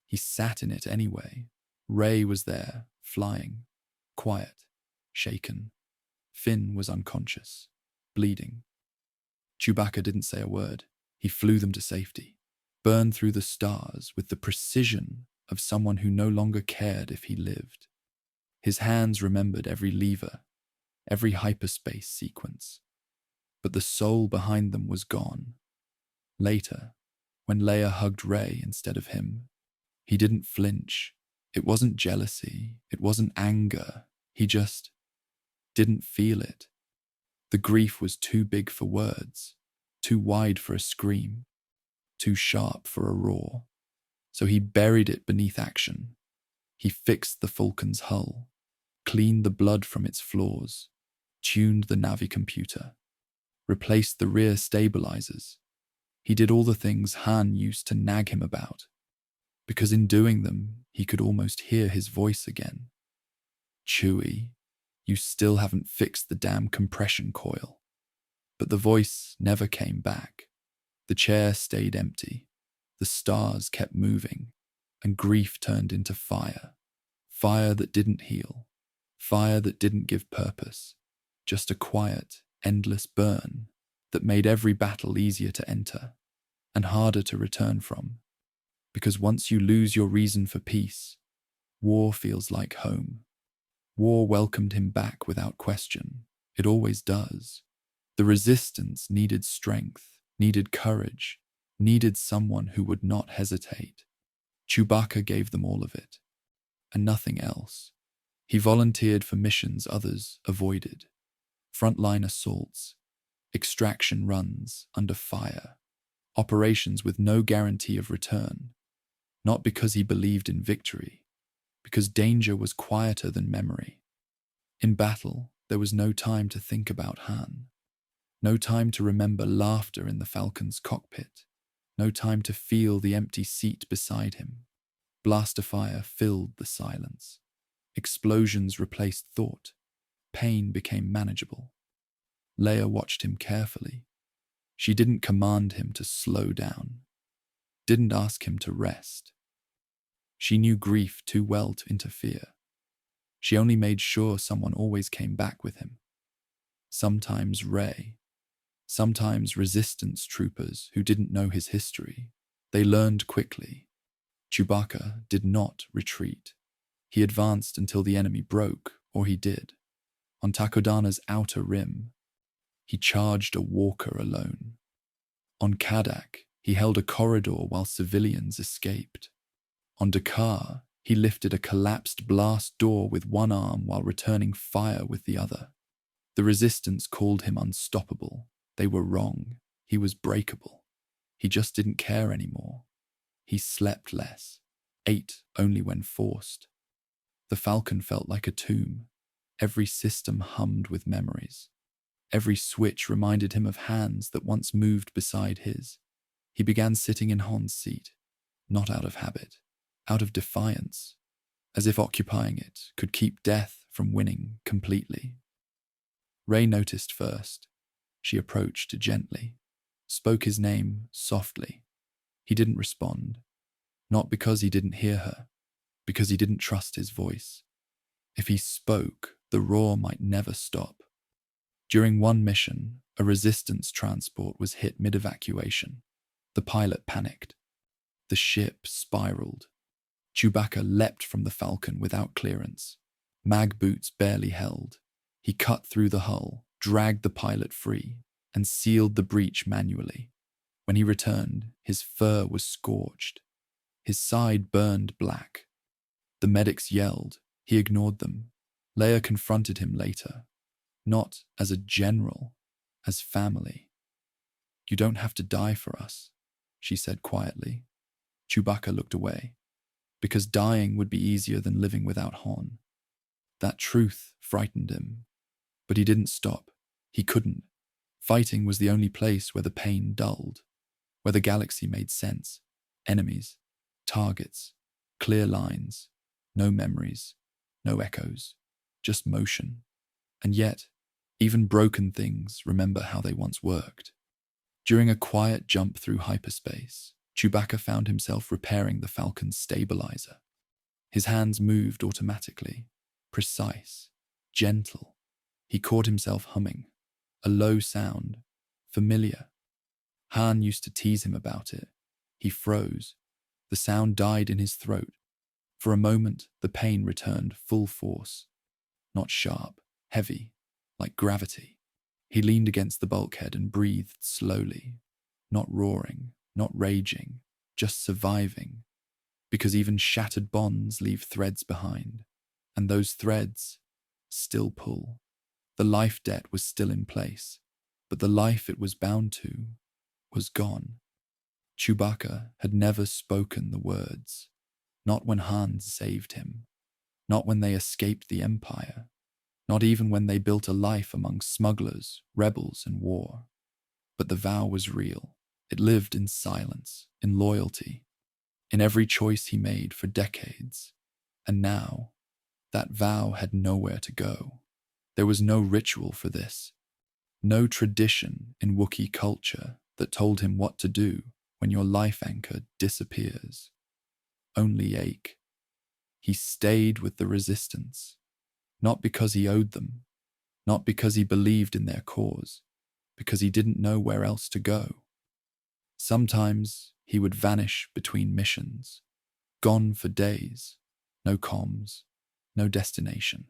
He sat in it anyway. Rey was there, flying, quiet, shaken. Finn was unconscious, bleeding. Chewbacca didn't say a word. He flew them to safety, burned through the stars with the precision of someone who no longer cared if he lived. His hands remembered every lever, every hyperspace sequence. But the soul behind them was gone. Later, when Leia hugged Rey instead of him, he didn't flinch. It wasn't jealousy. It wasn't anger. He just didn't feel it. The grief was too big for words, too wide for a scream, too sharp for a roar. So he buried it beneath action. He fixed the Falcon's hull, cleaned the blood from its flaws, tuned the Navi computer, replaced the rear stabilizers. He did all the things Han used to nag him about, because in doing them, he could almost hear his voice again. Chewie, you still haven't fixed the damn compression coil. But the voice never came back. The chair stayed empty. The stars kept moving, and grief turned into fire. Fire that didn't heal. Fire that didn't give purpose. Just a quiet, endless burn that made every battle easier to enter and harder to return from. Because once you lose your reason for peace, war feels like home. War welcomed him back without question. It always does. The resistance needed strength, needed courage, needed someone who would not hesitate. Chewbacca gave them all of it, and nothing else. He volunteered for missions others avoided. Frontline assaults, extraction runs under fire, operations with no guarantee of return. Not because he believed in victory, because danger was quieter than memory. In battle, there was no time to think about Han. No time to remember laughter in the Falcon's cockpit. No time to feel the empty seat beside him. Blaster fire filled the silence. Explosions replaced thought. Pain became manageable. Leia watched him carefully. She didn't command him to slow down. Didn't ask him to rest. She knew grief too well to interfere. She only made sure someone always came back with him. Sometimes Rey. Sometimes resistance troopers who didn't know his history. They learned quickly. Chewbacca did not retreat. He advanced until the enemy broke, or he did. On Takodana's outer rim, he charged a walker alone. On Kashyyyk, he held a corridor while civilians escaped. On Dakar, he lifted a collapsed blast door with one arm while returning fire with the other. The resistance called him unstoppable. They were wrong. He was breakable. He just didn't care anymore. He slept less, ate only when forced. The Falcon felt like a tomb. Every system hummed with memories. Every switch reminded him of hands that once moved beside his. He began sitting in Han's seat, not out of habit, out of defiance. as if occupying it could keep death from winning completely. Rey noticed first. She approached gently, spoke his name softly. He didn't respond, not because he didn't hear her, because he didn't trust his voice. If he spoke, the roar might never stop. During one mission, a resistance transport was hit mid-evacuation. The pilot panicked. The ship spiraled. Chewbacca leapt from the Falcon without clearance. Mag boots barely held. He cut through the hull, dragged the pilot free, and sealed the breach manually. When he returned, his fur was scorched. His side burned black. The medics yelled. He ignored them. Leia confronted him later, not as a general, as family. "You don't have to die for us," she said quietly. Chewbacca looked away, because dying would be easier than living without Han. That truth frightened him, but he didn't stop. He couldn't. Fighting was the only place where the pain dulled, where the galaxy made sense. Enemies, targets, clear lines, no memories, no echoes, just motion. And yet, even broken things remember how they once worked. During a quiet jump through hyperspace, Chewbacca found himself repairing the Falcon's stabilizer. His hands moved automatically, precise, gentle. He caught himself humming, a low sound, familiar. Han used to tease him about it. He froze. The sound died in his throat. For a moment, the pain returned full force. Not sharp, heavy, like gravity. He leaned against the bulkhead and breathed slowly, not roaring, not raging, just surviving. Because even shattered bonds leave threads behind, and those threads still pull. The life debt was still in place, but the life it was bound to was gone. Chewbacca had never spoken the words, not when Han saved him, not when they escaped the Empire, not even when they built a life among smugglers, rebels, and war. But the vow was real. It lived in silence, in loyalty, in every choice he made for decades. And now, that vow had nowhere to go. There was no ritual for this, no tradition in Wookiee culture that told him what to do when your life anchor disappears. Only ache. He stayed with the resistance, not because he owed them, not because he believed in their cause, because he didn't know where else to go. Sometimes he would vanish between missions, gone for days, no comms, no destination.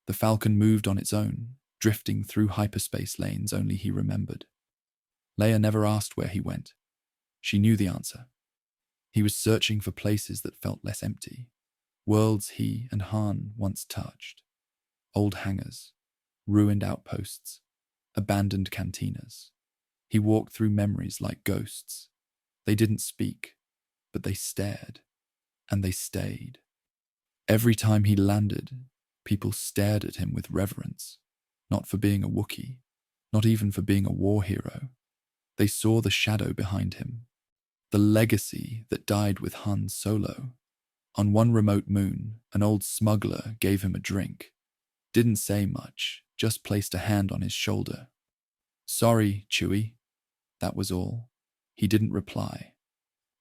The Falcon moved on its own, drifting through hyperspace lanes only he remembered. Leia never asked where he went. She knew the answer. He was searching for places that felt less empty, worlds he and Han once touched. Old hangars, ruined outposts, abandoned cantinas. He walked through memories like ghosts. They didn't speak, but they stared, and they stayed. Every time he landed, people stared at him with reverence, not for being a Wookiee, not even for being a war hero. They saw the shadow behind him, the legacy that died with Han Solo. On one remote moon, an old smuggler gave him a drink. Didn't say much, just placed a hand on his shoulder. "Sorry, Chewie." That was all. He didn't reply,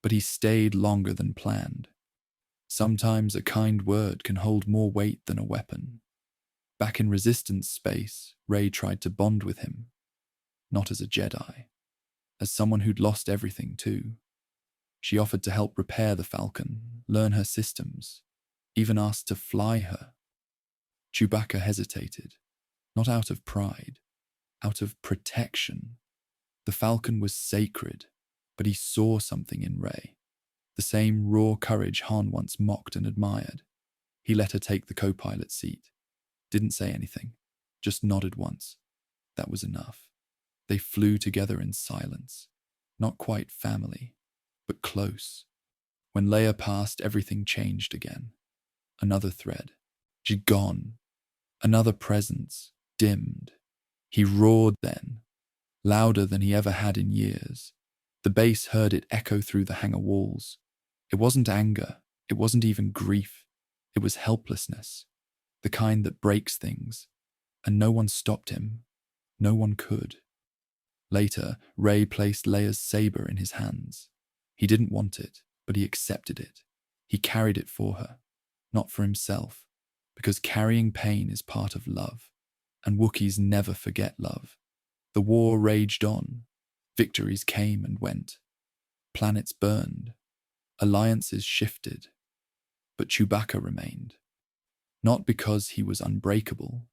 but he stayed longer than planned. Sometimes a kind word can hold more weight than a weapon. Back in Resistance space, Rey tried to bond with him, not as a Jedi, as someone who'd lost everything too. She offered to help repair the Falcon, learn her systems, even asked to fly her. Chewbacca hesitated, not out of pride, out of protection. The Falcon was sacred, but he saw something in Rey, the same raw courage Han once mocked and admired. He let her take the co-pilot seat. Didn't say anything, just nodded once. That was enough. They flew together in silence, not quite family, but close. When Leia passed, everything changed again. Another thread. She'd gone. Another presence, dimmed. He roared then, louder than he ever had in years. The base heard it echo through the hangar walls. It wasn't anger, it wasn't even grief. It was helplessness, the kind that breaks things, and no one stopped him. No one could. Later, Rey placed Leia's saber in his hands. He didn't want it, but he accepted it. He carried it for her, not for himself, because carrying pain is part of love, and Wookiees never forget love. The war raged on. Victories came and went. Planets burned. Alliances shifted. But Chewbacca remained. Not because he was unbreakable,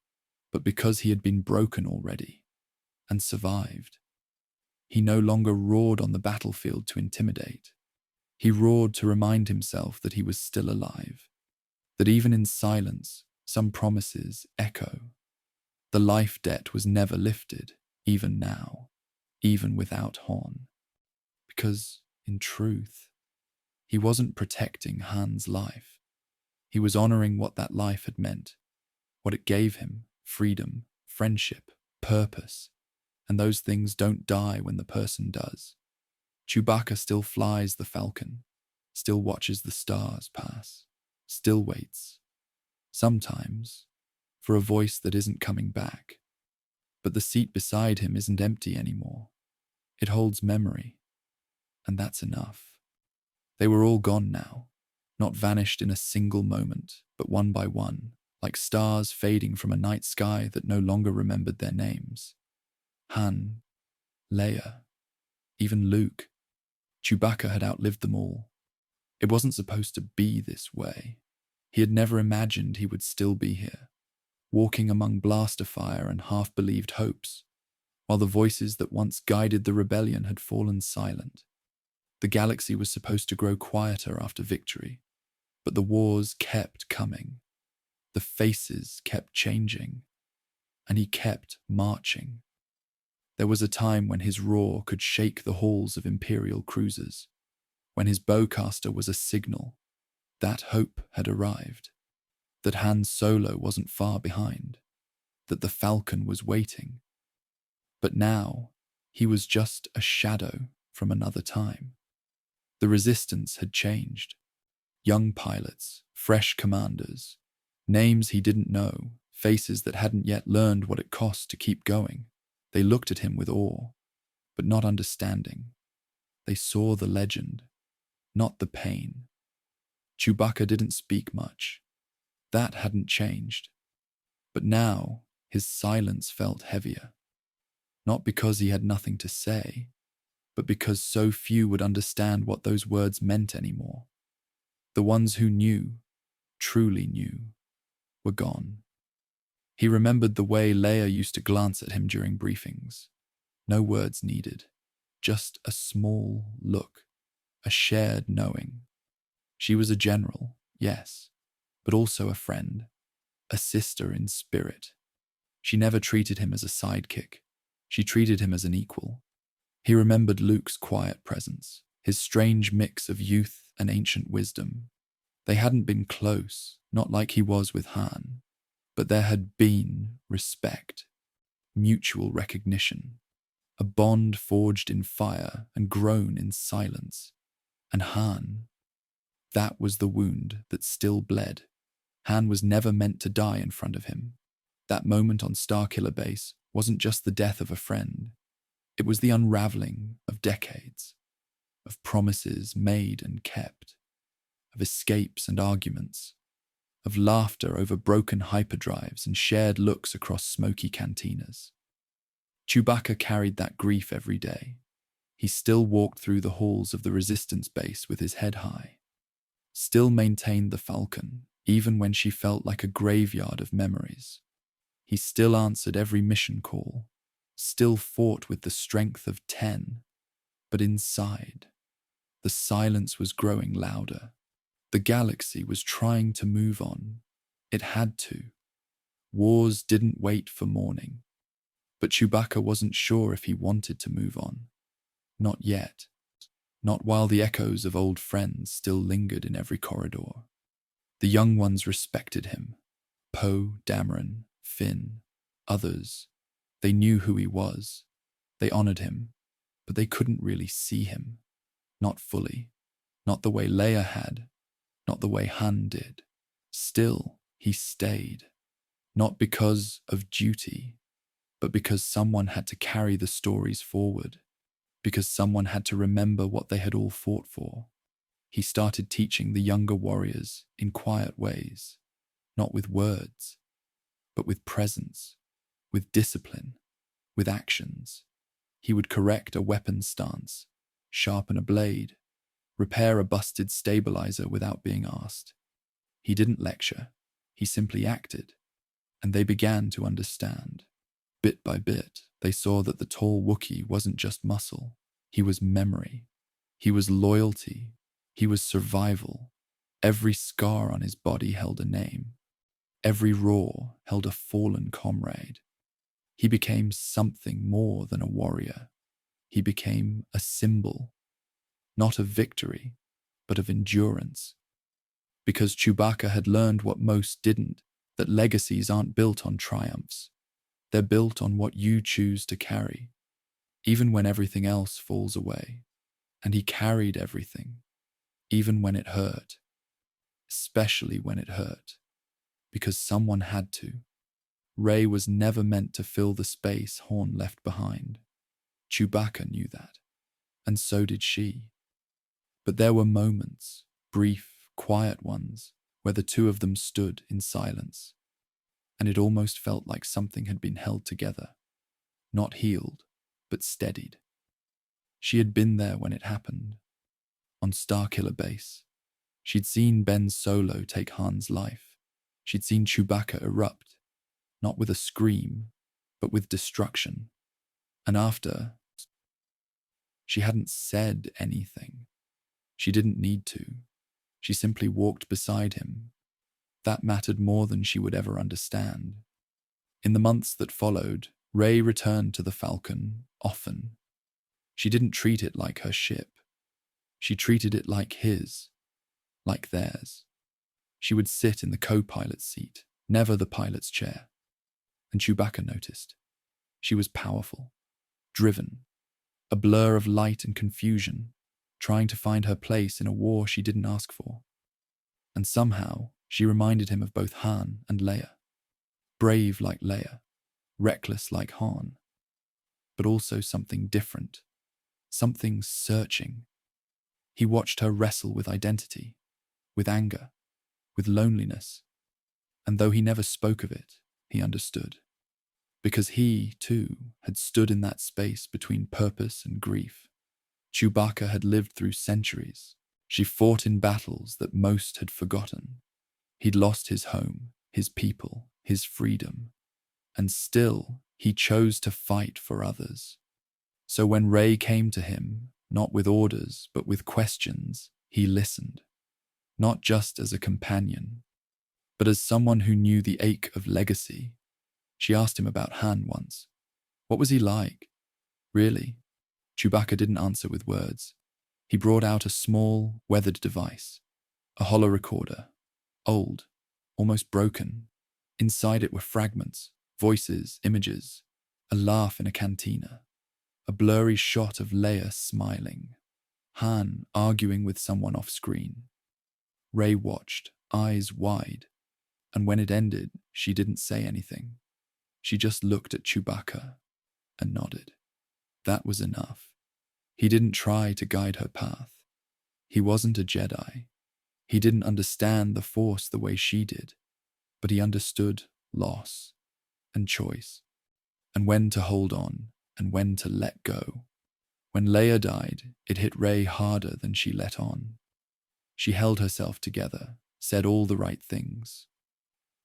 but because he had been broken already and survived. He no longer roared on the battlefield to intimidate. He roared to remind himself that he was still alive, that even in silence, some promises echo. The life debt was never lifted, even now, even without Han. Because, in truth, he wasn't protecting Han's life. He was honoring what that life had meant, what it gave him: freedom, friendship, purpose. And those things don't die when the person does. Chewbacca still flies the Falcon, still watches the stars pass, still waits, sometimes, for a voice that isn't coming back. But the seat beside him isn't empty anymore. It holds memory, and that's enough. They were all gone now, not vanished in a single moment, but one by one, like stars fading from a night sky that no longer remembered their names. Han, Leia, even Luke. Chewbacca had outlived them all. It wasn't supposed to be this way. He had never imagined he would still be here, walking among blaster fire and half-believed hopes, while the voices that once guided the rebellion had fallen silent. The galaxy was supposed to grow quieter after victory, but the wars kept coming. The faces kept changing, and he kept marching. There was a time when his roar could shake the halls of Imperial cruisers, when his bowcaster was a signal that hope had arrived, that Han Solo wasn't far behind, that the Falcon was waiting. But now, he was just a shadow from another time. The Resistance had changed. Young pilots, fresh commanders, names he didn't know, faces that hadn't yet learned what it cost to keep going. They looked at him with awe, but not understanding. They saw the legend, not the pain. Chewbacca didn't speak much. That hadn't changed. But now, his silence felt heavier. Not because he had nothing to say, but because so few would understand what those words meant anymore. The ones who knew, truly knew, were gone. He remembered the way Leia used to glance at him during briefings. No words needed, just a small look, a shared knowing. She was a general, yes, but also a friend, a sister in spirit. She never treated him as a sidekick. She treated him as an equal. He remembered Luke's quiet presence, his strange mix of youth and ancient wisdom. They hadn't been close, not like he was with Han, but there had been respect, mutual recognition, a bond forged in fire and grown in silence. And Han, that was the wound that still bled. Han was never meant to die in front of him. That moment on Starkiller Base wasn't just the death of a friend. It was the unraveling of decades, of promises made and kept, of escapes and arguments, of laughter over broken hyperdrives and shared looks across smoky cantinas. Chewbacca carried that grief every day. He still walked through the halls of the Resistance base with his head high, still maintained the Falcon, even when she felt like a graveyard of memories. He still answered every mission call, still fought with the strength of 10. But inside, the silence was growing louder. The galaxy was trying to move on. It had to. Wars didn't wait for morning. But Chewbacca wasn't sure if he wanted to move on. Not yet. Not while the echoes of old friends still lingered in every corridor. The young ones respected him. Poe, Dameron, Finn, others. They knew who he was. They honored him, but they couldn't really see him. Not fully. Not the way Leia had. Not the way Han did. Still, he stayed, not because of duty, but because someone had to carry the stories forward, because someone had to remember what they had all fought for. He started teaching the younger warriors in quiet ways, not with words, but with presence, with discipline, with actions. He would correct a weapon stance, sharpen a blade, repair a busted stabilizer without being asked. He didn't lecture, he simply acted, and they began to understand. Bit by bit, they saw that the tall Wookiee wasn't just muscle, he was memory, he was loyalty, he was survival. Every scar on his body held a name. Every roar held a fallen comrade. He became something more than a warrior. He became a symbol, not of victory, but of endurance. Because Chewbacca had learned what most didn't, that legacies aren't built on triumphs. They're built on what you choose to carry, even when everything else falls away. And he carried everything, even when it hurt, especially when it hurt, because someone had to. Rey was never meant to fill the space Han left behind. Chewbacca knew that, and so did she. But there were moments, brief, quiet ones, where the two of them stood in silence, and it almost felt like something had been held together, not healed, but steadied. She had been there when it happened, on Starkiller Base. She'd seen Ben Solo take Han's life. She'd seen Chewbacca erupt, not with a scream, but with destruction. And after, she hadn't said anything. She didn't need to. She simply walked beside him. That mattered more than she would ever understand. In the months that followed, Rey returned to the Falcon often. She didn't treat it like her ship. She treated it like his, like theirs. She would sit in the co-pilot's seat, never the pilot's chair. And Chewbacca noticed. She was powerful, driven, a blur of light and confusion, trying to find her place in a war she didn't ask for. And somehow, she reminded him of both Han and Leia. Brave like Leia, reckless like Han, but also something different, something searching. He watched her wrestle with identity, with anger, with loneliness, and though he never spoke of it, he understood. Because he, too, had stood in that space between purpose and grief. Chewbacca had lived through centuries. She fought in battles that most had forgotten. He'd lost his home, his people, his freedom, and still he chose to fight for others. So when Rey came to him, not with orders, but with questions, he listened. Not just as a companion, but as someone who knew the ache of legacy. She asked him about Han once. What was he like? Really? Chewbacca didn't answer with words. He brought out a small, weathered device, a hollow recorder, old, almost broken. Inside it were fragments, voices, images, a laugh in a cantina, a blurry shot of Leia smiling, Han arguing with someone off screen. Rey watched, eyes wide, and when it ended, she didn't say anything. She just looked at Chewbacca and nodded. That was enough. He didn't try to guide her path. He wasn't a Jedi. He didn't understand the Force the way she did, but he understood loss and choice, and when to hold on and when to let go. When Leia died, it hit Rey harder than she let on. She held herself together, said all the right things,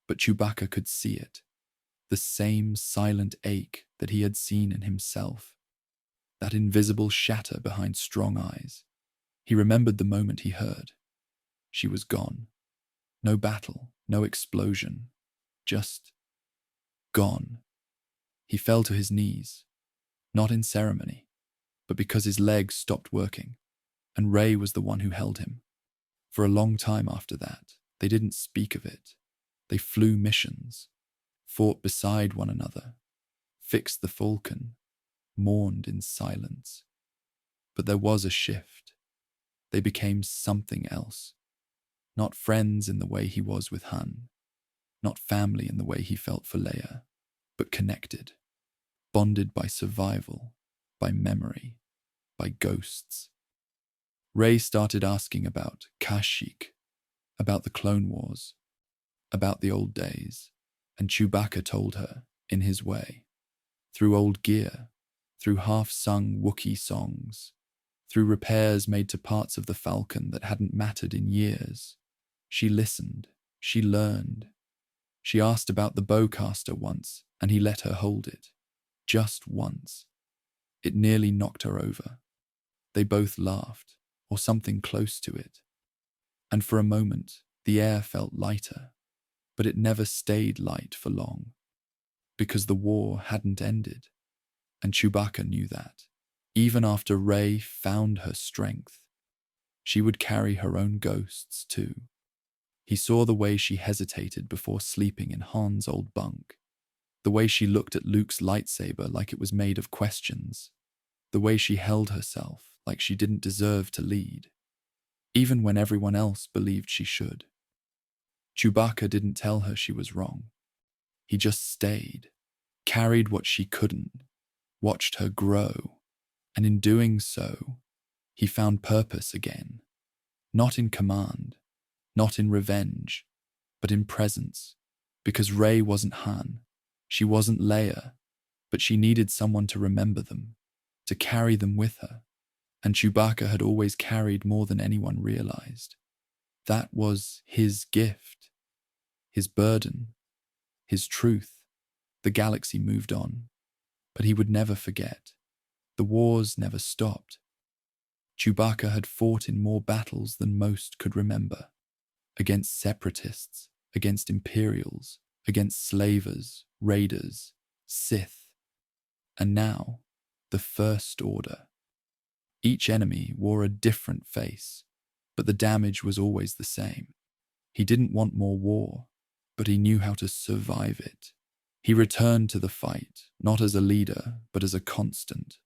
but Chewbacca could see it, the same silent ache that he had seen in himself, that invisible shatter behind strong eyes. He remembered the moment he heard. She was gone. No battle, no explosion, just gone. He fell to his knees, not in ceremony, but because his legs stopped working, and Rey was the one who held him. For a long time after that, they didn't speak of it. They flew missions, fought beside one another, fixed the Falcon, mourned in silence. But there was a shift. They became something else. Not friends in the way he was with Han, not family in the way he felt for Leia, but connected, bonded by survival, by memory, by ghosts. Rey started asking about Kashyyyk, about the Clone Wars, about the old days, and Chewbacca told her, in his way, through old gear, through half-sung Wookiee songs, through repairs made to parts of the Falcon that hadn't mattered in years. She listened, she learned. She asked about the bowcaster once, and he let her hold it. Just once. It nearly knocked her over. They both laughed, or something close to it. And for a moment, the air felt lighter, but it never stayed light for long, because the war hadn't ended, and Chewbacca knew that. Even after Rey found her strength, she would carry her own ghosts too. He saw the way she hesitated before sleeping in Han's old bunk, the way she looked at Luke's lightsaber like it was made of questions, the way she held herself like she didn't deserve to lead, even when everyone else believed she should. Chewbacca didn't tell her she was wrong. He just stayed, carried what she couldn't, watched her grow, and in doing so, he found purpose again, not in command, not in revenge, but in presence, because Rey wasn't Han, she wasn't Leia, but she needed someone to remember them, to carry them with her, and Chewbacca had always carried more than anyone realized. That was his gift, his burden, his truth. The galaxy moved on, but he would never forget. The wars never stopped. Chewbacca had fought in more battles than most could remember, against separatists, against Imperials, against slavers, raiders, Sith, and now, the First Order. Each enemy wore a different face, but the damage was always the same. He didn't want more war, but he knew how to survive it. He returned to the fight, not as a leader, but as a constant,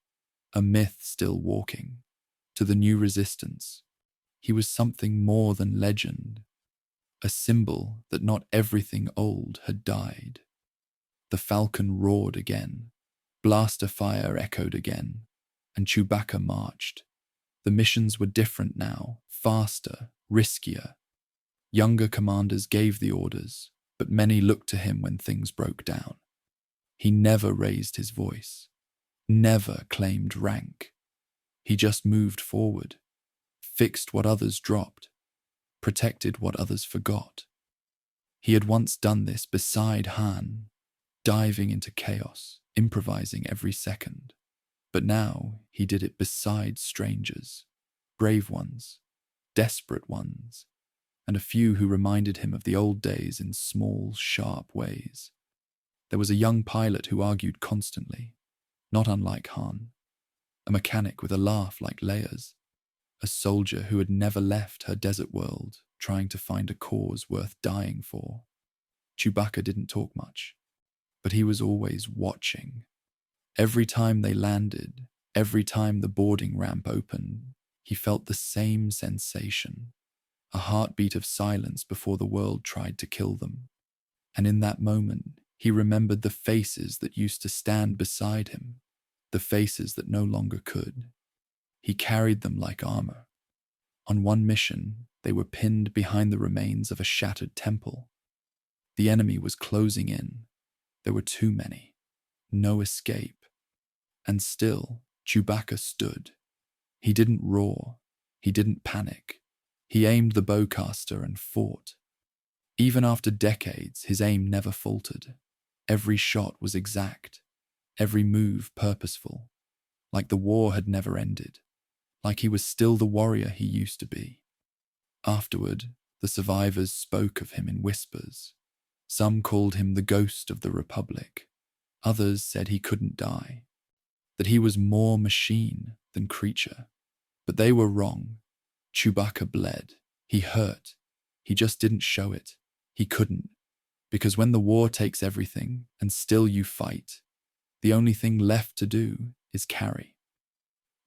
a myth still walking, to the new resistance. He was something more than legend, a symbol that not everything old had died. The Falcon roared again, blaster fire echoed again, and Chewbacca marched. The missions were different now, faster, riskier. Younger commanders gave the orders, but many looked to him when things broke down. He never raised his voice, never claimed rank. He just moved forward, fixed what others dropped, protected what others forgot. He had once done this beside Han, diving into chaos, improvising every second. But now he did it beside strangers, brave ones, desperate ones, and a few who reminded him of the old days in small, sharp ways. There was a young pilot who argued constantly, not unlike Han, a mechanic with a laugh like Leia's, a soldier who had never left her desert world trying to find a cause worth dying for. Chewbacca didn't talk much, but he was always watching. Every time they landed, every time the boarding ramp opened, he felt the same sensation, a heartbeat of silence before the world tried to kill them. And in that moment, he remembered the faces that used to stand beside him, the faces that no longer could. He carried them like armor. On one mission, they were pinned behind the remains of a shattered temple. The enemy was closing in. There were too many. No escape. And still, Chewbacca stood. He didn't roar. He didn't panic. He aimed the bowcaster and fought. Even after decades, his aim never faltered. Every shot was exact. Every move purposeful. Like the war had never ended. Like he was still the warrior he used to be. Afterward, the survivors spoke of him in whispers. Some called him the ghost of the Republic. Others said he couldn't die, that he was more machine than creature. But they were wrong. Chewbacca bled. He hurt. He just didn't show it. He couldn't. Because when the war takes everything and still you fight, the only thing left to do is carry.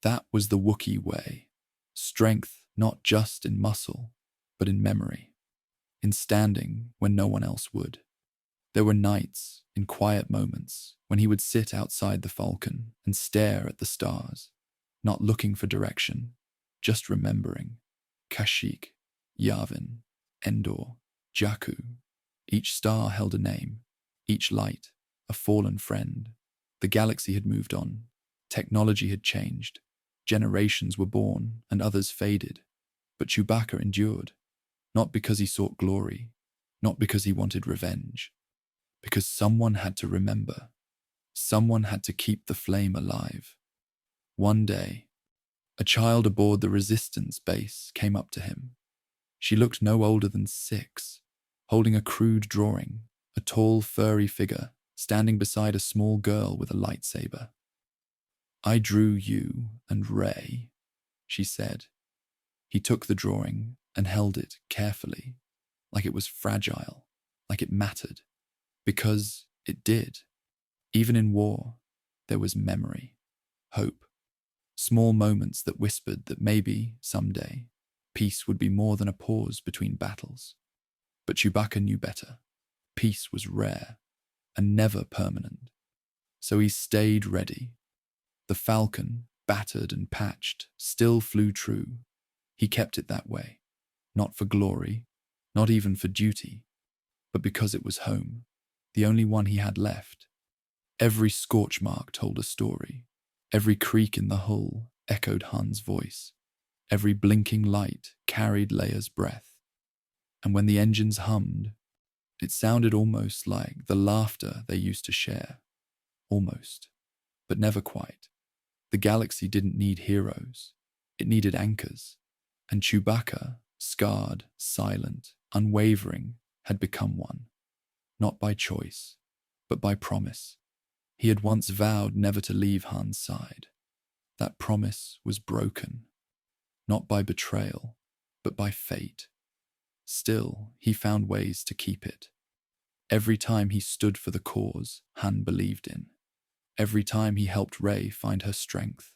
That was the Wookiee way. Strength not just in muscle, but in memory. in standing when no one else would. There were nights, in quiet moments, when he would sit outside the Falcon and stare at the stars, not looking for direction, just remembering. Kashyyyk, Yavin, Endor, Jakku. Each star held a name, each light, a fallen friend. The galaxy had moved on, technology had changed, generations were born and others faded. But Chewbacca endured, not because he sought glory, not because he wanted revenge, because someone had to remember, someone had to keep the flame alive. One day, a child aboard the Resistance base came up to him. She looked no older than 6, holding a crude drawing, a tall, furry figure standing beside a small girl with a lightsaber. "I drew you and Rey," she said. He took the drawing and held it carefully, like it was fragile, like it mattered, because it did. Even in war, there was memory, hope, small moments that whispered that maybe, someday, peace would be more than a pause between battles. But Chewbacca knew better. Peace was rare and never permanent. So he stayed ready. The Falcon, battered and patched, still flew true. He kept it that way, not for glory, not even for duty, but because it was home, the only one he had left. Every scorch mark told a story. Every creak in the hull echoed Han's voice. Every blinking light carried Leia's breath. And when the engines hummed, it sounded almost like the laughter they used to share. Almost, but never quite. The galaxy didn't need heroes. It needed anchors. And Chewbacca, scarred, silent, unwavering, had become one. Not by choice, but by promise. He had once vowed never to leave Han's side. That promise was broken. Not by betrayal, but by fate. Still, he found ways to keep it. Every time he stood for the cause Han believed in. Every time he helped Rey find her strength.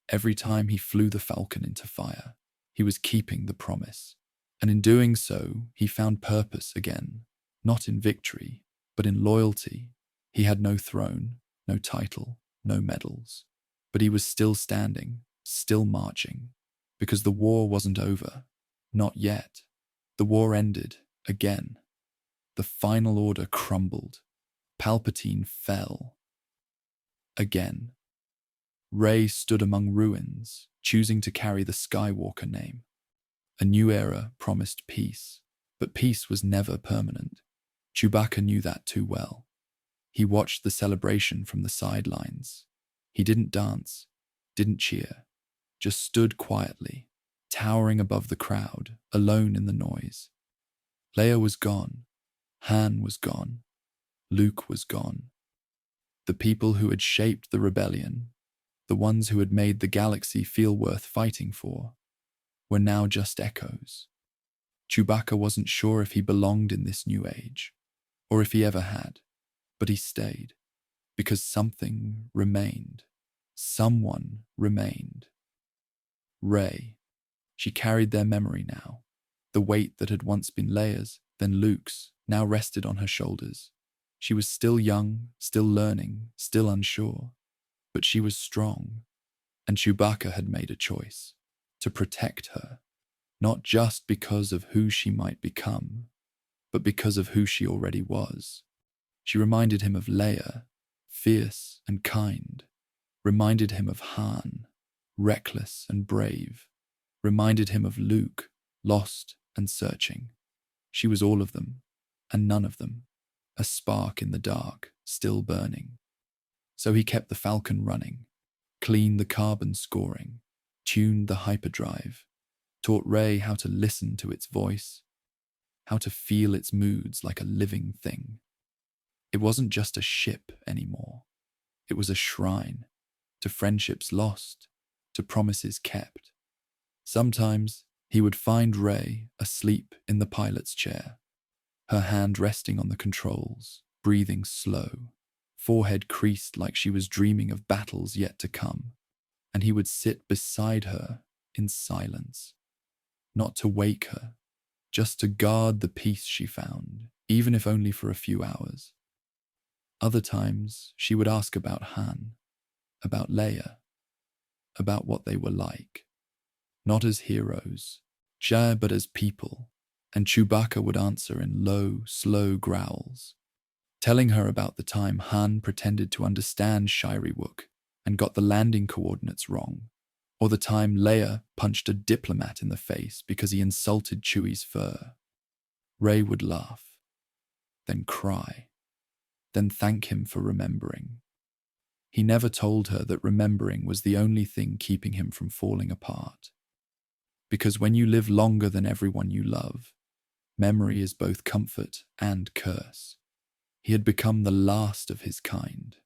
Every time he flew the Falcon into fire. He was keeping the promise. And in doing so, he found purpose again, not in victory, but in loyalty. He had no throne, no title, no medals. But he was still standing, still marching, because the war wasn't over. Not yet. The war ended, again. The final order crumbled. Palpatine fell. Again. Rey stood among ruins, choosing to carry the Skywalker name. A new era promised peace, but peace was never permanent. Chewbacca knew that too well. He watched the celebration from the sidelines. He didn't dance, didn't cheer, just stood quietly, towering above the crowd, alone in the noise. Leia was gone. Han was gone. Luke was gone. The people who had shaped the rebellion, the ones who had made the galaxy feel worth fighting for, were now just echoes. Chewbacca wasn't sure if he belonged in this new age, or if he ever had, but he stayed, because something remained. Someone remained. Rey. She carried their memory now. The weight that had once been Leia's, then Luke's, now rested on her shoulders. She was still young, still learning, still unsure, but she was strong, and Chewbacca had made a choice, to protect her, not just because of who she might become, but because of who she already was. She reminded him of Leia, fierce and kind, reminded him of Han, reckless and brave, reminded him of Luke, lost and searching. She was all of them, and none of them, a spark in the dark, still burning. So he kept the Falcon running, cleaned the carbon scoring, tuned the hyperdrive, taught Rey how to listen to its voice, how to feel its moods like a living thing. It wasn't just a ship anymore. It was a shrine to friendships lost, to promises kept. Sometimes he would find Rey asleep in the pilot's chair, her hand resting on the controls, breathing slow, forehead creased like she was dreaming of battles yet to come, and he would sit beside her in silence, not to wake her, just to guard the peace she found, even if only for a few hours. Other times, she would ask about Han, about Leia, about what they were like. Not as heroes, but as people, and Chewbacca would answer in low, slow growls, telling her about the time Han pretended to understand Kashyyyk and got the landing coordinates wrong, or the time Leia punched a diplomat in the face because he insulted Chewie's fur. Rey would laugh, then cry, then thank him for remembering. He never told her that remembering was the only thing keeping him from falling apart. Because when you live longer than everyone you love, memory is both comfort and curse. He had become the last of his kind,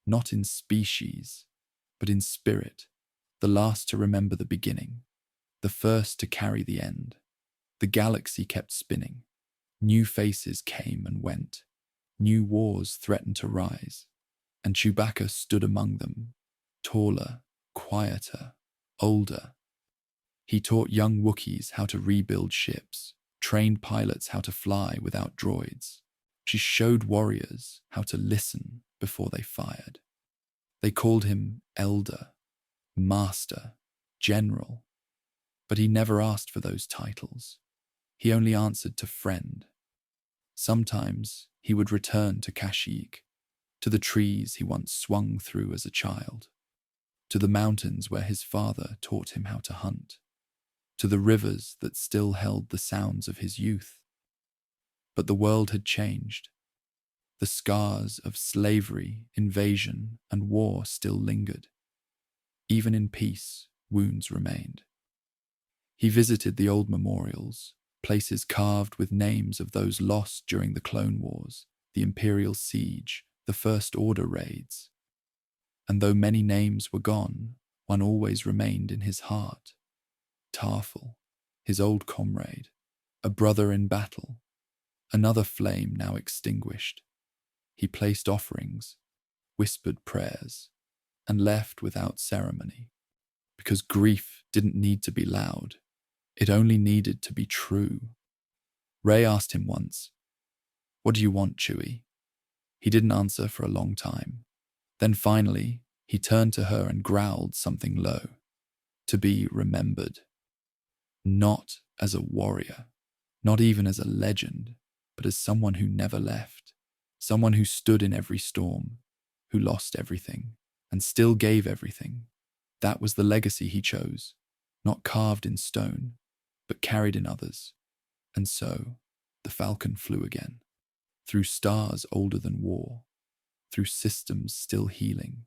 not in species, but in spirit, the last to remember the beginning, the first to carry the end. The galaxy kept spinning. New faces came and went. New wars threatened to rise, and Chewbacca stood among them, taller, quieter, older. He taught young Wookiees how to rebuild ships, trained pilots how to fly without droids. She showed warriors how to listen before they fired. They called him Elder, Master, General, but he never asked for those titles. He only answered to friend. Sometimes he would return to Kashyyyk, to the trees he once swung through as a child, to the mountains where his father taught him how to hunt, to the rivers that still held the sounds of his youth. But the world had changed. The scars of slavery, invasion, and war still lingered. Even in peace, wounds remained. He visited the old memorials, places carved with names of those lost during the Clone Wars, the Imperial Siege, the First Order raids. And though many names were gone, one always remained in his heart. Tarful, his old comrade, a brother in battle, another flame now extinguished. He placed offerings, whispered prayers, and left without ceremony, because grief didn't need to be loud. It only needed to be true. Rey asked him once, "What do you want, Chewie?" He didn't answer for a long time. Then finally, he turned to her and growled something low. To be remembered. Not as a warrior, not even as a legend, but as someone who never left. Someone who stood in every storm, who lost everything, and still gave everything. That was the legacy he chose, not carved in stone, but carried in others. And so, the Falcon flew again, through stars older than war, through systems still healing,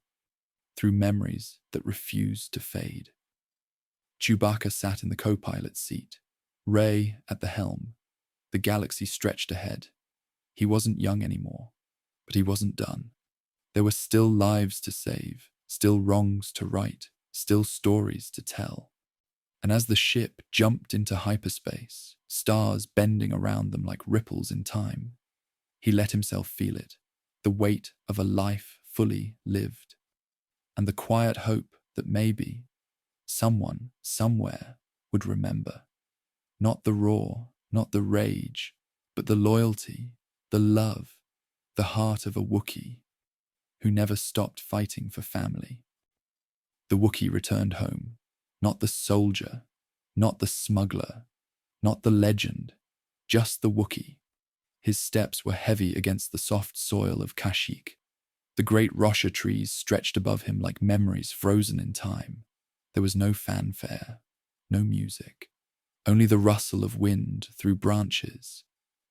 through memories that refused to fade. Chewbacca sat in the co-pilot's seat, Rey at the helm. The galaxy stretched ahead. He wasn't young anymore, but he wasn't done. There were still lives to save, still wrongs to right, still stories to tell. And as the ship jumped into hyperspace, stars bending around them like ripples in time, he let himself feel it, the weight of a life fully lived, and the quiet hope that maybe someone, somewhere, would remember. Not the roar, not the rage, but the loyalty, the love, the heart of a Wookiee who never stopped fighting for family. The Wookiee returned home, not the soldier, not the smuggler, not the legend, just the Wookiee. His steps were heavy against the soft soil of Kashyyyk. The great Rosha trees stretched above him like memories frozen in time. There was no fanfare, no music, only the rustle of wind through branches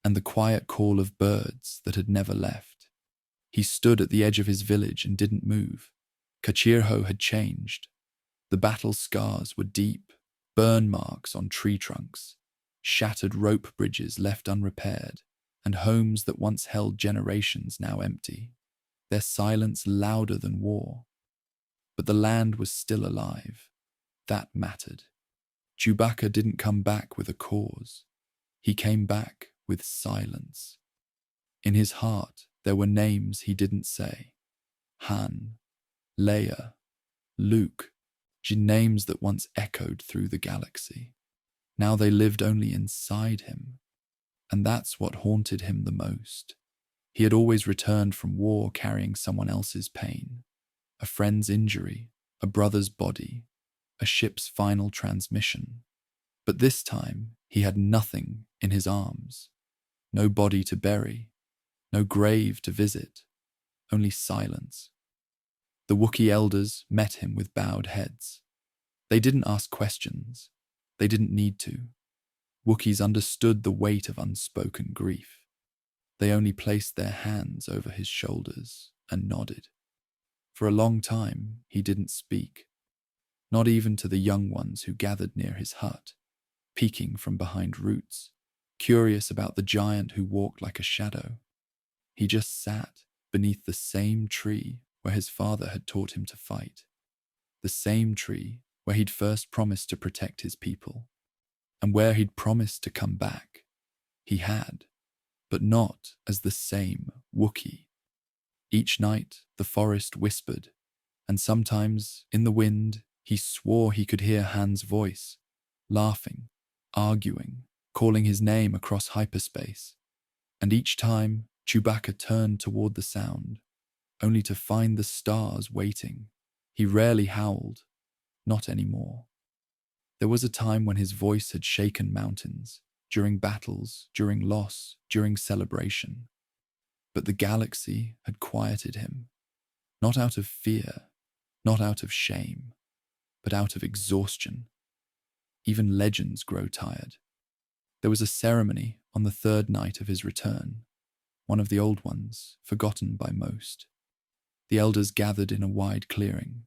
and the quiet call of birds that had never left. He stood at the edge of his village and didn't move. Kashyyyk had changed. The battle scars were deep, burn marks on tree trunks, shattered rope bridges left unrepaired, and homes that once held generations now empty, their silence louder than war. But the land was still alive. That mattered. Chewbacca didn't come back with a cause. He came back with silence. In his heart, there were names he didn't say. Han, Leia, Luke, names that once echoed through the galaxy. Now they lived only inside him, and that's what haunted him the most. He had always returned from war carrying someone else's pain, a friend's injury, a brother's body, a ship's final transmission. But this time, he had nothing in his arms, no body to bury, no grave to visit, only silence. The Wookiee elders met him with bowed heads. They didn't ask questions. They didn't need to. Wookiees understood the weight of unspoken grief. They only placed their hands over his shoulders and nodded. For a long time, he didn't speak, not even to the young ones who gathered near his hut, peeking from behind roots, curious about the giant who walked like a shadow. He just sat beneath the same tree where his father had taught him to fight, the same tree where he'd first promised to protect his people, and where he'd promised to come back. He had, but not as the same Wookiee. Each night the forest whispered, and sometimes in the wind he swore he could hear Han's voice, laughing, arguing, calling his name across hyperspace. And each time Chewbacca turned toward the sound, only to find the stars waiting. He rarely howled, not anymore. There was a time when his voice had shaken mountains, during battles, during loss, during celebration. But the galaxy had quieted him, not out of fear, not out of shame, but out of exhaustion. Even legends grow tired. There was a ceremony on the third night of his return, one of the old ones, forgotten by most. The elders gathered in a wide clearing.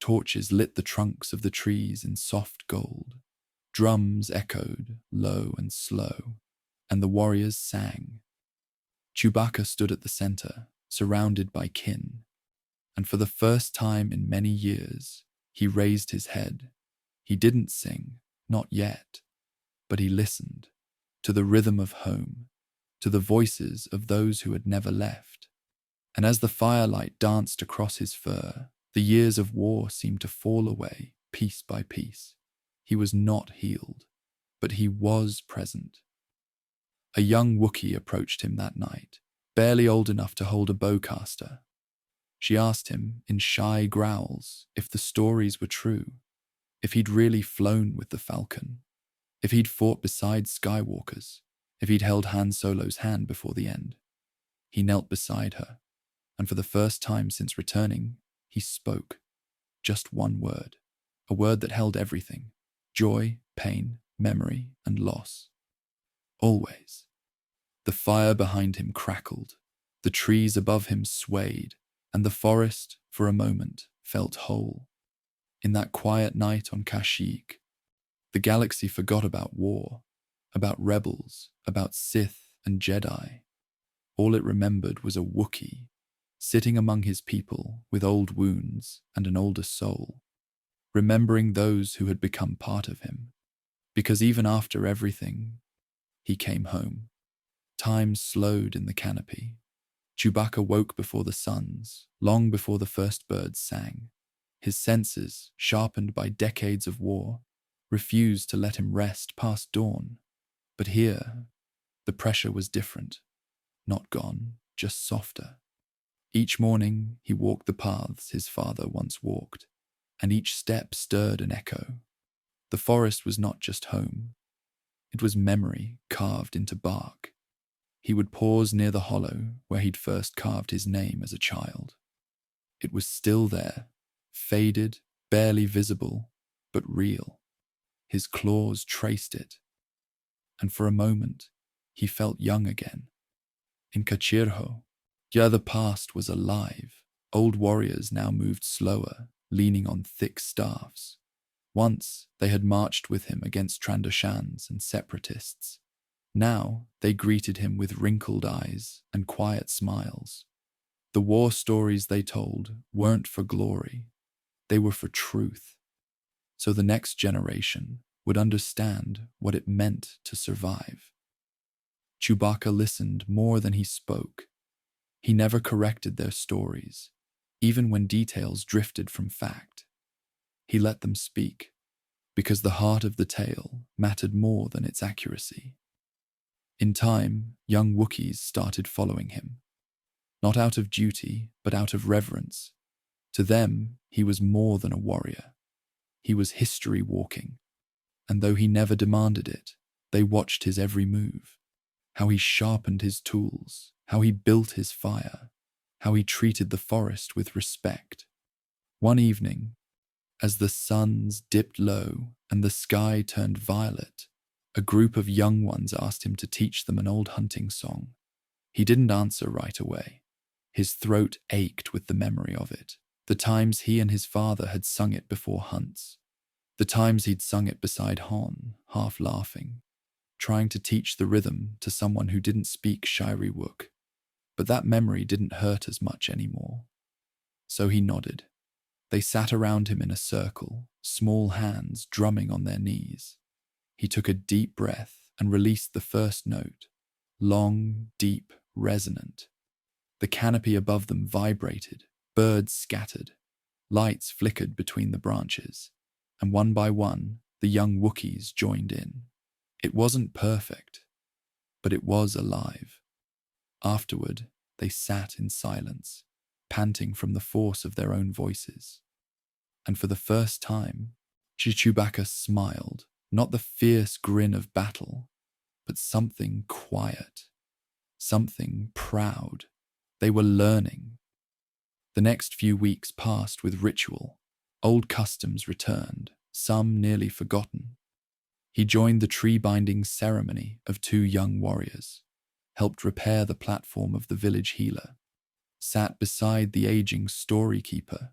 Torches lit the trunks of the trees in soft gold. Drums echoed, low and slow, and the warriors sang. Chewbacca stood at the center, surrounded by kin, and for the first time in many years, he raised his head. He didn't sing, not yet, but he listened to the rhythm of home, to the voices of those who had never left. And as the firelight danced across his fur, the years of war seemed to fall away, piece by piece. He was not healed, but he was present. A young Wookiee approached him that night, barely old enough to hold a bowcaster. She asked him, in shy growls, if the stories were true, if he'd really flown with the Falcon, if he'd fought beside Skywalkers, if he'd held Han Solo's hand before the end. He knelt beside her, and for the first time since returning, he spoke. Just one word, a word that held everything: joy, pain, memory, and loss. Always. The fire behind him crackled, the trees above him swayed, and the forest, for a moment, felt whole. In that quiet night on Kashyyyk, the galaxy forgot about war, about rebels, about Sith and Jedi. All it remembered was a Wookiee, sitting among his people with old wounds and an older soul, remembering those who had become part of him. Because even after everything, he came home. Time slowed in the canopy. Chewbacca woke before the suns, long before the first birds sang. His senses, sharpened by decades of war, refused to let him rest past dawn. But here, the pressure was different. Not gone, just softer. Each morning, he walked the paths his father once walked, and each step stirred an echo. The forest was not just home. It was memory carved into bark. He would pause near the hollow where he'd first carved his name as a child. It was still there, faded, barely visible, but real. His claws traced it, and for a moment, he felt young again. In Kashyyyk, the past was alive. Old warriors now moved slower, leaning on thick staffs. Once, they had marched with him against Trandoshans and separatists. Now, they greeted him with wrinkled eyes and quiet smiles. The war stories they told weren't for glory. They were for truth. So the next generation would understand what it meant to survive. Chewbacca listened more than he spoke. He never corrected their stories, even when details drifted from fact. He let them speak, because the heart of the tale mattered more than its accuracy. In time, young Wookiees started following him, not out of duty, but out of reverence. To them, he was more than a warrior. He was history walking, and though he never demanded it, they watched his every move, how he sharpened his tools, how he built his fire, how he treated the forest with respect. One evening, as the suns dipped low and the sky turned violet, a group of young ones asked him to teach them an old hunting song. He didn't answer right away. His throat ached with the memory of it. The times he and his father had sung it before hunts. The times he'd sung it beside Han, half laughing, trying to teach the rhythm to someone who didn't speak Shiriwook. But that memory didn't hurt as much anymore. So he nodded. They sat around him in a circle, small hands drumming on their knees. He took a deep breath and released the first note, long, deep, resonant. The canopy above them vibrated, birds scattered, lights flickered between the branches, and one by one, the young Wookiees joined in. It wasn't perfect, but it was alive. Afterward, they sat in silence, panting from the force of their own voices. And for the first time, Chewbacca smiled, not the fierce grin of battle, but something quiet, something proud. They were learning. The next few weeks passed with ritual. Old customs returned, some nearly forgotten. He joined the tree-binding ceremony of two young warriors, helped repair the platform of the village healer, sat beside the aging story keeper,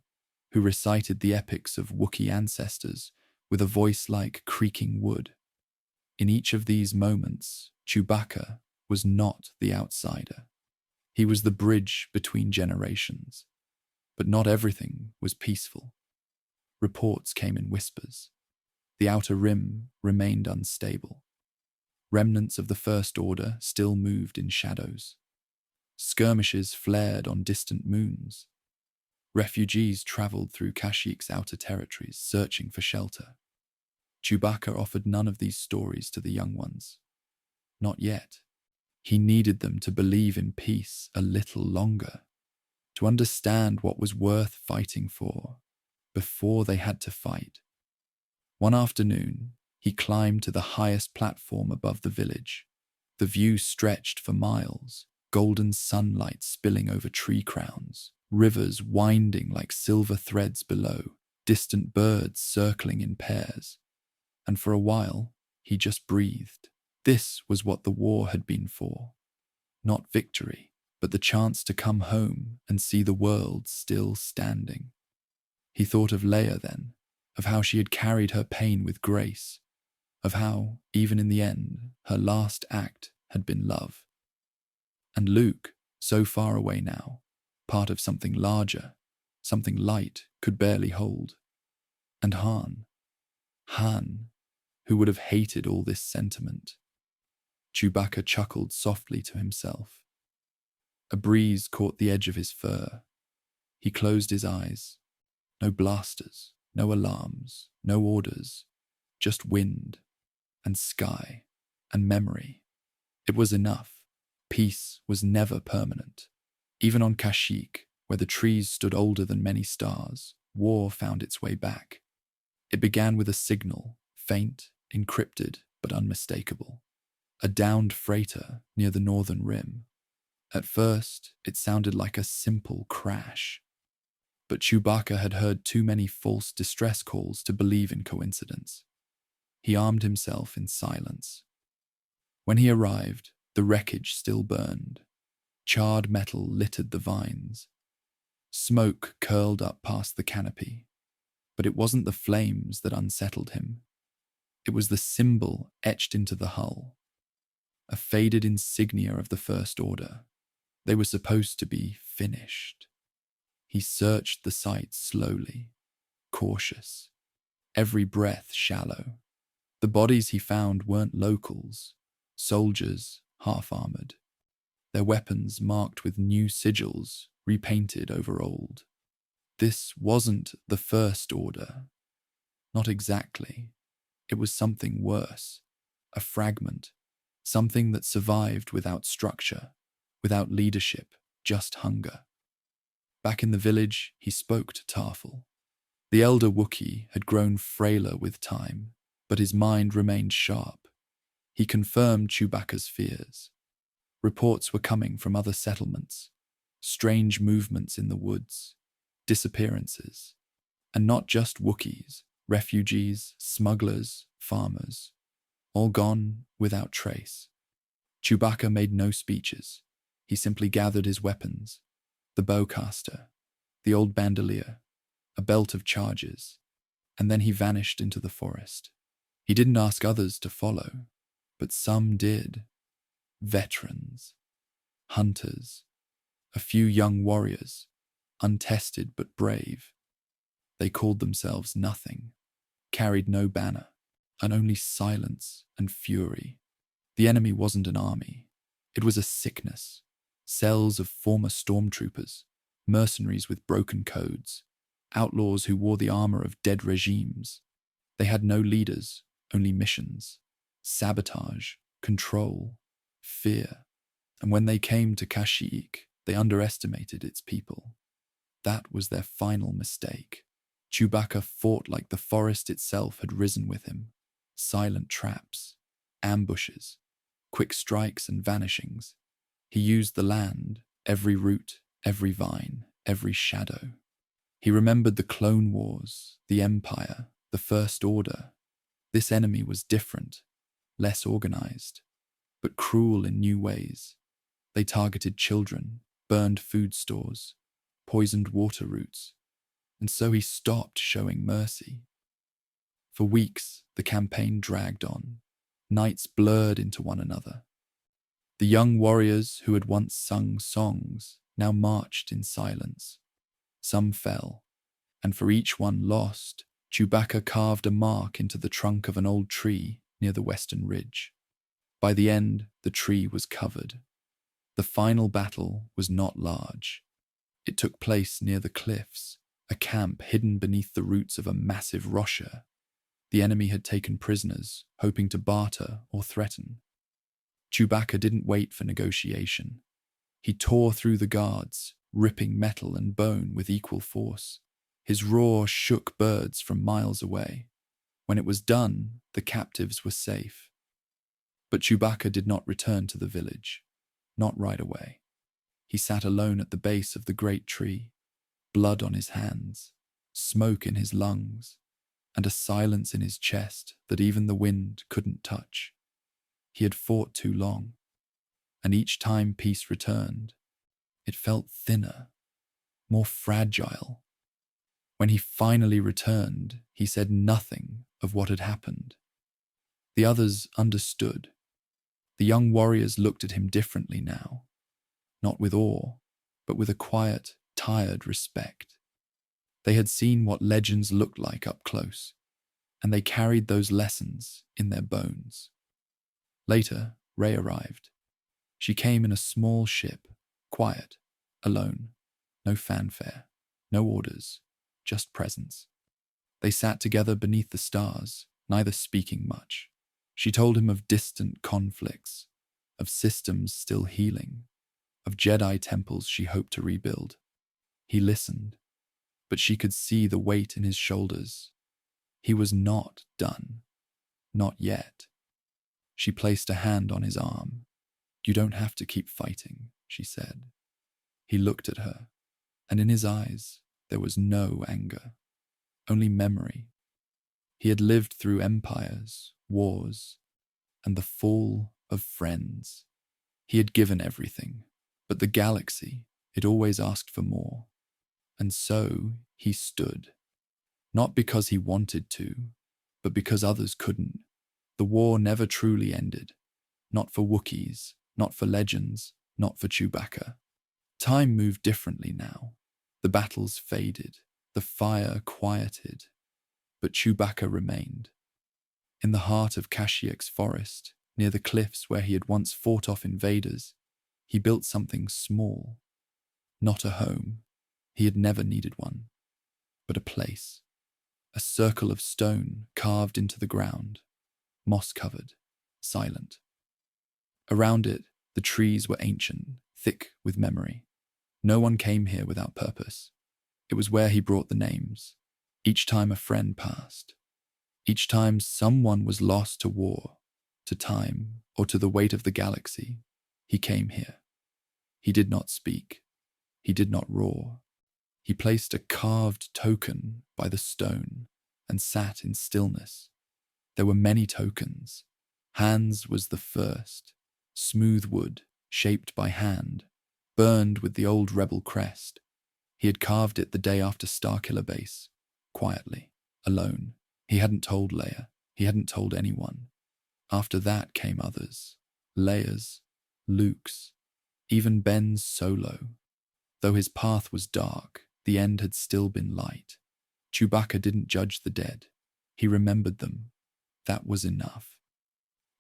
who recited the epics of Wookiee ancestors with a voice like creaking wood. In each of these moments, Chewbacca was not the outsider. He was the bridge between generations. But not everything was peaceful. Reports came in whispers. The outer rim remained unstable. Remnants of the First Order still moved in shadows. Skirmishes flared on distant moons. Refugees traveled through Kashyyyk's outer territories, searching for shelter. Chewbacca offered none of these stories to the young ones. Not yet. He needed them to believe in peace a little longer, to understand what was worth fighting for, before they had to fight. One afternoon, he climbed to the highest platform above the village. The view stretched for miles, golden sunlight spilling over tree crowns, rivers winding like silver threads below, distant birds circling in pairs. And for a while, he just breathed. This was what the war had been for. Not victory, but the chance to come home and see the world still standing. He thought of Leia then, of how she had carried her pain with grace, of how, even in the end, her last act had been love. And Luke, so far away now, part of something larger, something light could barely hold. And Han, who would have hated all this sentiment. Chewbacca chuckled softly to himself. A breeze caught the edge of his fur. He closed his eyes. No blasters, no alarms, no orders, just wind and sky and memory. It was enough. Peace was never permanent. Even on Kashyyyk, where the trees stood older than many stars, war found its way back. It began with a signal, faint, encrypted, but unmistakable. A downed freighter near the northern rim. At first, it sounded like a simple crash. But Chewbacca had heard too many false distress calls to believe in coincidence. He armed himself in silence. When he arrived, the wreckage still burned. Charred metal littered the vines. Smoke curled up past the canopy. But it wasn't the flames that unsettled him. It was the symbol etched into the hull. A faded insignia of the First Order. They were supposed to be finished. He searched the site slowly, cautious, every breath shallow. The bodies he found weren't locals, soldiers half-armored, their weapons marked with new sigils repainted over old. This wasn't the First Order. Not exactly. It was something worse, a fragment, something that survived without structure, without leadership, just hunger. Back in the village, he spoke to Tarful. The elder Wookiee had grown frailer with time, but his mind remained sharp. He confirmed Chewbacca's fears. Reports were coming from other settlements, strange movements in the woods, disappearances, and not just Wookiees, refugees, smugglers, farmers, all gone without trace. Chewbacca made no speeches. He simply gathered his weapons, the bowcaster, the old bandolier, a belt of charges, and then he vanished into the forest. He didn't ask others to follow, but some did. Veterans, hunters, a few young warriors, untested but brave. They called themselves nothing, carried no banner, and only silence and fury. The enemy wasn't an army. It was a sickness. Cells of former stormtroopers, mercenaries with broken codes, outlaws who wore the armor of dead regimes. They had no leaders, only missions, sabotage, control, fear. And when they came to Kashyyyk, they underestimated its people. That was their final mistake. Chewbacca fought like the forest itself had risen with him. Silent traps, ambushes, quick strikes and vanishings. He used the land, every root, every vine, every shadow. He remembered the Clone Wars, the Empire, the First Order. This enemy was different, less organized, but cruel in new ways. They targeted children, burned food stores, poisoned water routes, and so he stopped showing mercy. For weeks, the campaign dragged on. Nights blurred into one another. The young warriors who had once sung songs now marched in silence. Some fell, and for each one lost, Chewbacca carved a mark into the trunk of an old tree near the western ridge. By the end, the tree was covered. The final battle was not large. It took place near the cliffs, a camp hidden beneath the roots of a massive rocher. The enemy had taken prisoners, hoping to barter or threaten. Chewbacca didn't wait for negotiation. He tore through the guards, ripping metal and bone with equal force. His roar shook birds from miles away. When it was done, the captives were safe. But Chewbacca did not return to the village. Not right away. He sat alone at the base of the great tree, blood on his hands, smoke in his lungs, and a silence in his chest that even the wind couldn't touch. He had fought too long, and each time peace returned, it felt thinner, more fragile. When he finally returned, he said nothing of what had happened. The others understood. The young warriors looked at him differently now, not with awe, but with a quiet, tired respect. They had seen what legends looked like up close, and they carried those lessons in their bones. Later, Rey arrived. She came in a small ship, quiet, alone, no fanfare, no orders, just presence. They sat together beneath the stars, neither speaking much. She told him of distant conflicts, of systems still healing, of Jedi temples she hoped to rebuild. He listened, but she could see the weight in his shoulders. He was not done. Not yet. She placed a hand on his arm. "You don't have to keep fighting," she said. He looked at her, and in his eyes there was no anger, only memory. He had lived through empires, wars, and the fall of friends. He had given everything, but the galaxy, it always asked for more. And so he stood. Not because he wanted to, but because others couldn't. The war never truly ended. Not for Wookiees, not for legends, not for Chewbacca. Time moved differently now. The battles faded, the fire quieted, but Chewbacca remained. In the heart of Kashyyyk's forest, near the cliffs where he had once fought off invaders, he built something small. Not a home. He had never needed one. But a place. a circle of stone carved into the ground, moss-covered, silent. Around it, the trees were ancient, thick with memory. No one came here without purpose. It was where he brought the names. Each time a friend passed. Each time someone was lost to war, to time, or to the weight of the galaxy, he came here. He did not speak. He did not roar. He placed a carved token by the stone and sat in stillness. There were many tokens. Hands was the first, smooth wood, shaped by hand, burned with the old rebel crest. He had carved it the day after Starkiller Base, quietly, alone. He hadn't told Leia. He hadn't told anyone. After that came others. Leia's, Luke's, even Ben's Solo. Though his path was dark, the end had still been light. Chewbacca didn't judge the dead. He remembered them. That was enough.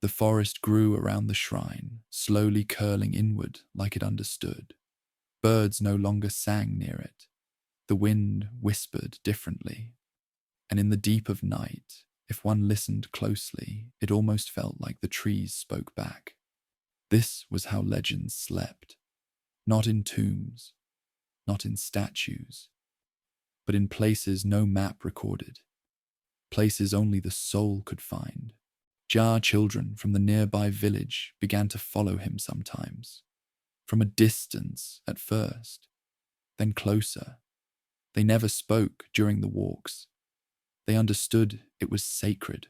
The forest grew around the shrine, slowly curling inward like it understood. Birds no longer sang near it. The wind whispered differently. And in the deep of night, if one listened closely, it almost felt like the trees spoke back. This was how legends slept. Not in tombs, not in statues, but in places no map recorded. Places only the soul could find. Jar children from the nearby village began to follow him sometimes. From a distance at first, then closer. They never spoke during the walks. They understood it was sacred.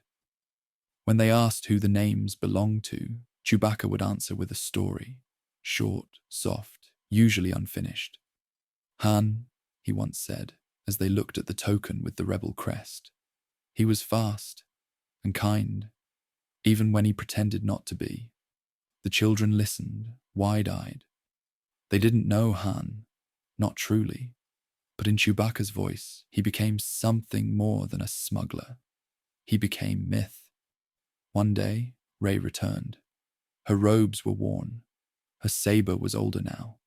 When they asked who the names belonged to, Chewbacca would answer with a story, short, soft, usually unfinished. Han, he once said, as they looked at the token with the rebel crest. He was fast and kind, even when he pretended not to be. The children listened, wide-eyed. They didn't know Han, not truly, but in Chewbacca's voice, he became something more than a smuggler. He became myth. One day, Rey returned. Her robes were worn. Her saber was older now,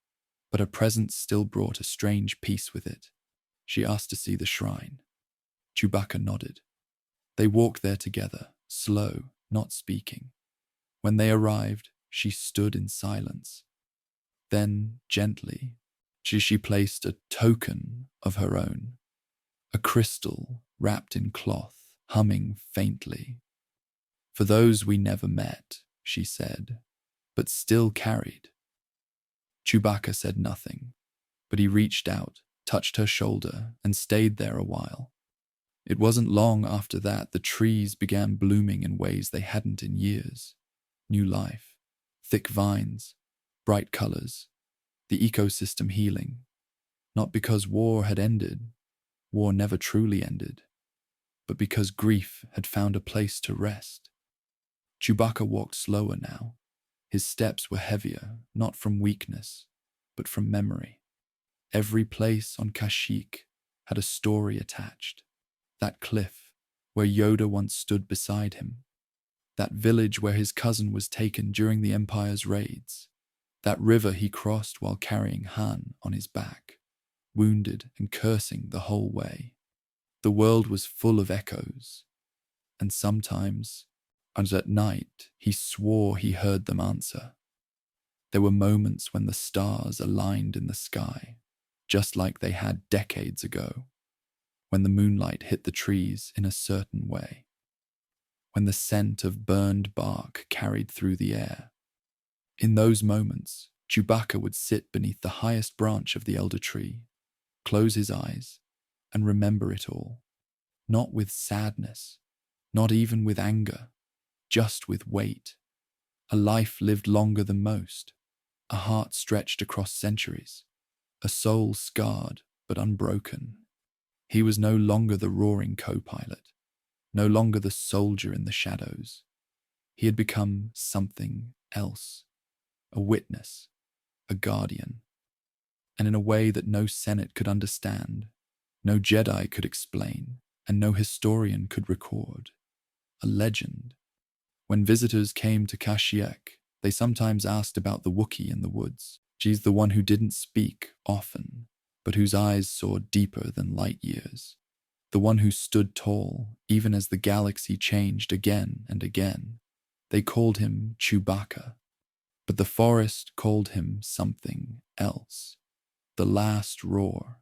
but her presence still brought a strange peace with it. She asked to see the shrine. Chewbacca nodded. They walked there together, slow, not speaking. When they arrived, she stood in silence. Then, gently, she placed a token of her own, a crystal wrapped in cloth, humming faintly. For those we never met, she said, but still carried. Chewbacca said nothing, but he reached out, touched her shoulder, and stayed there a while. It wasn't long after that the trees began blooming in ways they hadn't in years. New life, thick vines, bright colors, the ecosystem healing. Not because war had ended, war never truly ended, but because grief had found a place to rest. Chewbacca walked slower now. His steps were heavier, not from weakness, but from memory. Every place on Kashyyyk had a story attached. That cliff where Yoda once stood beside him. That village where his cousin was taken during the Empire's raids. That river he crossed while carrying Han on his back, wounded and cursing the whole way. The world was full of echoes, and sometimes, and at night, he swore he heard them answer. There were moments when the stars aligned in the sky, just like they had decades ago, when the moonlight hit the trees in a certain way, when the scent of burned bark carried through the air. In those moments, Chewbacca would sit beneath the highest branch of the elder tree, close his eyes, and remember it all. Not with sadness, not even with anger, just with weight. A life lived longer than most, a heart stretched across centuries, a soul scarred but unbroken. He was no longer the roaring co-pilot, no longer the soldier in the shadows. He had become something else, a witness, a guardian, and in a way that no Senate could understand, no Jedi could explain, and no historian could record. A legend. When visitors came to Kashyyyk, they sometimes asked about the Wookiee in the woods. She's the one who didn't speak often, but whose eyes saw deeper than light years. the one who stood tall even as the galaxy changed again and again. They called him Chewbacca, but the forest called him something else. The last roar,